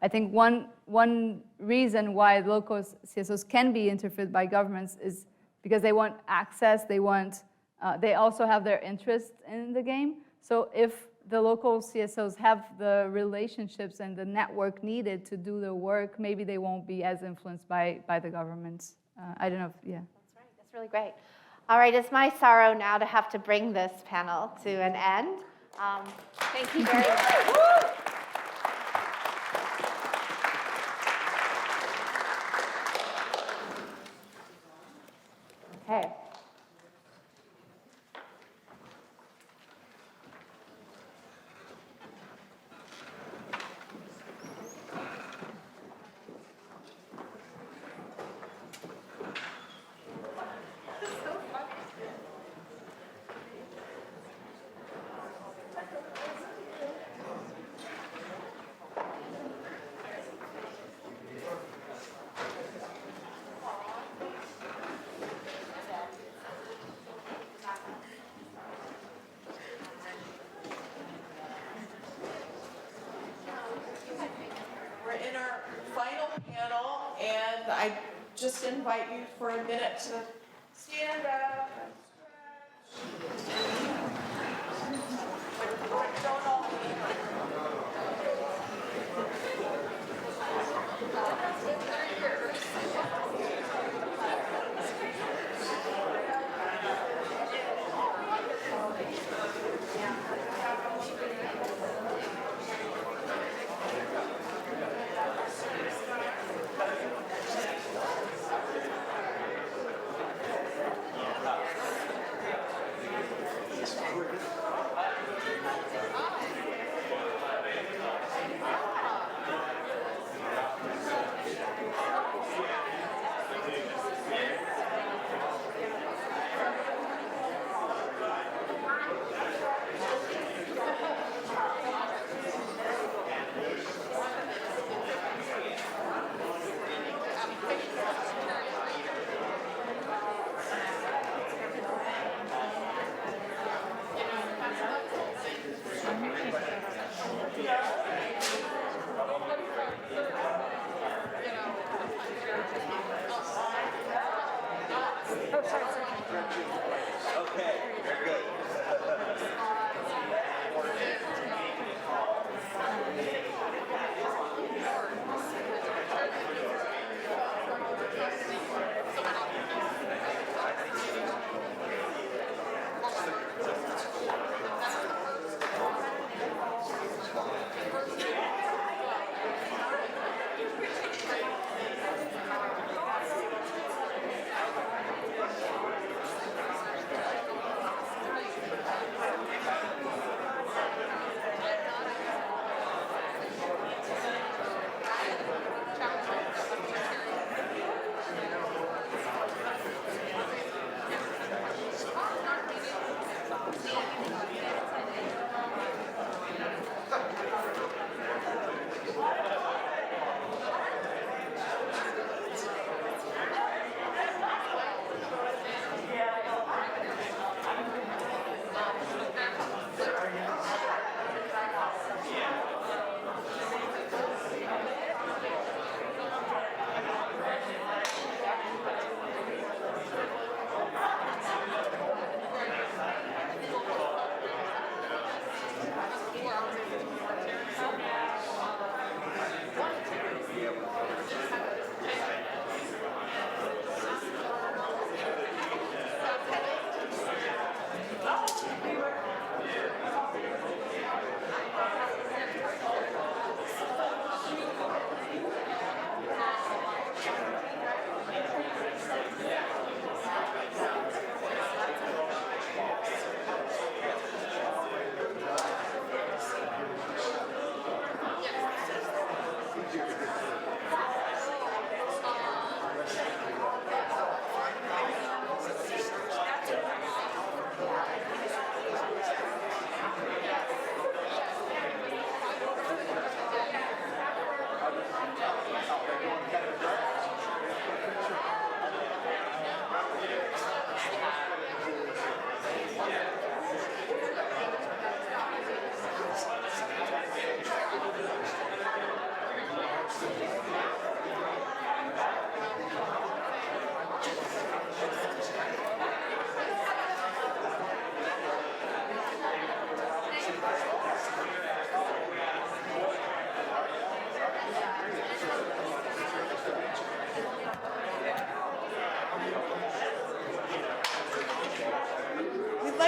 I think one reason why local CSOs can be interfered by governments is because they want access, they also have their interest in the game. So if the local CSOs have the relationships and the network needed to do the work, maybe they won't be as influenced by the governments. I don't know if, yeah. That's right, that's really great. All right, it's my sorrow now to have to bring this panel to an end. Thank you very much. Okay. I just invite you for a minute to stand up. Don't all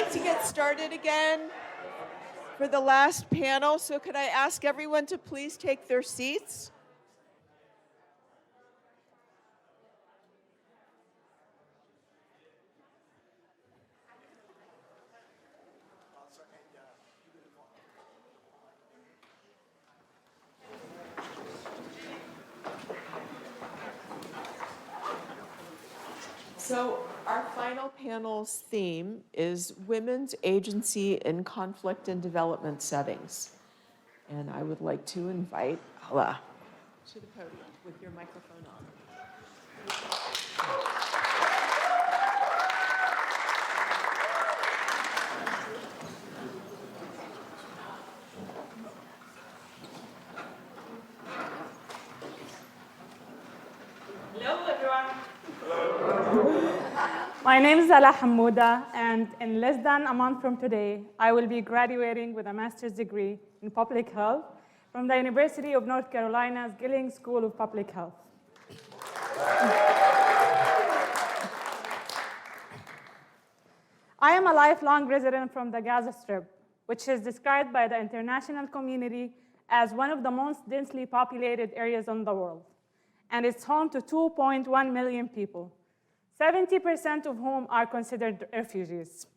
like to get started again for the last panel, so could I ask everyone to please take their seats? So our final panel's theme is women's agency in conflict and development settings. And I would like to invite Hala to the podium with your microphone on. Hello, everyone. My name is Ala Hamouda, and in less than a month from today, I will be graduating with a master's degree in public health from the University of North Carolina's Gilling School of Public Health. I am a lifelong resident from the Gaza Strip, which is described by the international community as one of the most densely populated areas in the world, and it's home to 2.1 million people, 70% of whom are considered refugees.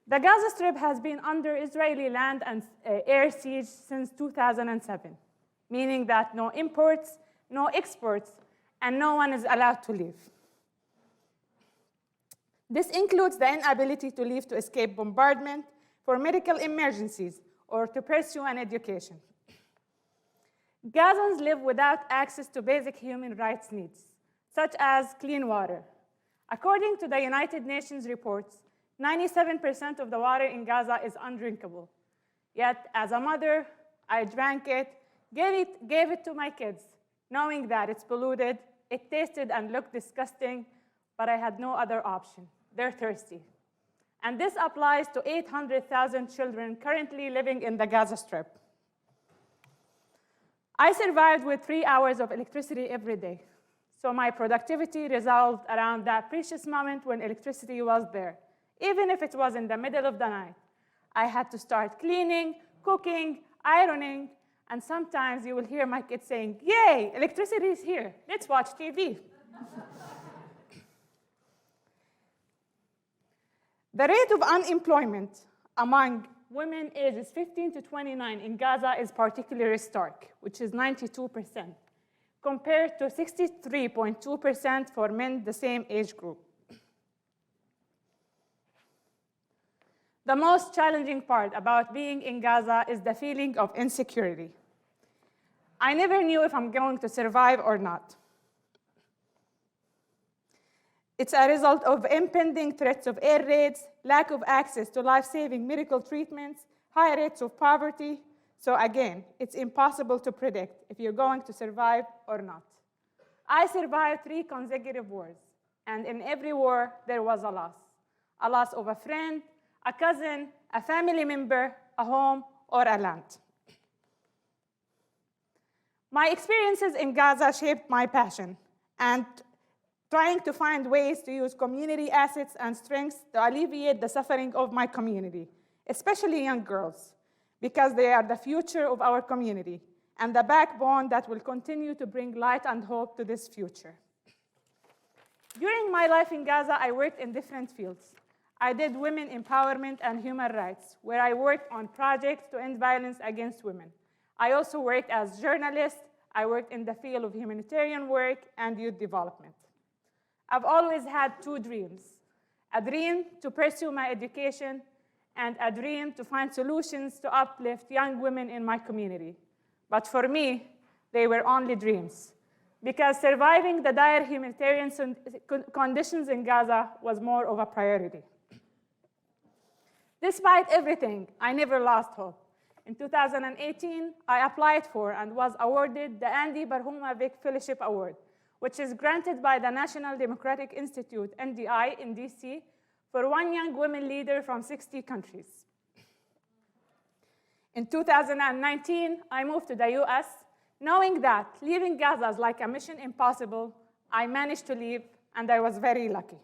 The Gaza Strip has been under Israeli land and air siege since 2007, meaning that no imports, no exports, and no one is allowed to leave. This includes the inability to leave to escape bombardment, for medical emergencies, or to pursue an education. Gazans live without access to basic human rights needs, such as clean water. According to the United Nations reports, 97% of the water in Gaza is undrinkable. Yet, as a mother, I drank it, gave it to my kids, knowing that it's polluted, it tasted and looked disgusting, but I had no other option. They're thirsty. And this applies to 800,000 children currently living in the Gaza Strip. I survived with 3 hours of electricity every day, so my productivity revolved around that precious moment when electricity was there, even if it was in the middle of the night. I had to start cleaning, cooking, ironing, and sometimes you will hear my kids saying, "Yay, electricity is here, let's watch TV." The rate of unemployment among women ages 15 to 29 in Gaza is particularly stark, which is 92%, compared to 63.2% for men the same age group. The most challenging part about being in Gaza is the feeling of insecurity. I never knew if I'm going to survive or not. It's a result of impending threats of air raids, lack of access to life-saving medical treatments, high rates of poverty. So again, it's impossible to predict if you're going to survive or not. I survived 3 consecutive wars, and in every war, there was a loss of a friend, a cousin, a family member, a home, or a land. My experiences in Gaza shaped my passion, and trying to find ways to use community assets and strengths to alleviate the suffering of my community, especially young girls, because they are the future of our community and the backbone that will continue to bring light and hope to this future. During my life in Gaza, I worked in different fields. I did women empowerment and human rights, where I worked on projects to end violence against women. I also worked as a journalist. I worked in the field of humanitarian work and youth development. I've always had 2 dreams, a dream to pursue my education and a dream to find solutions to uplift young women in my community. But for me, they were only dreams, because surviving the dire humanitarian conditions in Gaza was more of a priority. Despite everything, I never lost hope. In 2018, I applied for and was awarded the Andy Barhuma-Vic Fellowship Award, which is granted by the National Democratic Institute, NDI, in DC, for 1 young woman leader from 60 countries. In 2019, I moved to the US, knowing that leaving Gaza is like a mission impossible. I managed to leave, and I was very lucky.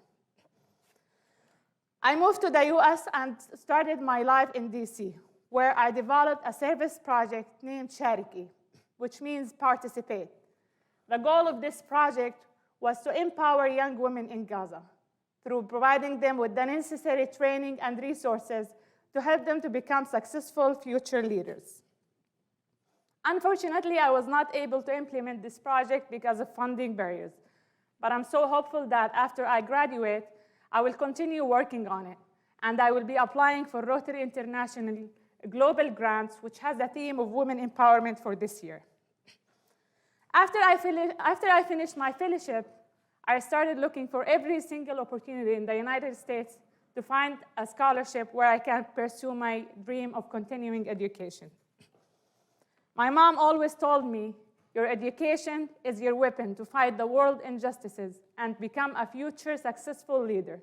I moved to the US and started my life in DC, where I developed a service project named Shariki, which means participate. The goal of this project was to empower young women in Gaza through providing them with the necessary training and resources to help them to become successful future leaders. Unfortunately, I was not able to implement this project because of funding barriers, but I'm so hopeful that after I graduate, I will continue working on it, and I will be applying for Rotary International Global Grants, which has a theme of women empowerment for this year. After I finished my fellowship, I started looking for every single opportunity in the United States to find a scholarship where I can pursue my dream of continuing education. My mom always told me, your education is your weapon to fight the world injustices and become a future successful leader,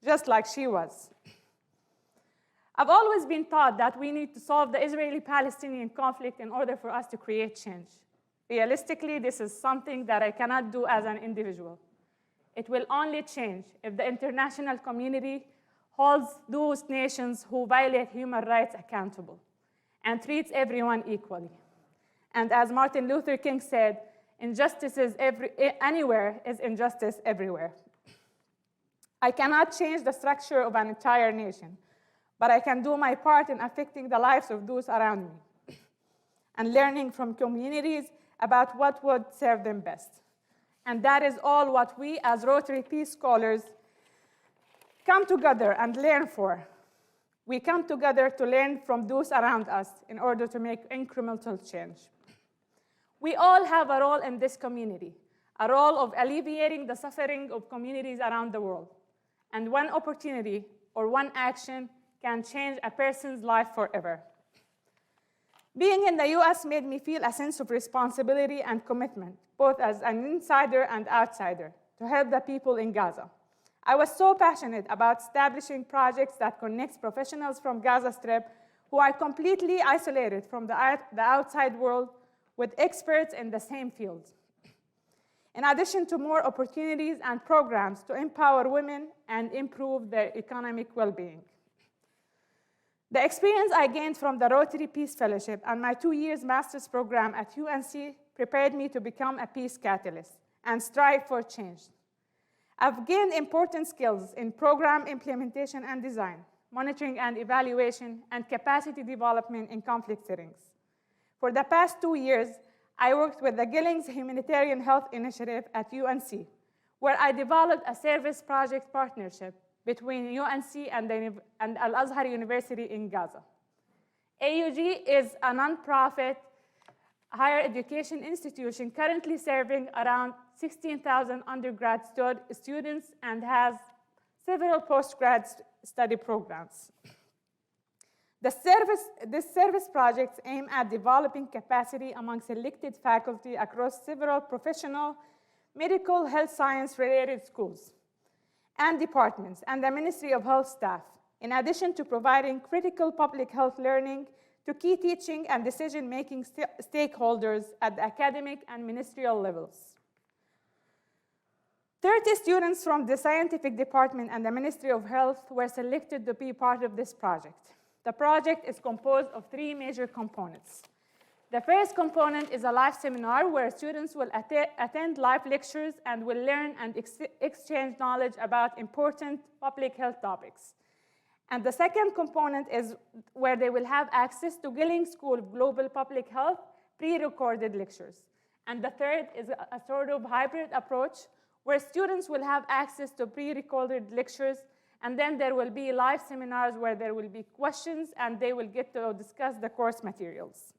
just like she was. I've always been taught that we need to solve the Israeli-Palestinian conflict in order for us to create change. Realistically, this is something that I cannot do as an individual. It will only change if the international community holds those nations who violate human rights accountable and treats everyone equally. And as Martin Luther King said, injustice anywhere is injustice everywhere. I cannot change the structure of an entire nation, but I can do my part in affecting the lives of those around me and learning from communities about what would serve them best. And that is all what we as Rotary Peace Scholars come together and learn for. We come together to learn from those around us in order to make incremental change. We all have a role in this community, a role of alleviating the suffering of communities around the world. And one opportunity or one action can change a person's life forever. Being in the US made me feel a sense of responsibility and commitment, both as an insider and outsider, to help the people in Gaza. I was so passionate about establishing projects that connect professionals from Gaza Strip who are completely isolated from the outside world with experts in the same field. In addition to more opportunities and programs to empower women and improve their economic well-being. The experience I gained from the Rotary Peace Fellowship and my 2 years master's program at UNC prepared me to become a peace catalyst and strive for change. I've gained important skills in program implementation and design, monitoring and evaluation, and capacity development in conflict settings. For the past 2 years, I worked with the Gillings Humanitarian Health Initiative at UNC, where I developed a service project partnership between UNC and Al-Azhar University in Gaza. AUG is a nonprofit higher education institution currently serving around 16,000 undergrad students and has several postgrad study programs. This service projects aim at developing capacity among selected faculty across several professional, medical, health science-related schools and departments and the Ministry of Health staff, in addition to providing critical public health learning to key teaching and decision-making stakeholders at the academic and ministerial levels. 30 students from the scientific department and the Ministry of Health were selected to be part of this project. The project is composed of 3 major components. The first component is a live seminar where students will attend live lectures and will learn and exchange knowledge about important public health topics. And the second component is where they will have access to Gillings School of Global Public Health pre-recorded lectures. And the third is a sort of hybrid approach where students will have access to pre-recorded lectures, and then there will be live seminars where there will be questions and they will get to discuss the course materials.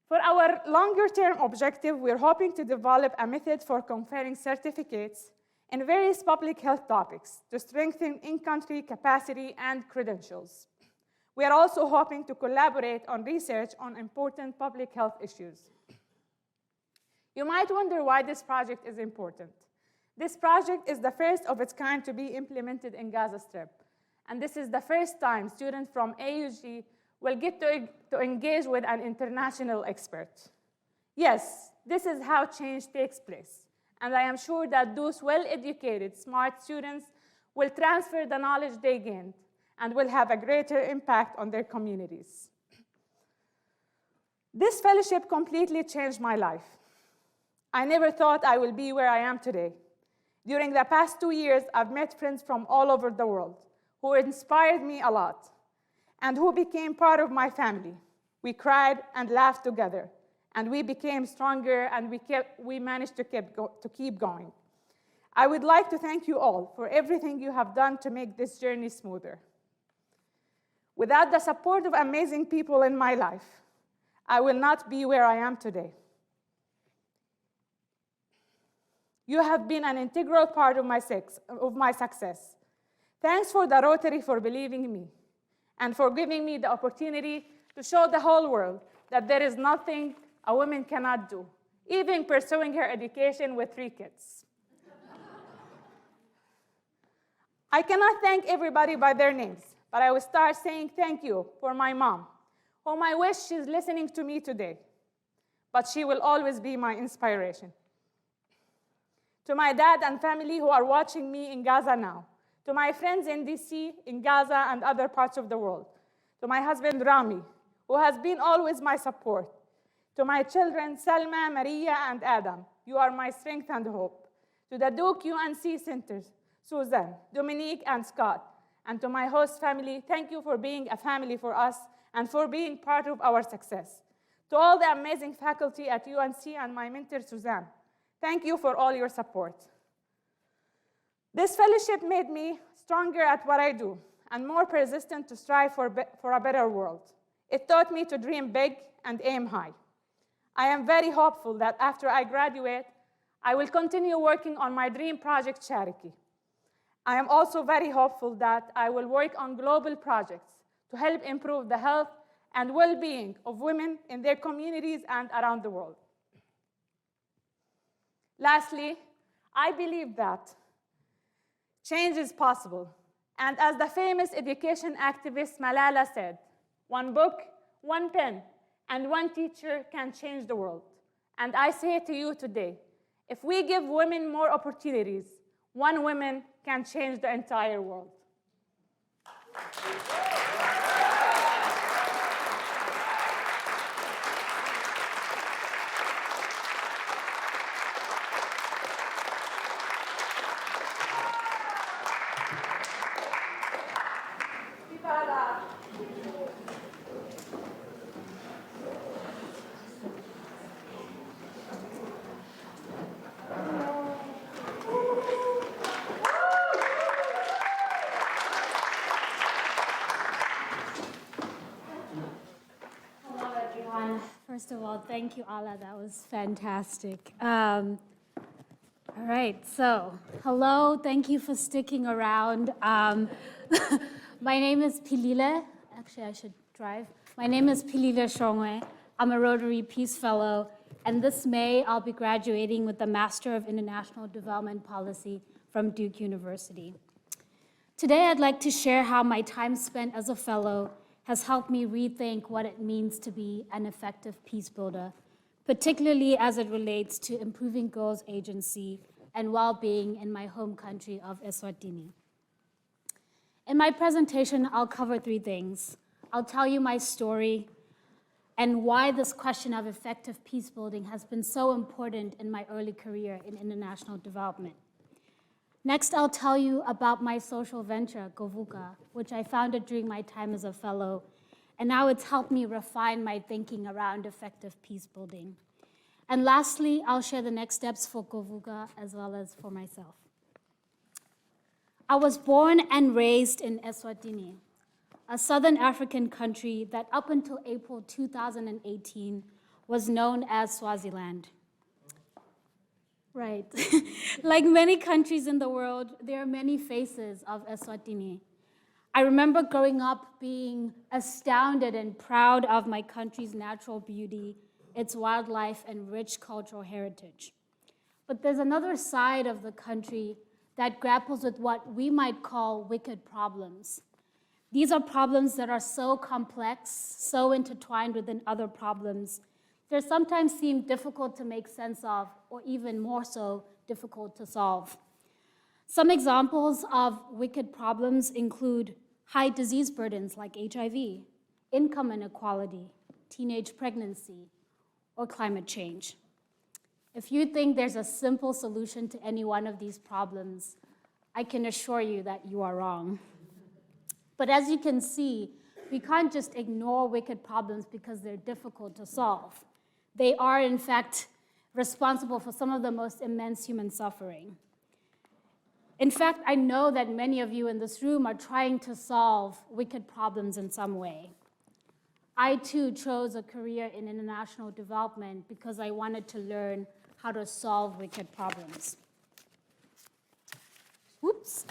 For our longer-term objective, we're hoping to develop a method for conferring certificates in various public health topics to strengthen in-country capacity and credentials. We are also hoping to collaborate on research on important public health issues. You might wonder why this project is important. This project is the first of its kind to be implemented in Gaza Strip. And this is the first time students from AUG will get to engage with an international expert. Yes, this is how change takes place. And I am sure that those well-educated, smart students will transfer the knowledge they gained and will have a greater impact on their communities. This fellowship completely changed my life. I never thought I would be where I am today. During the past 2 years, I've met friends from all over the world who inspired me a lot and who became part of my family. We cried and laughed together, and we became stronger, and we managed to keep going. I would like to thank you all for everything you have done to make this journey smoother. Without the support of amazing people in my life, I will not be where I am today. You have been an integral part of my success. Thanks for the Rotary for believing in me and for giving me the opportunity to show the whole world that there is nothing a woman cannot do, even pursuing her education with 3 kids. I cannot thank everybody by their names, but I will start saying thank you for my mom, whom I wish she's listening to me today, but she will always be my inspiration. To my dad and family who are watching me in Gaza now, to my friends in DC, in Gaza, and other parts of the world, to my husband Rami, who has been always my support, to my children Selma, Maria, and Adam, you are my strength and hope, to the Duke-UNC centers, Susan, Dominique, and Scott, and to my host family, thank you for being a family for us and for being part of our success. To all the amazing faculty at UNC and my mentor, Suzanne, thank you for all your support. This fellowship made me stronger at what I do and more persistent to strive for a better world. It taught me to dream big and aim high. I am very hopeful that after I graduate, I will continue working on my dream project, Charity. I am also very hopeful that I will work on global projects to help improve the health and well-being of women in their communities and around the world. Lastly, I believe that change is possible. And as the famous education activist Malala said, 1 book, 1 pen, and 1 teacher can change the world. And I say to you today, if we give women more opportunities, 1 woman can change the entire world. First of all, thank you, Ala. That was fantastic. All right, so hello. Thank you for sticking around. My name is Pilile. Actually, I should drive. My name is Pilile Shongwe. I'm a Rotary Peace Fellow, and this May, I'll be graduating with the Master of International Development Policy from Duke University. Today, I'd like to share how my time spent as a fellow has helped me rethink what it means to be an effective peace builder, particularly as it relates to improving girls' agency and well-being in my home country of Eswatini. In my presentation, I'll cover 3 things. I'll tell you my story and why this question of effective peace building has been so important in my early career in international development. Next, I'll tell you about my social venture, Govuka, which I founded during my time as a fellow, and how it's helped me refine my thinking around effective peace building. And lastly, I'll share the next steps for Govuka as well as for myself. I was born and raised in Eswatini, a southern African country that up until April 2018 was known as Swaziland. Right. Like many countries in the world, there are many faces of Eswatini. I remember growing up being astounded and proud of my country's natural beauty, its wildlife, and rich cultural heritage. But there's another side of the country that grapples with what we might call wicked problems. These are problems that are so complex, so intertwined within other problems, they sometimes seem difficult to make sense of, or even more so, difficult to solve. Some examples of wicked problems include high disease burdens like HIV, income inequality, teenage pregnancy, or climate change. If you think there's a simple solution to any one of these problems, I can assure you that you are wrong. But as you can see, we can't just ignore wicked problems because they're difficult to solve. They are, in fact, responsible for some of the most immense human suffering. In fact, I know that many of you in this room are trying to solve wicked problems in some way. I, too, chose a career in international development because I wanted to learn how to solve wicked problems. Whoops.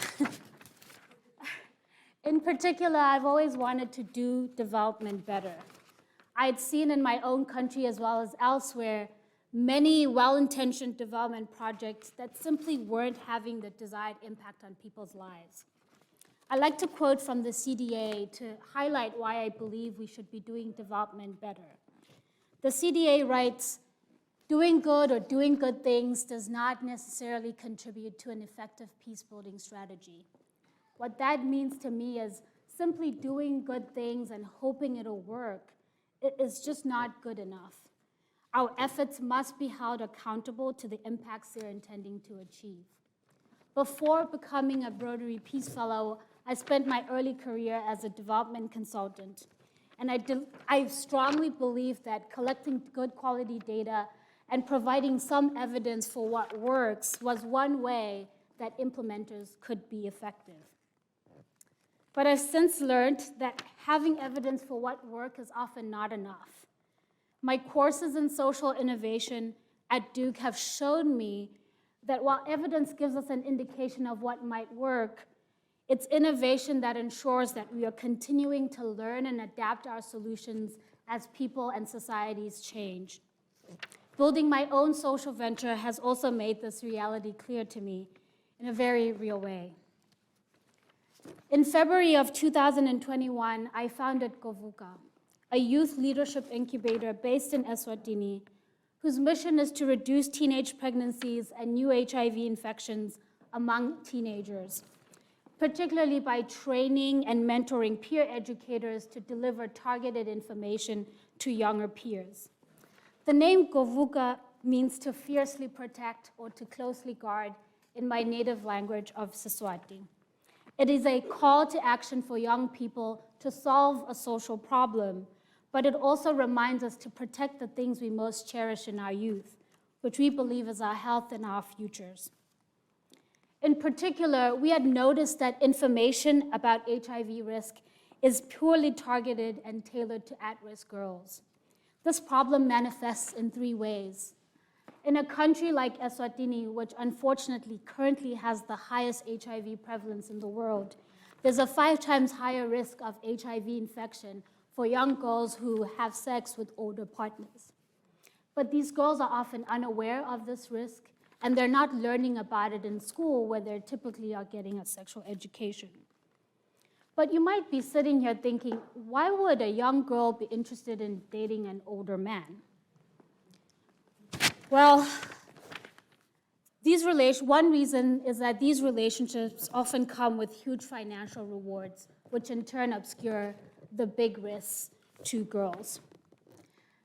In particular, I've always wanted to do development better. I'd seen in my own country as well as elsewhere many well-intentioned development projects that simply weren't having the desired impact on people's lives. I like to quote from the CDA to highlight why I believe we should be doing development better. The CDA writes, "Doing good or doing good things does not necessarily contribute to an effective peace-building strategy." What that means to me is simply doing good things and hoping it'll work is just not good enough. Our efforts must be held accountable to the impacts they're intending to achieve. Before becoming a Rotary Peace Fellow, I spent my early career as a development consultant. And I strongly believe that collecting good quality data and providing some evidence for what works was one way that implementers could be effective. But I've since learned that having evidence for what works is often not enough. My courses in social innovation at Duke have shown me that while evidence gives us an indication of what might work, it's innovation that ensures that we are continuing to learn and adapt our solutions as people and societies change. Building my own social venture has also made this reality clear to me in a very real way. In February of 2021, I founded Govuka, a youth leadership incubator based in Eswatini, whose mission is to reduce teenage pregnancies and new HIV infections among teenagers, particularly by training and mentoring peer educators to deliver targeted information to younger peers. The name Govuka means to fiercely protect or to closely guard in my native language of Siswati. It is a call to action for young people to solve a social problem, but it also reminds us to protect the things we most cherish in our youth, which we believe is our health and our futures. In particular, we had noticed that information about HIV risk is poorly targeted and tailored to at-risk girls. This problem manifests in three ways. In a country like Eswatini, which unfortunately currently has the highest HIV prevalence in the world, there's a 5 times higher risk of HIV infection for young girls who have sex with older partners. But these girls are often unaware of this risk, and they're not learning about it in school where they typically are getting a sexual education. But you might be sitting here thinking, why would a young girl be interested in dating an older man? Well, one reason is that these relationships often come with huge financial rewards, which in turn obscure the big risks to girls.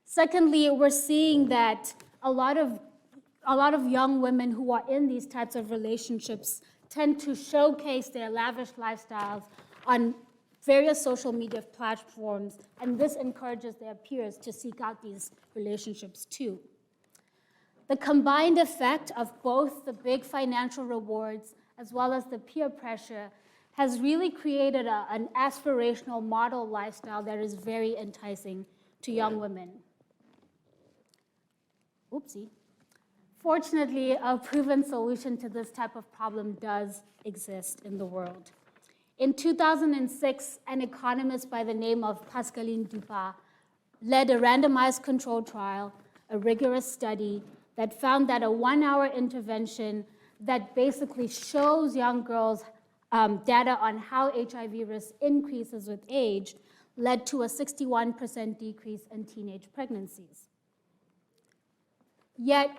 Secondly, we're seeing that a lot of young women who are in these types of relationships tend to showcase their lavish lifestyles on various social media platforms, and this encourages their peers to seek out these relationships too. The combined effect of both the big financial rewards as well as the peer pressure has really created an aspirational model lifestyle that is very enticing to young women. Oopsie. Fortunately, a proven solution to this type of problem does exist in the world. In 2006, an economist by the name of Pascaline Dupin led a randomized controlled trial, a rigorous study that found that a 1-hour intervention that basically shows young girls data on how HIV risk increases with age led to a 61% decrease in teenage pregnancies. Yet,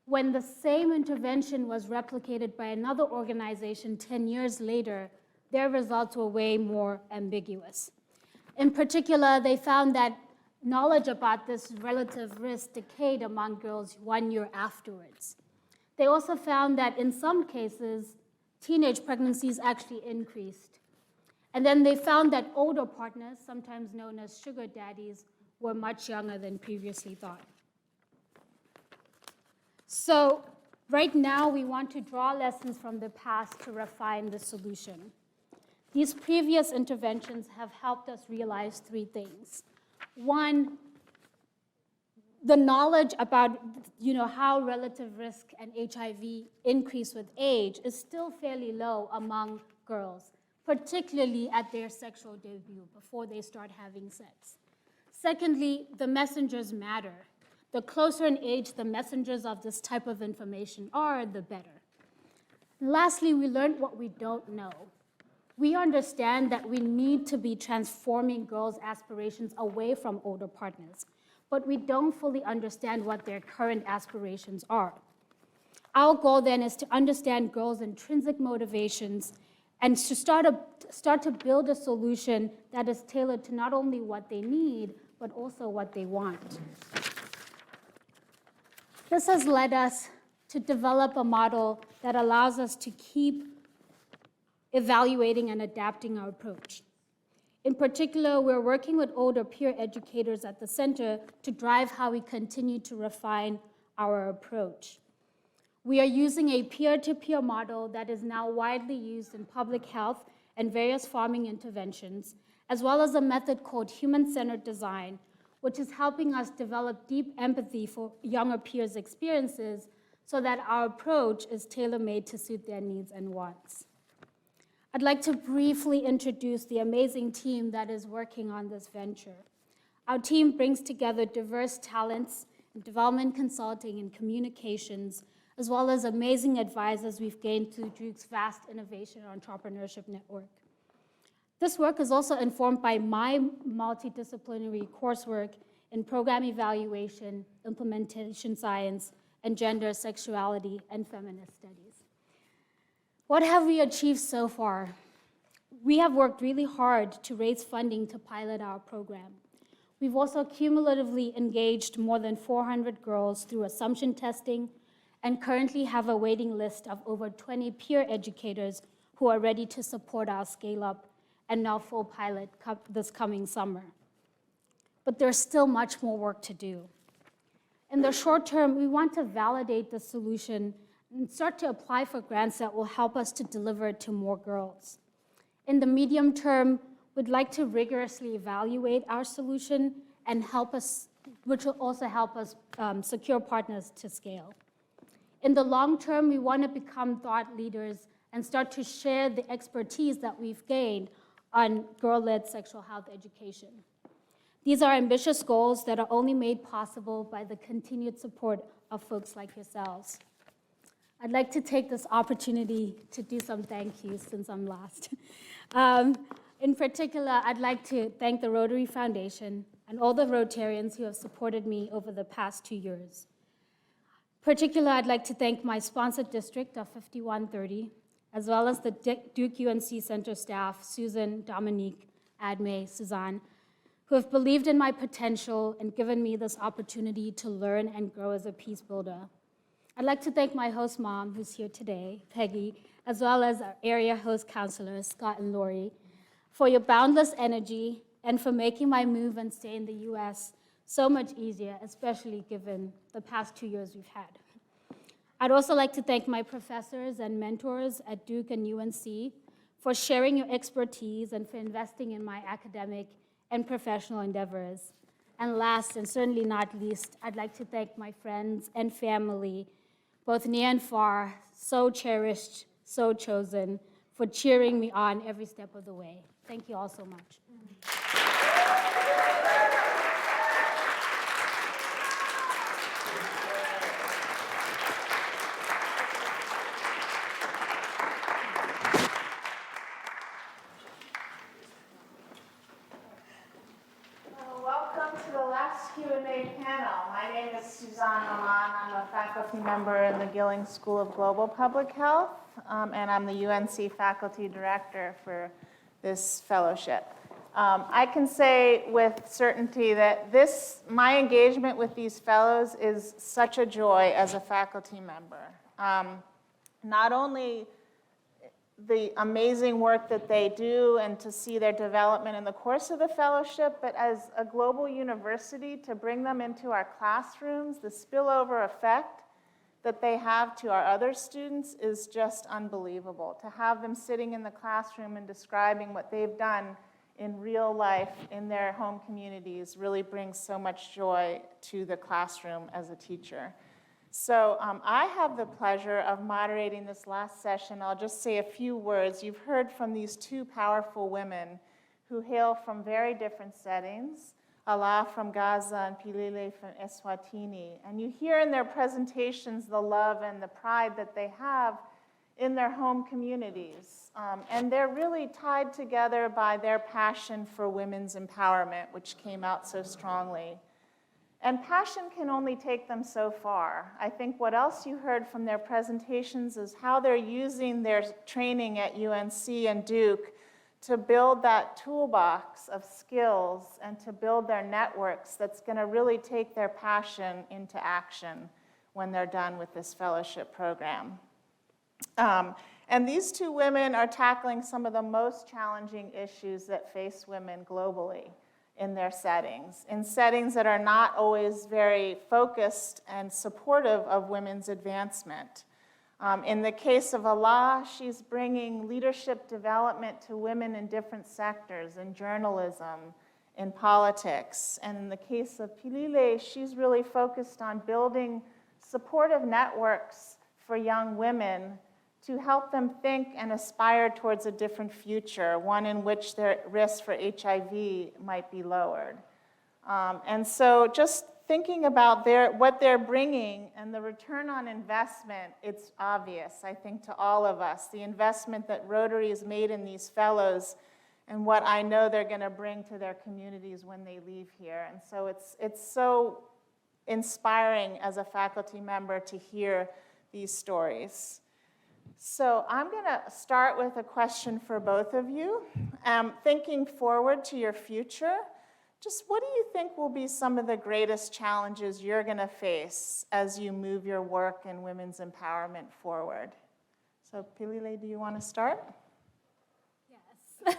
when the same intervention was replicated by another organization 10 years later, their results were way more ambiguous. In particular, they found that knowledge about this relative risk decayed among girls 1 year afterwards. They also found that in some cases, teenage pregnancies actually increased. And then they found that older partners, sometimes known as sugar daddies, were much younger than previously thought. So right now, we want to draw lessons from the past to refine the solution. These previous interventions have helped us realize 3 things. One, the knowledge about how relative risk and HIV increase with age is still fairly low among girls, particularly at their sexual debut, before they start having sex. Secondly, the messengers matter. The closer in age the messengers of this type of information are, the better. Lastly, we learned what we don't know. We understand that we need to be transforming girls' aspirations away from older partners, but we don't fully understand what their current aspirations are. Our goal then is to understand girls' intrinsic motivations and to start to build a solution that is tailored to not only what they need, but also what they want. This has led us to develop a model that allows us to keep evaluating and adapting our approach. In particular, we're working with older peer educators at the center to drive how we continue to refine our approach. We are using a peer-to-peer model that is now widely used in public health and various farming interventions, as well as a method called human-centered design, which is helping us develop deep empathy for younger peers' experiences so that our approach is tailor-made to suit their needs and wants. I'd like to briefly introduce the amazing team that is working on this venture. Our team brings together diverse talents in development consulting and communications, as well as amazing advisors we've gained through Duke's vast innovation and entrepreneurship network. This work is also informed by my multidisciplinary coursework in program evaluation, implementation science, and gender, sexuality, and feminist studies. What have we achieved so far? We have worked really hard to raise funding to pilot our program. We've also cumulatively engaged more than 400 girls through assumption testing and currently have a waiting list of over 20 peer educators who are ready to support our scale-up and now full pilot this coming summer. But there's still much more work to do. In the short term, we want to validate the solution and start to apply for grants that will help us to deliver it to more girls. In the medium term, we'd like to rigorously evaluate our solution and which will also help us secure partners to scale. In the long term, we want to become thought leaders and start to share the expertise that we've gained on girl-led sexual health education. These are ambitious goals that are only made possible by the continued support of folks like yourselves. I'd like to take this opportunity to do some thank yous since I'm last. In particular, I'd like to thank the Rotary Foundation and all the Rotarians who have supported me over the past 2 years. Particularly, I'd like to thank my sponsored district of 5130, as well as the Duke-UNC Center staff, Susan, Dominique, Adme, Suzanne, who have believed in my potential and given me this opportunity to learn and grow as a peace builder. I'd like to thank my host mom, who's here today, Peggy, as well as our area host counselors, Scott and Lori, for your boundless energy and for making my move and stay in the US so much easier, especially given the past 2 years we've had. I'd also like to thank my professors and mentors at Duke and UNC for sharing your expertise and for investing in my academic and professional endeavors. And last, and certainly not least, I'd like to thank my friends and family, both near and far, so cherished, so chosen, for cheering me on every step of the way. Thank you all so much. Welcome to the last last Q&A panel. My name is Suzanne Milan. I'm a faculty member in the Gilling School of Global Public Health, and I'm the UNC faculty director for this fellowship. I can say with certainty that my engagement with these fellows is such a joy as a faculty member. Not only the amazing work that they do and to see their development in the course of the fellowship, but as a global university, to bring them into our classrooms, the spillover effect that they have to our other students is just unbelievable. To have them sitting in the classroom and describing what they've done in real life in their home communities really brings so much joy to the classroom as a teacher. So I have the pleasure of moderating this last session. I'll just say a few words. You've heard from these two powerful women who hail from very different settings, Ala from Gaza and Pilile from Eswatini. And you hear in their presentations the love and the pride that they have in their home communities. And they're really tied together by their passion for women's empowerment, which came out so strongly. And passion can only take them so far. I think what else you heard from their presentations is how they're using their training at UNC and Duke to build that toolbox of skills and to build their networks that's going to really take their passion into action when they're done with this fellowship program. And these two women are tackling some of the most challenging issues that face women globally in their settings, in settings that are not always very focused and supportive of women's advancement. In the case of Ala, she's bringing leadership development to women in different sectors, in journalism, in politics. And in the case of Pilile, she's really focused on building supportive networks for young women to help them think and aspire towards a different future, one in which their risk for HIV might be lowered. And so just thinking about what they're bringing and the return on investment, it's obvious, I think, to all of us, the investment that Rotary has made in these fellows and what I know they're going to bring to their communities when they leave here. And so it's so inspiring as a faculty member to hear these stories. So I'm going to start with a question for both of you. Thinking forward to your future, just what do you think will be some of the greatest challenges you're going to face as you move your work in women's empowerment forward? So Pilile, do you want to start? Yes.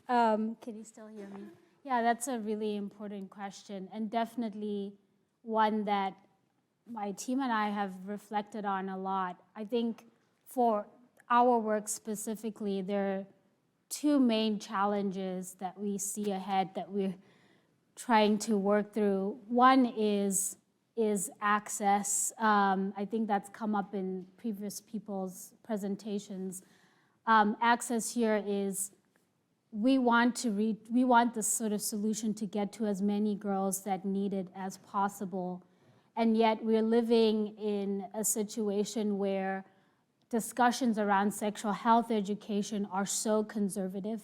Can you still hear me? Yeah, that's a really important question, and definitely one that my team and I have reflected on a lot. I think for our work specifically, there are two main challenges that we see ahead that we're trying to work through. One is access. I think that's come up in previous people's presentations. Access here is we want this sort of solution to get to as many girls that need it as possible. And yet we're living in a situation where discussions around sexual health education are so conservative.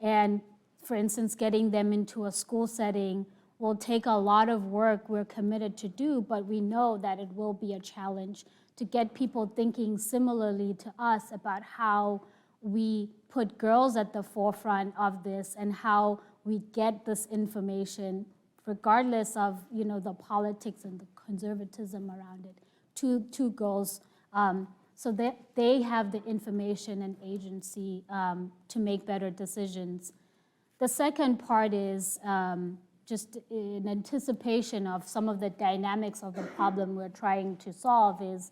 And for instance, getting them into a school setting will take a lot of work we're committed to do, but we know that it will be a challenge to get people thinking similarly to us about how we put girls at the forefront of this and how we get this information, regardless of the politics and the conservatism around it, to girls. So that they have the information and agency to make better decisions. The second part is just in anticipation of some of the dynamics of the problem we're trying to solve is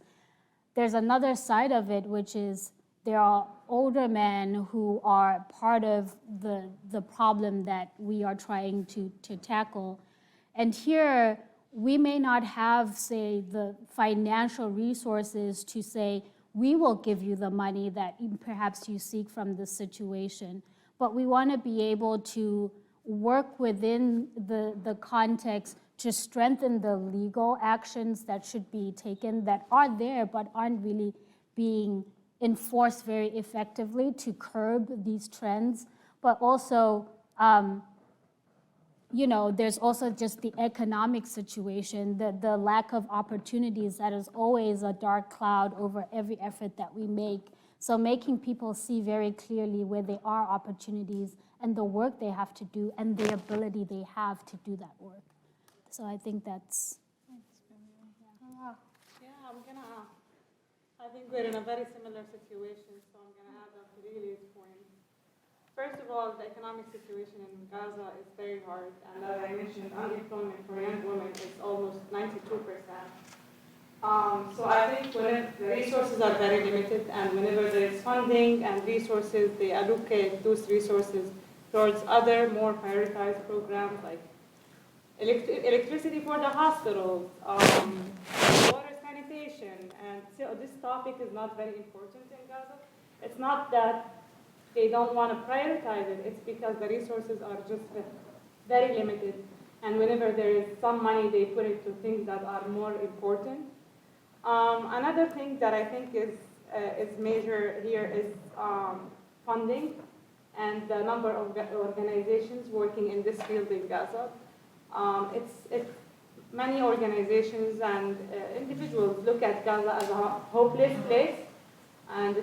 there's another side of it, which is there are older men who are part of the problem that we are trying to tackle. And here, we may not have, say, the financial resources to say, we will give you the money that perhaps you seek from this situation. But we want to be able to work within the context to strengthen the legal actions that should be taken that are there but aren't really being enforced very effectively to curb these trends, but also you know, there's also just the economic situation, the lack of opportunities that is always a dark cloud over every effort that we make. So making people see very clearly where there are opportunities and the work they have to do and the ability they have to do that work. So I think that's. I think we're in a very similar situation, so I'm going to add up to Lily's point. First of all, the economic situation in Gaza is very hard, and as I mentioned, unemployment for young women is almost 92%. So I think when the resources are very limited, and whenever there is funding and resources, they allocate those resources towards other more prioritized programs like electricity for the hospitals, water sanitation, and so this topic is not very important in Gaza. It's not that they don't want to prioritize it, it's because the resources are just very limited, and whenever there is some money, they put it to things that are more important. Another thing that I think is major here is funding and the number of organizations working in this field in Gaza. It's many organizations and individuals look at Gaza as a hopeless place, and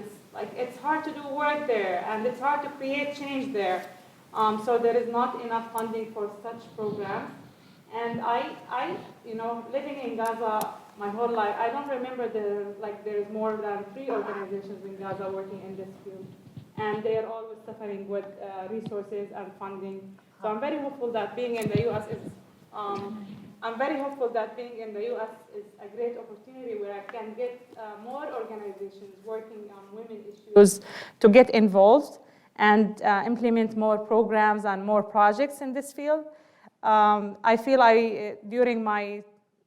it's hard to do work there, and it's hard to create change there. So there is not enough funding for such programs. And I living in Gaza my whole life, I don't remember there's more than 3 organizations in Gaza working in this field, and they are always suffering with resources and funding. So I'm very hopeful that being in the U.S. is a great opportunity where I can get more organizations working on women issues to get involved and implement more programs and more projects in this field. I feel during my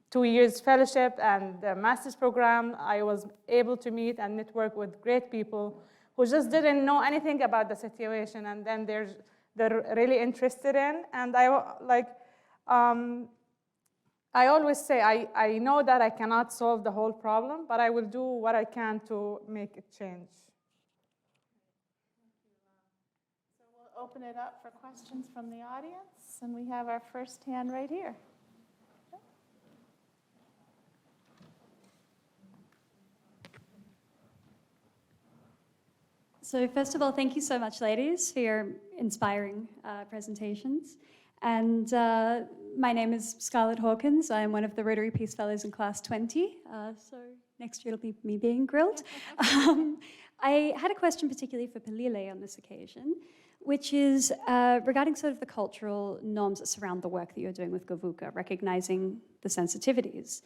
2 years fellowship and the master's program, I was able to meet and network with great people who just didn't know anything about the situation, and then they're really interested in. And I always say, I know that I cannot solve the whole problem, but I will do what I can to make it change. So we'll open it up for questions from the audience, and we have our first hand right here. So first of all, thank you so much, ladies, for your inspiring presentations. And my name is Scarlett Hawkins. I am one of the Rotary Peace Fellows in Class 20. So next year it'll be me being grilled. I had a question particularly for Pilile on this occasion, which is regarding sort of the cultural norms that surround the work that you're doing with GOVUCA, recognizing the sensitivities.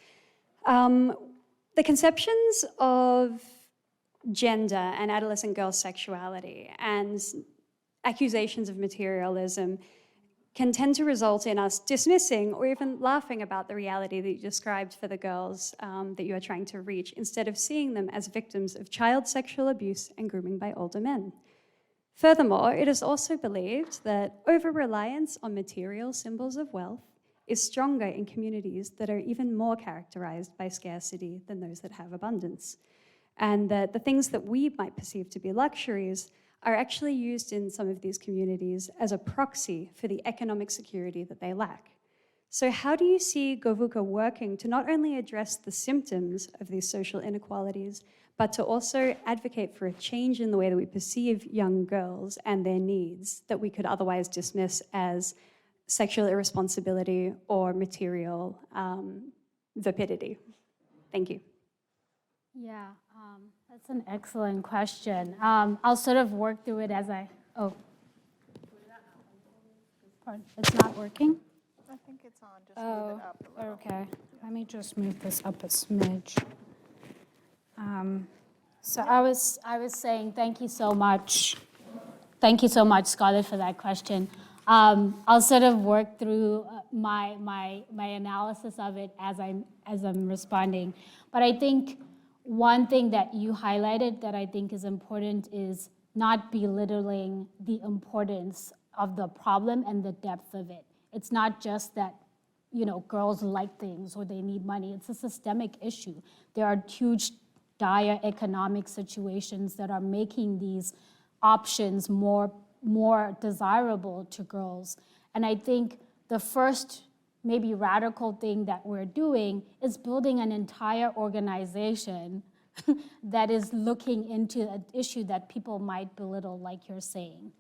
The conceptions of gender and adolescent girl sexuality and accusations of materialism can tend to result in us dismissing or even laughing about the reality that you described for the girls that you are trying to reach, instead of seeing them as victims of child sexual abuse and grooming by older men. Furthermore, it is also believed that over-reliance on material symbols of wealth is stronger in communities that are even more characterized by scarcity than those that have abundance. And that the things that we might perceive to be luxuries are actually used in some of these communities as a proxy for the economic security that they lack. So how do you see GOVUCA working to not only address the symptoms of these social inequalities, but to also advocate for a change in the way that we perceive young girls and their needs that we could otherwise dismiss as sexual irresponsibility or material vapidity? Thank you. Yeah, that's an excellent question. I'll sort of work through it as pardon, it's not working? I think it's on, just move it up a little. Okay, let me just move this up a smidge. So I was saying thank you so much. Thank you so much, Scarlett, for that question. I'll sort of work through my analysis of it as I'm responding. But I think one thing that you highlighted that I think is important is not belittling the importance of the problem and the depth of it. It's not just that, girls like things or they need money. It's a systemic issue. There are huge, dire economic situations that are making these options more desirable to girls. And I think the first maybe radical thing that we're doing is building an entire organization that is looking into an issue that people might belittle, like you're saying.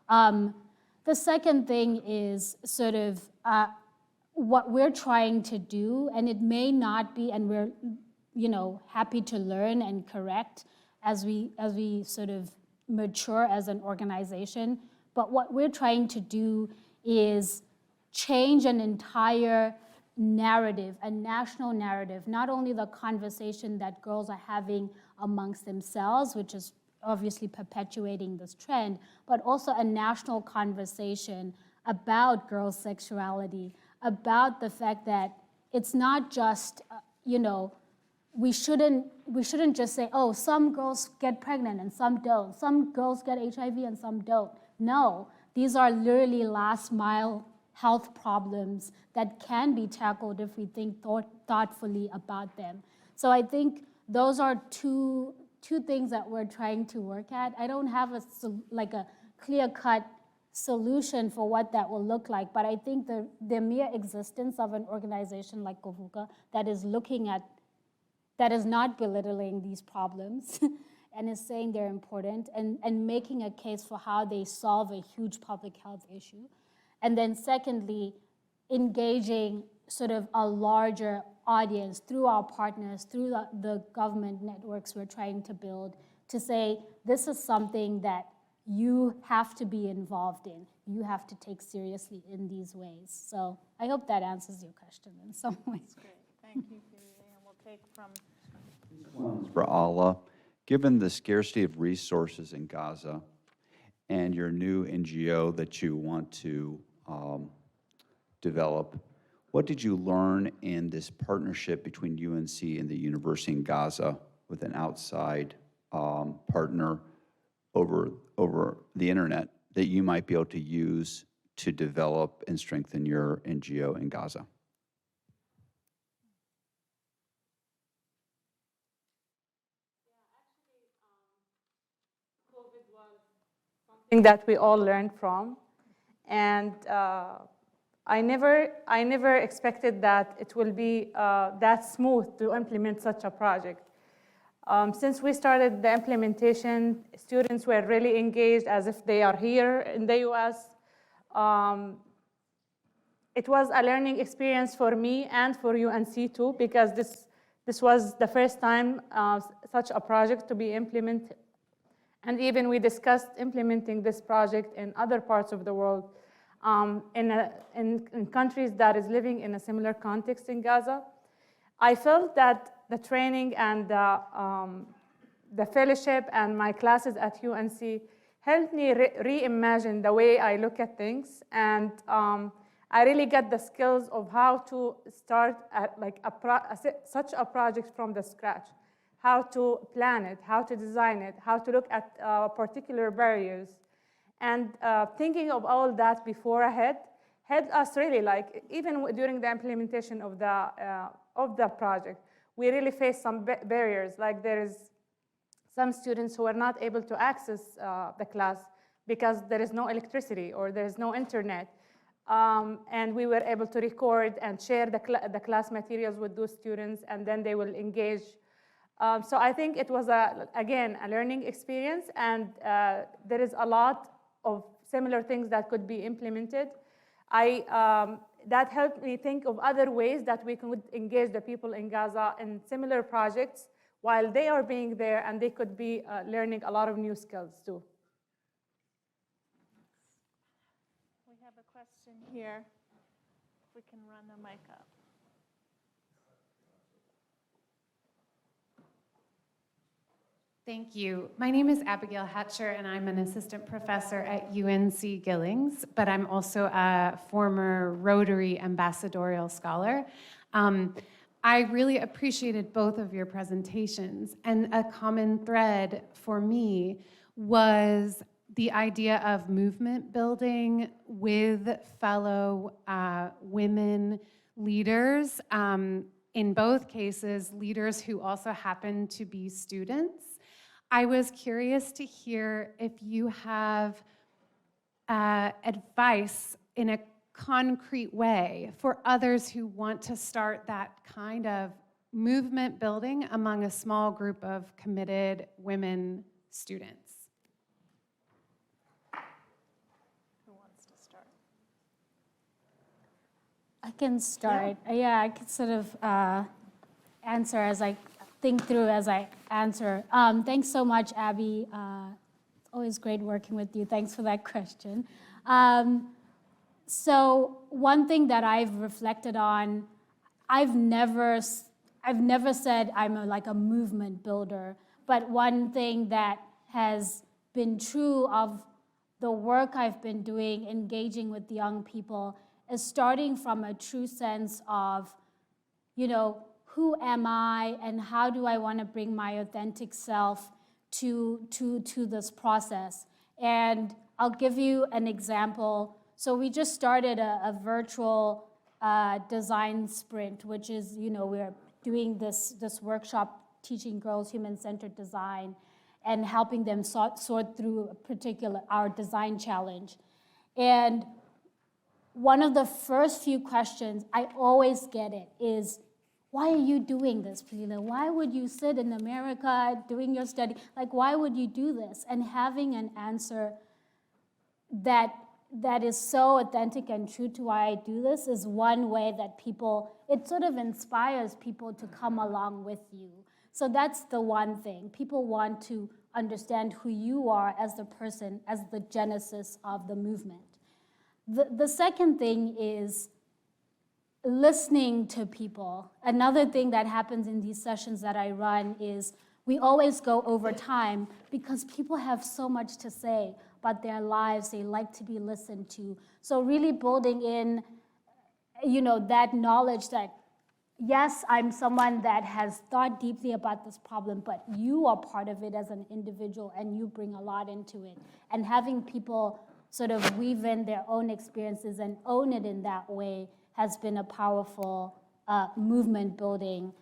The second thing is sort of what we're trying to do, and it may not be, and we're happy to learn and correct as we sort of mature as an organization. But what we're trying to do is change an entire narrative, a national narrative, not only the conversation that girls are having amongst themselves, which is obviously perpetuating this trend, but also a national conversation about girls' sexuality, about the fact that it's not just, we shouldn't just say, oh, some girls get pregnant and some don't. Some girls get HIV and some don't. No, these are literally last mile health problems that can be tackled if we think thoughtfully about them. So I think those are two things that we're trying to work at. I don't have a clear-cut solution for what that will look like, but I think the mere existence of an organization like Kovuka that is not belittling these problems and is saying they're important and making a case for how they solve a huge public health issue. And then secondly, engaging sort of a larger audience through our partners, through the government networks we're trying to build, to say, this is something that you have to be involved in. You have to take seriously in these ways. So I hope that answers your question in some ways. Great, thank you, and we'll take from... For Allah, given the scarcity of resources in Gaza and your new NGO that you want to develop, what did you learn in this partnership between UNC and the university in Gaza with an outside partner over the internet that you might be able to use to develop and strengthen your NGO in Gaza? That we all learned from, and I never expected that it will be that smooth to implement such a project. Since we started the implementation, students were really engaged as if they are here in the US. It was a learning experience for me and for UNC too, because this was the first time such a project to be implemented. And even we discussed implementing this project in other parts of the world, in countries that is living in a similar context in Gaza. I felt that the training and the fellowship and my classes at UNC helped me reimagine the way I look at things, and I really got the skills of how to start such a project from the scratch. How to plan it, how to design it, how to look at particular barriers. And thinking of all that before ahead helped us really, even during the implementation of the project, we really faced some barriers. Like there is some students who are not able to access the class because there is no electricity or there is no internet. And we were able to record and share the class materials with those students, and then they will engage. So I think it was, again, a learning experience, and there is a lot of similar things that could be implemented. That helped me think of other ways that we could engage the people in Gaza in similar projects while they are being there, and they could be learning a lot of new skills too. We have a question here. If we can run the mic up. Thank you. My name is Abigail Hatcher, and I'm an assistant professor at UNC Gillings, but I'm also a former Rotary ambassadorial scholar. I really appreciated both of your presentations, and a common thread for me was the idea of movement building with fellow women leaders, in both cases, leaders who also happen to be students. I was curious to hear if you have advice in a concrete way for others who want to start that kind of movement building among a small group of committed women students? Who wants to start? I can start. Yeah, I can sort of answer as I think through as I answer. Thanks so much, Abby. It's always great working with you. Thanks for that question. So one thing that I've reflected on, I've never said I'm like a movement builder, but one thing that has been true of the work I've been doing, engaging with young people, is starting from a true sense of, you know, who am I and how do I want to bring my authentic self to this process. And I'll give you an example. So we just started a virtual design sprint, which is, you know, we're doing this workshop teaching girls human-centered design and helping them sort through our design challenge. And one of the first few questions, I always get it, is, why are you doing this, Phyllis? Why would you sit in America doing your study? Like, why would you do this? And having an answer that is so authentic and true to why I do this is one way that it sort of inspires people to come along with you. So that's the one thing. People want to understand who you are as the person, as the genesis of the movement. The second thing is listening to people. Another thing that happens in these sessions that I run is we always go over time because people have so much to say about their lives. They like to be listened to. So really building in, you know, that knowledge that, yes, I'm someone that has thought deeply about this problem, but you are part of it as an individual and you bring a lot into it. And having people sort of weave in their own experiences and own it in that way has been a powerful movement building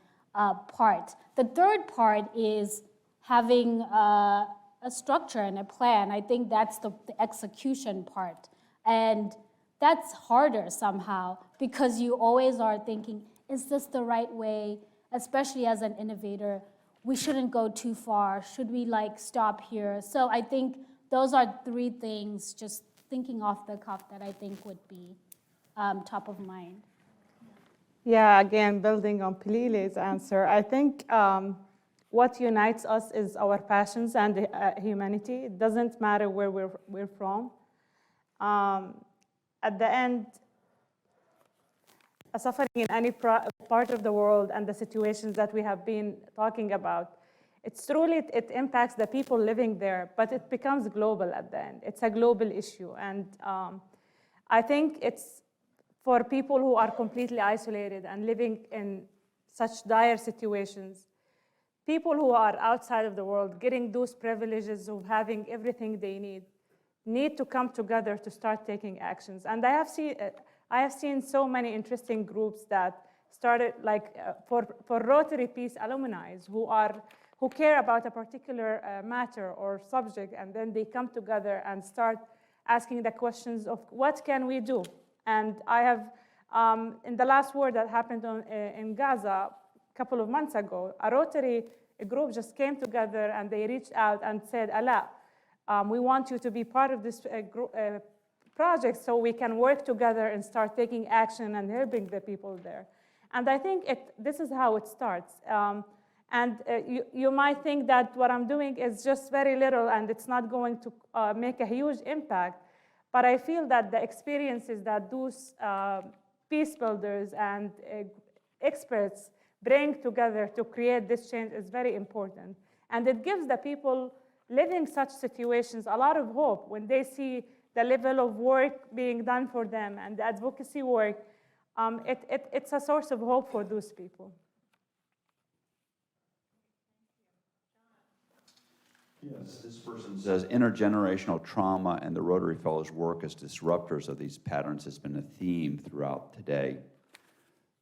part. The third part is having a structure and a plan. I think that's the execution part. And that's harder somehow because you always are thinking, is this the right way? Especially as an innovator, we shouldn't go too far. Should we like stop here? So I think those are three things, just thinking off the cuff, that I think would be top of mind. Yeah, again, building on Pilile's answer, I think what unites us is our passions and humanity. It doesn't matter where we're from. At the end, suffering in any part of the world and the situations that we have been talking about, it impacts the people living there, but it becomes global at the end. It's a global issue. And I think it's for people who are completely isolated and living in such dire situations, people who are outside of the world, getting those privileges of having everything they need to come together to start taking actions. And I have seen so many interesting groups that started, like for Rotary Peace alumni who care about a particular matter or subject, and then they come together and start asking the questions of what can we do? And I have, in the last war that happened in Gaza a couple of months ago, a Rotary group just came together and they reached out and said, Ala, we want you to be part of this project so we can work together and start taking action and helping the people there. And I think this is how it starts. You might think that what I'm doing is just very little and it's not going to make a huge impact. But I feel that the experiences that those peace builders and experts bring together to create this change is very important. And it gives the people living such situations a lot of hope when they see the level of work being done for them and the advocacy work. It's a source of hope for those people. Yes, this person says intergenerational trauma and the Rotary Fellows' work as disruptors of these patterns has been a theme throughout today.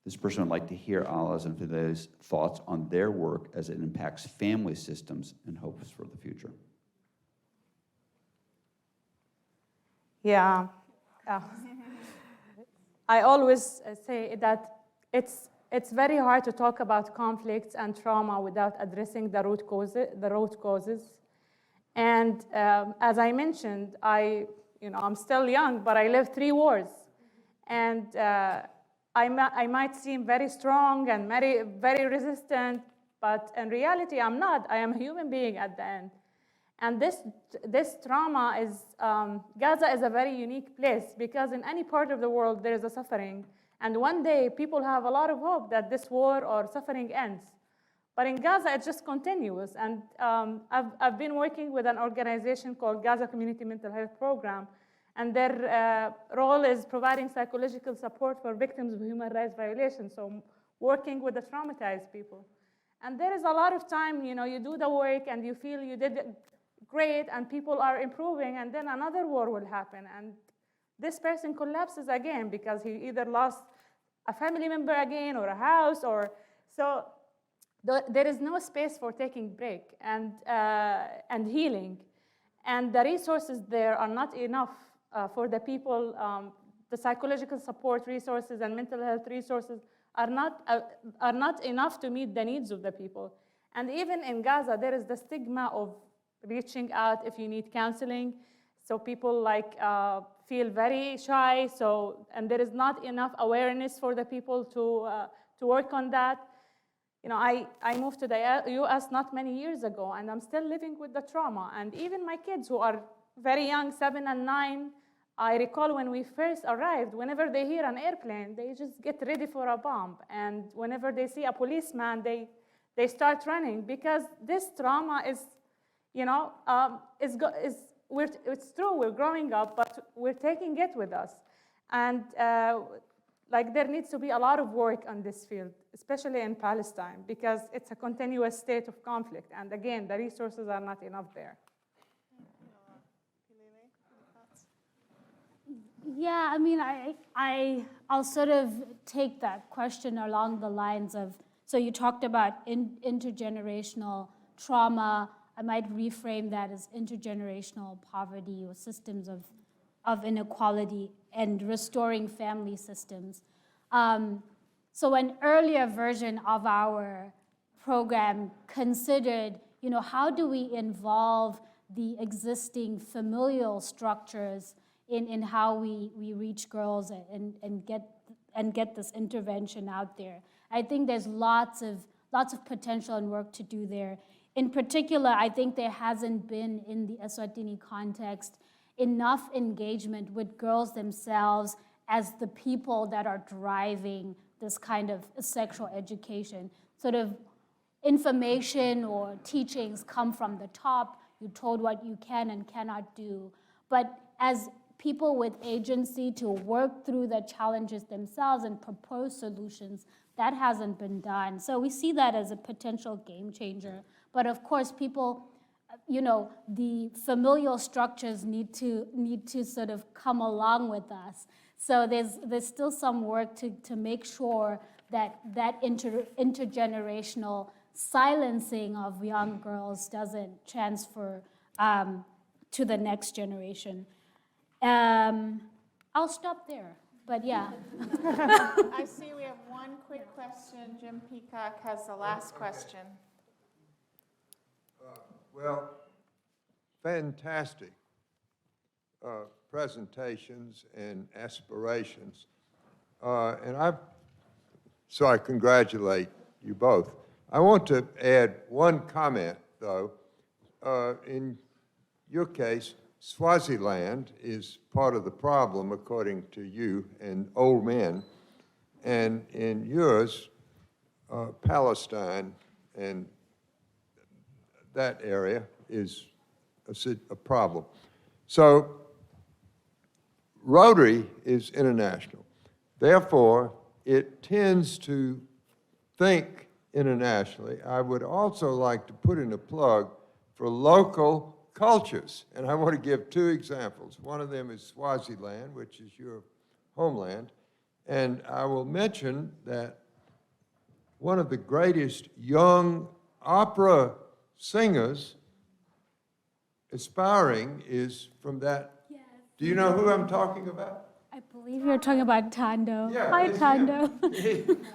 This person would like to hear Ala's and Phyllis' thoughts on their work as it impacts family systems and hopes for the future. Yeah. I always say that it's very hard to talk about conflicts and trauma without addressing the root causes. And as I mentioned, I'm still young, but I lived 3 wars. And I might seem very strong and very, very resistant, but in reality, I'm not. I am a human being at the end. And this trauma is, Gaza is a very unique place because in any part of the world, there is a suffering. And one day, people have a lot of hope that this war or suffering ends. But in Gaza, it just continues. And I've been working with an organization called Gaza Community Mental Health Program. And their role is providing psychological support for victims of human rights violations, so working with the traumatized people. And there is a lot of time, you do the work and you feel you did great and people are improving, and then another war will happen. And this person collapses again because he either lost a family member again or a house, so there is no space for taking break and healing. And the resources there are not enough for the people. The psychological support resources and mental health resources are not enough to meet the needs of the people. And even in Gaza, there is the stigma of reaching out if you need counseling. So people feel very shy. And there is not enough awareness for the people to work on that. I moved to the U.S. not many years ago, and I'm still living with the trauma. And even my kids, who are very young, 7 and 9, I recall when we first arrived, whenever they hear an airplane, they just get ready for a bomb. And whenever they see a policeman, they start running because this trauma is, it's true, we're growing up, but we're taking it with us. And there needs to be a lot of work on this field, especially in Palestine, because it's a continuous state of conflict. And again, the resources are not enough there. Yeah, I'll sort of take that question along the lines of, so you talked about intergenerational trauma. I might reframe that as intergenerational poverty or systems of inequality and restoring family systems. So an earlier version of our program considered, how do we involve the existing familial structures in how we reach girls and get this intervention out there. I think there's lots of potential and work to do there. In particular, I think there hasn't been, in the Eswatini context, enough engagement with girls themselves as the people that are driving this kind of sexual education. Sort of information or teachings come from the top. You're told what you can and cannot do. But as people with agency to work through the challenges themselves and propose solutions, that hasn't been done. So we see that as a potential game changer. But of course, people, the familial structures need to sort of come along with us. So there's still some work to make sure that intergenerational silencing of young girls doesn't transfer to the next generation. I'll stop there, but yeah. I see we have one quick question. Jim Peacock has the last question. Well, fantastic presentations and aspirations. So I congratulate you both. I want to add one comment, though. In your case, Swaziland is part of the problem, according to you, and old men. And in yours, Palestine and that area is a problem. So Rotary is international. Therefore, it tends to think internationally. I would also like to put in a plug for local cultures, and I want to give 2 examples. One of them is Swaziland, which is your homeland, and I will mention that one of the greatest young opera singers aspiring is from that. Yes. Do you know who I'm talking about? I I believe you're talking about Tondo. Yeah, Hi, it's Tondo.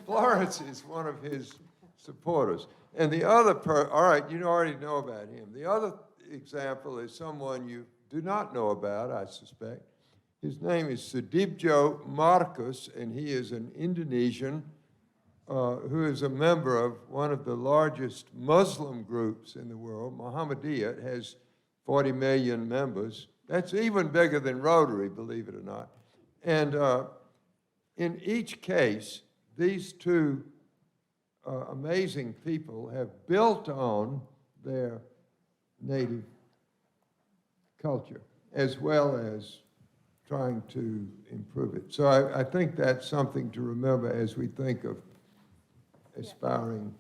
Florence is one of his supporters. And the other, all right, you already know about him. The other example is someone you do not know about, I suspect. His name is Sudibjo Marcus, and he is an Indonesian who is a member of one of the largest Muslim groups in the world. Muhammadiyah. It has 40 million members. That's even bigger than Rotary, believe it or not. And in each case, these two amazing people have built on their native culture, as well as trying to improve it. So I think that's something to remember as we think of aspiring.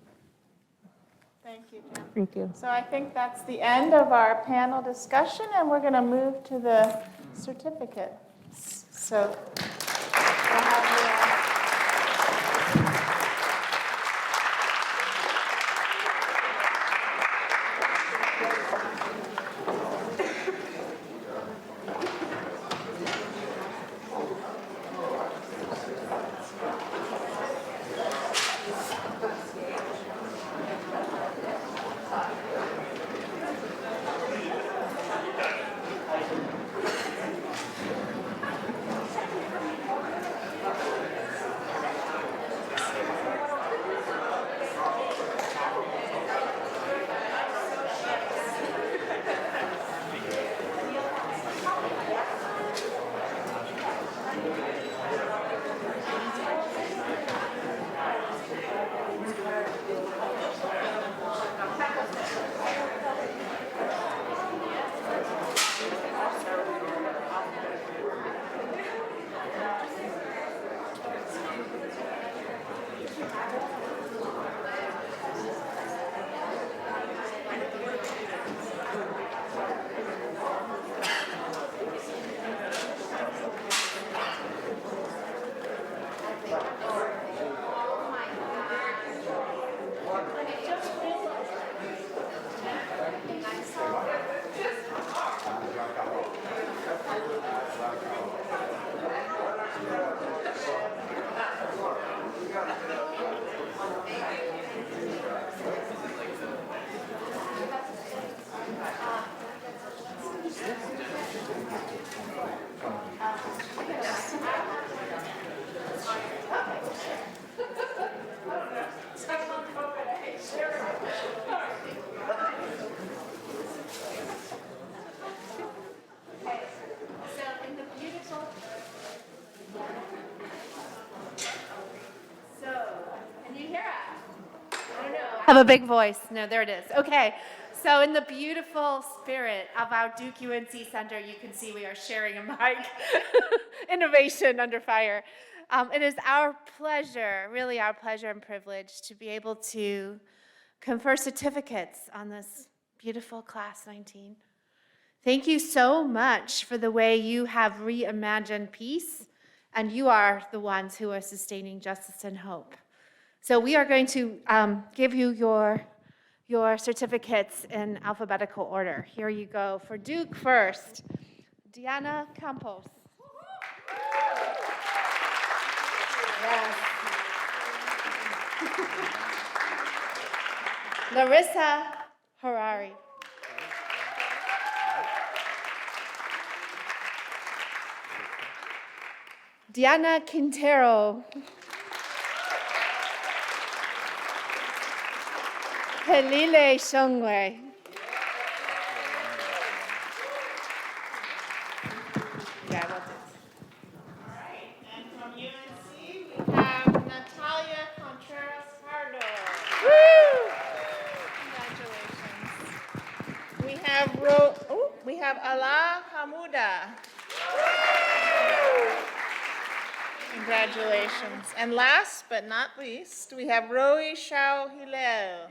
Thank you, Jim. Thank you. So I think that's the end of our panel discussion, and we're going to move to the certificates. So we'll have have a big voice. No, there it is. Okay. So in the beautiful spirit of our Duke-UNC Center, you can see we are sharing a mic. Innovation under fire. It is our pleasure, really our pleasure and privilege, to be able to confer certificates on this beautiful Class 19. Thank you so much for the way you have reimagined peace, and you are the ones who are sustaining justice and hope. So we are going to give you your certificates in alphabetical order. Here you go. For Duke first, Diana Campos. Yes. Larissa Harari. Diana Quintero. Helile Shongwei. Yeah, that's it. All right, and from UNC, we have Natalia Contreras Pardo. Woo! Congratulations. We have Ala Hamuda. Congratulations. And last but not least, we have Roi Shao Hillel.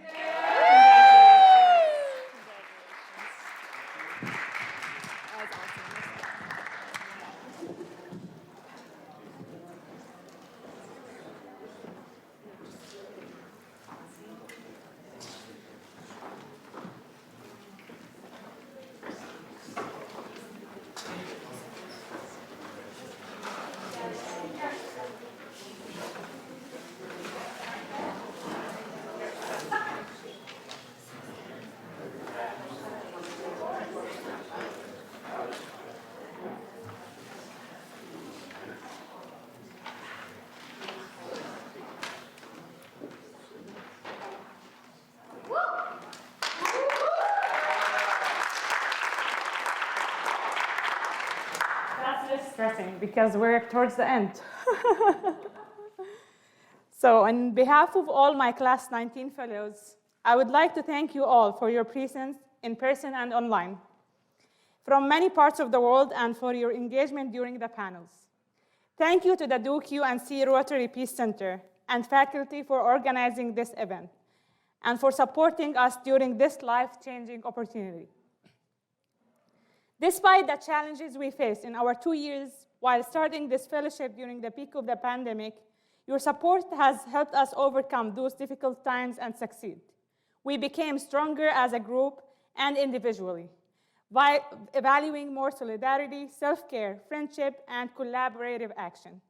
stressing because we're towards the end. So on behalf of all my Class 19 fellows, I would like to thank you all for your presence in person and online from many parts of the world and for your engagement during the panels. Thank you to the Duke-UNC Rotary Peace Center and faculty for organizing this event and for supporting us during this life-changing opportunity. Despite the challenges we faced in our 2 years while starting this fellowship during the peak of the pandemic, your support has helped us overcome those difficult times and succeed. We became stronger as a group and individually, by valuing more solidarity, self-care, friendship, and collaborative action.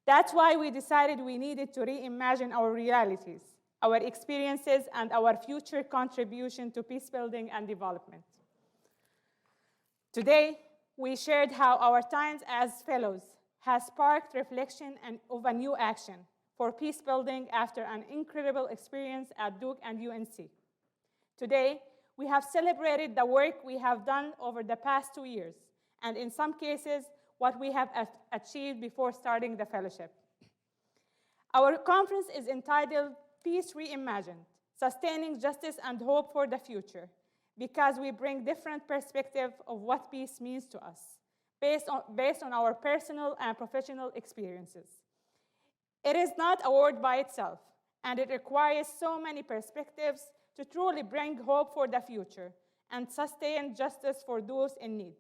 That's why we decided we needed to reimagine our realities, our experiences, and our future contribution to peace building and development. Today, we shared how our times as fellows has sparked reflection of a new action for peace building after an incredible experience at Duke and UNC. Today, we have celebrated the work we have done over the past 2 years, and in some cases, what we have achieved before starting the fellowship. Our conference is entitled Peace Reimagined, Sustaining Justice and Hope for the Future, because we bring different perspectives of what peace means to us, based on our personal and professional experiences. It is not a word by itself, and it requires so many perspectives to truly bring hope for the future and sustain justice for those in need.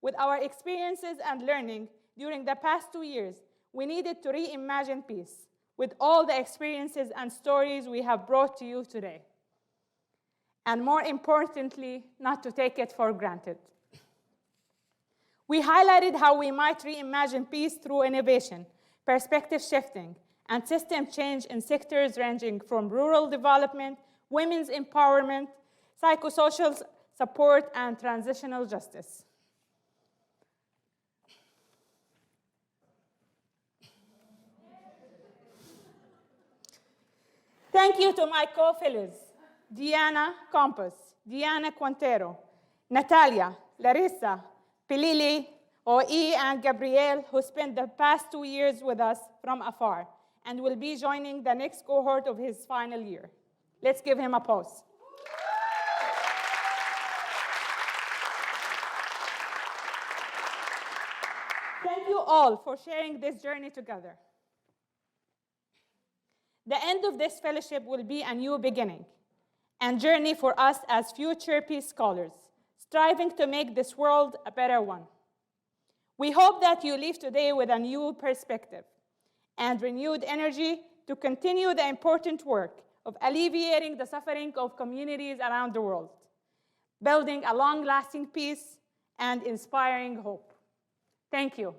With our experiences and learning during the past 2 years, we needed to reimagine peace with all the experiences and stories we have brought to you today. And more importantly, not to take it for granted. We highlighted how we might reimagine peace through innovation, perspective shifting, and system change in sectors ranging from rural development, women's empowerment, psychosocial support, and transitional justice. Thank you to my co-fellows, Diana Campos, Diana Quintero, Natalia, Larissa, Pilili, Oi, and Gabriel, who spent the past 2 years with us from afar and will be joining the next cohort of his final year. Let's give him a pause. Thank you all for sharing this journey together. The end of this fellowship will be a new beginning and journey for us as future peace scholars, striving to make this world a better one. We hope that you leave today with a new perspective and renewed energy to continue the important work of alleviating the suffering of communities around the world, building a long-lasting peace, and inspiring hope. Thank you.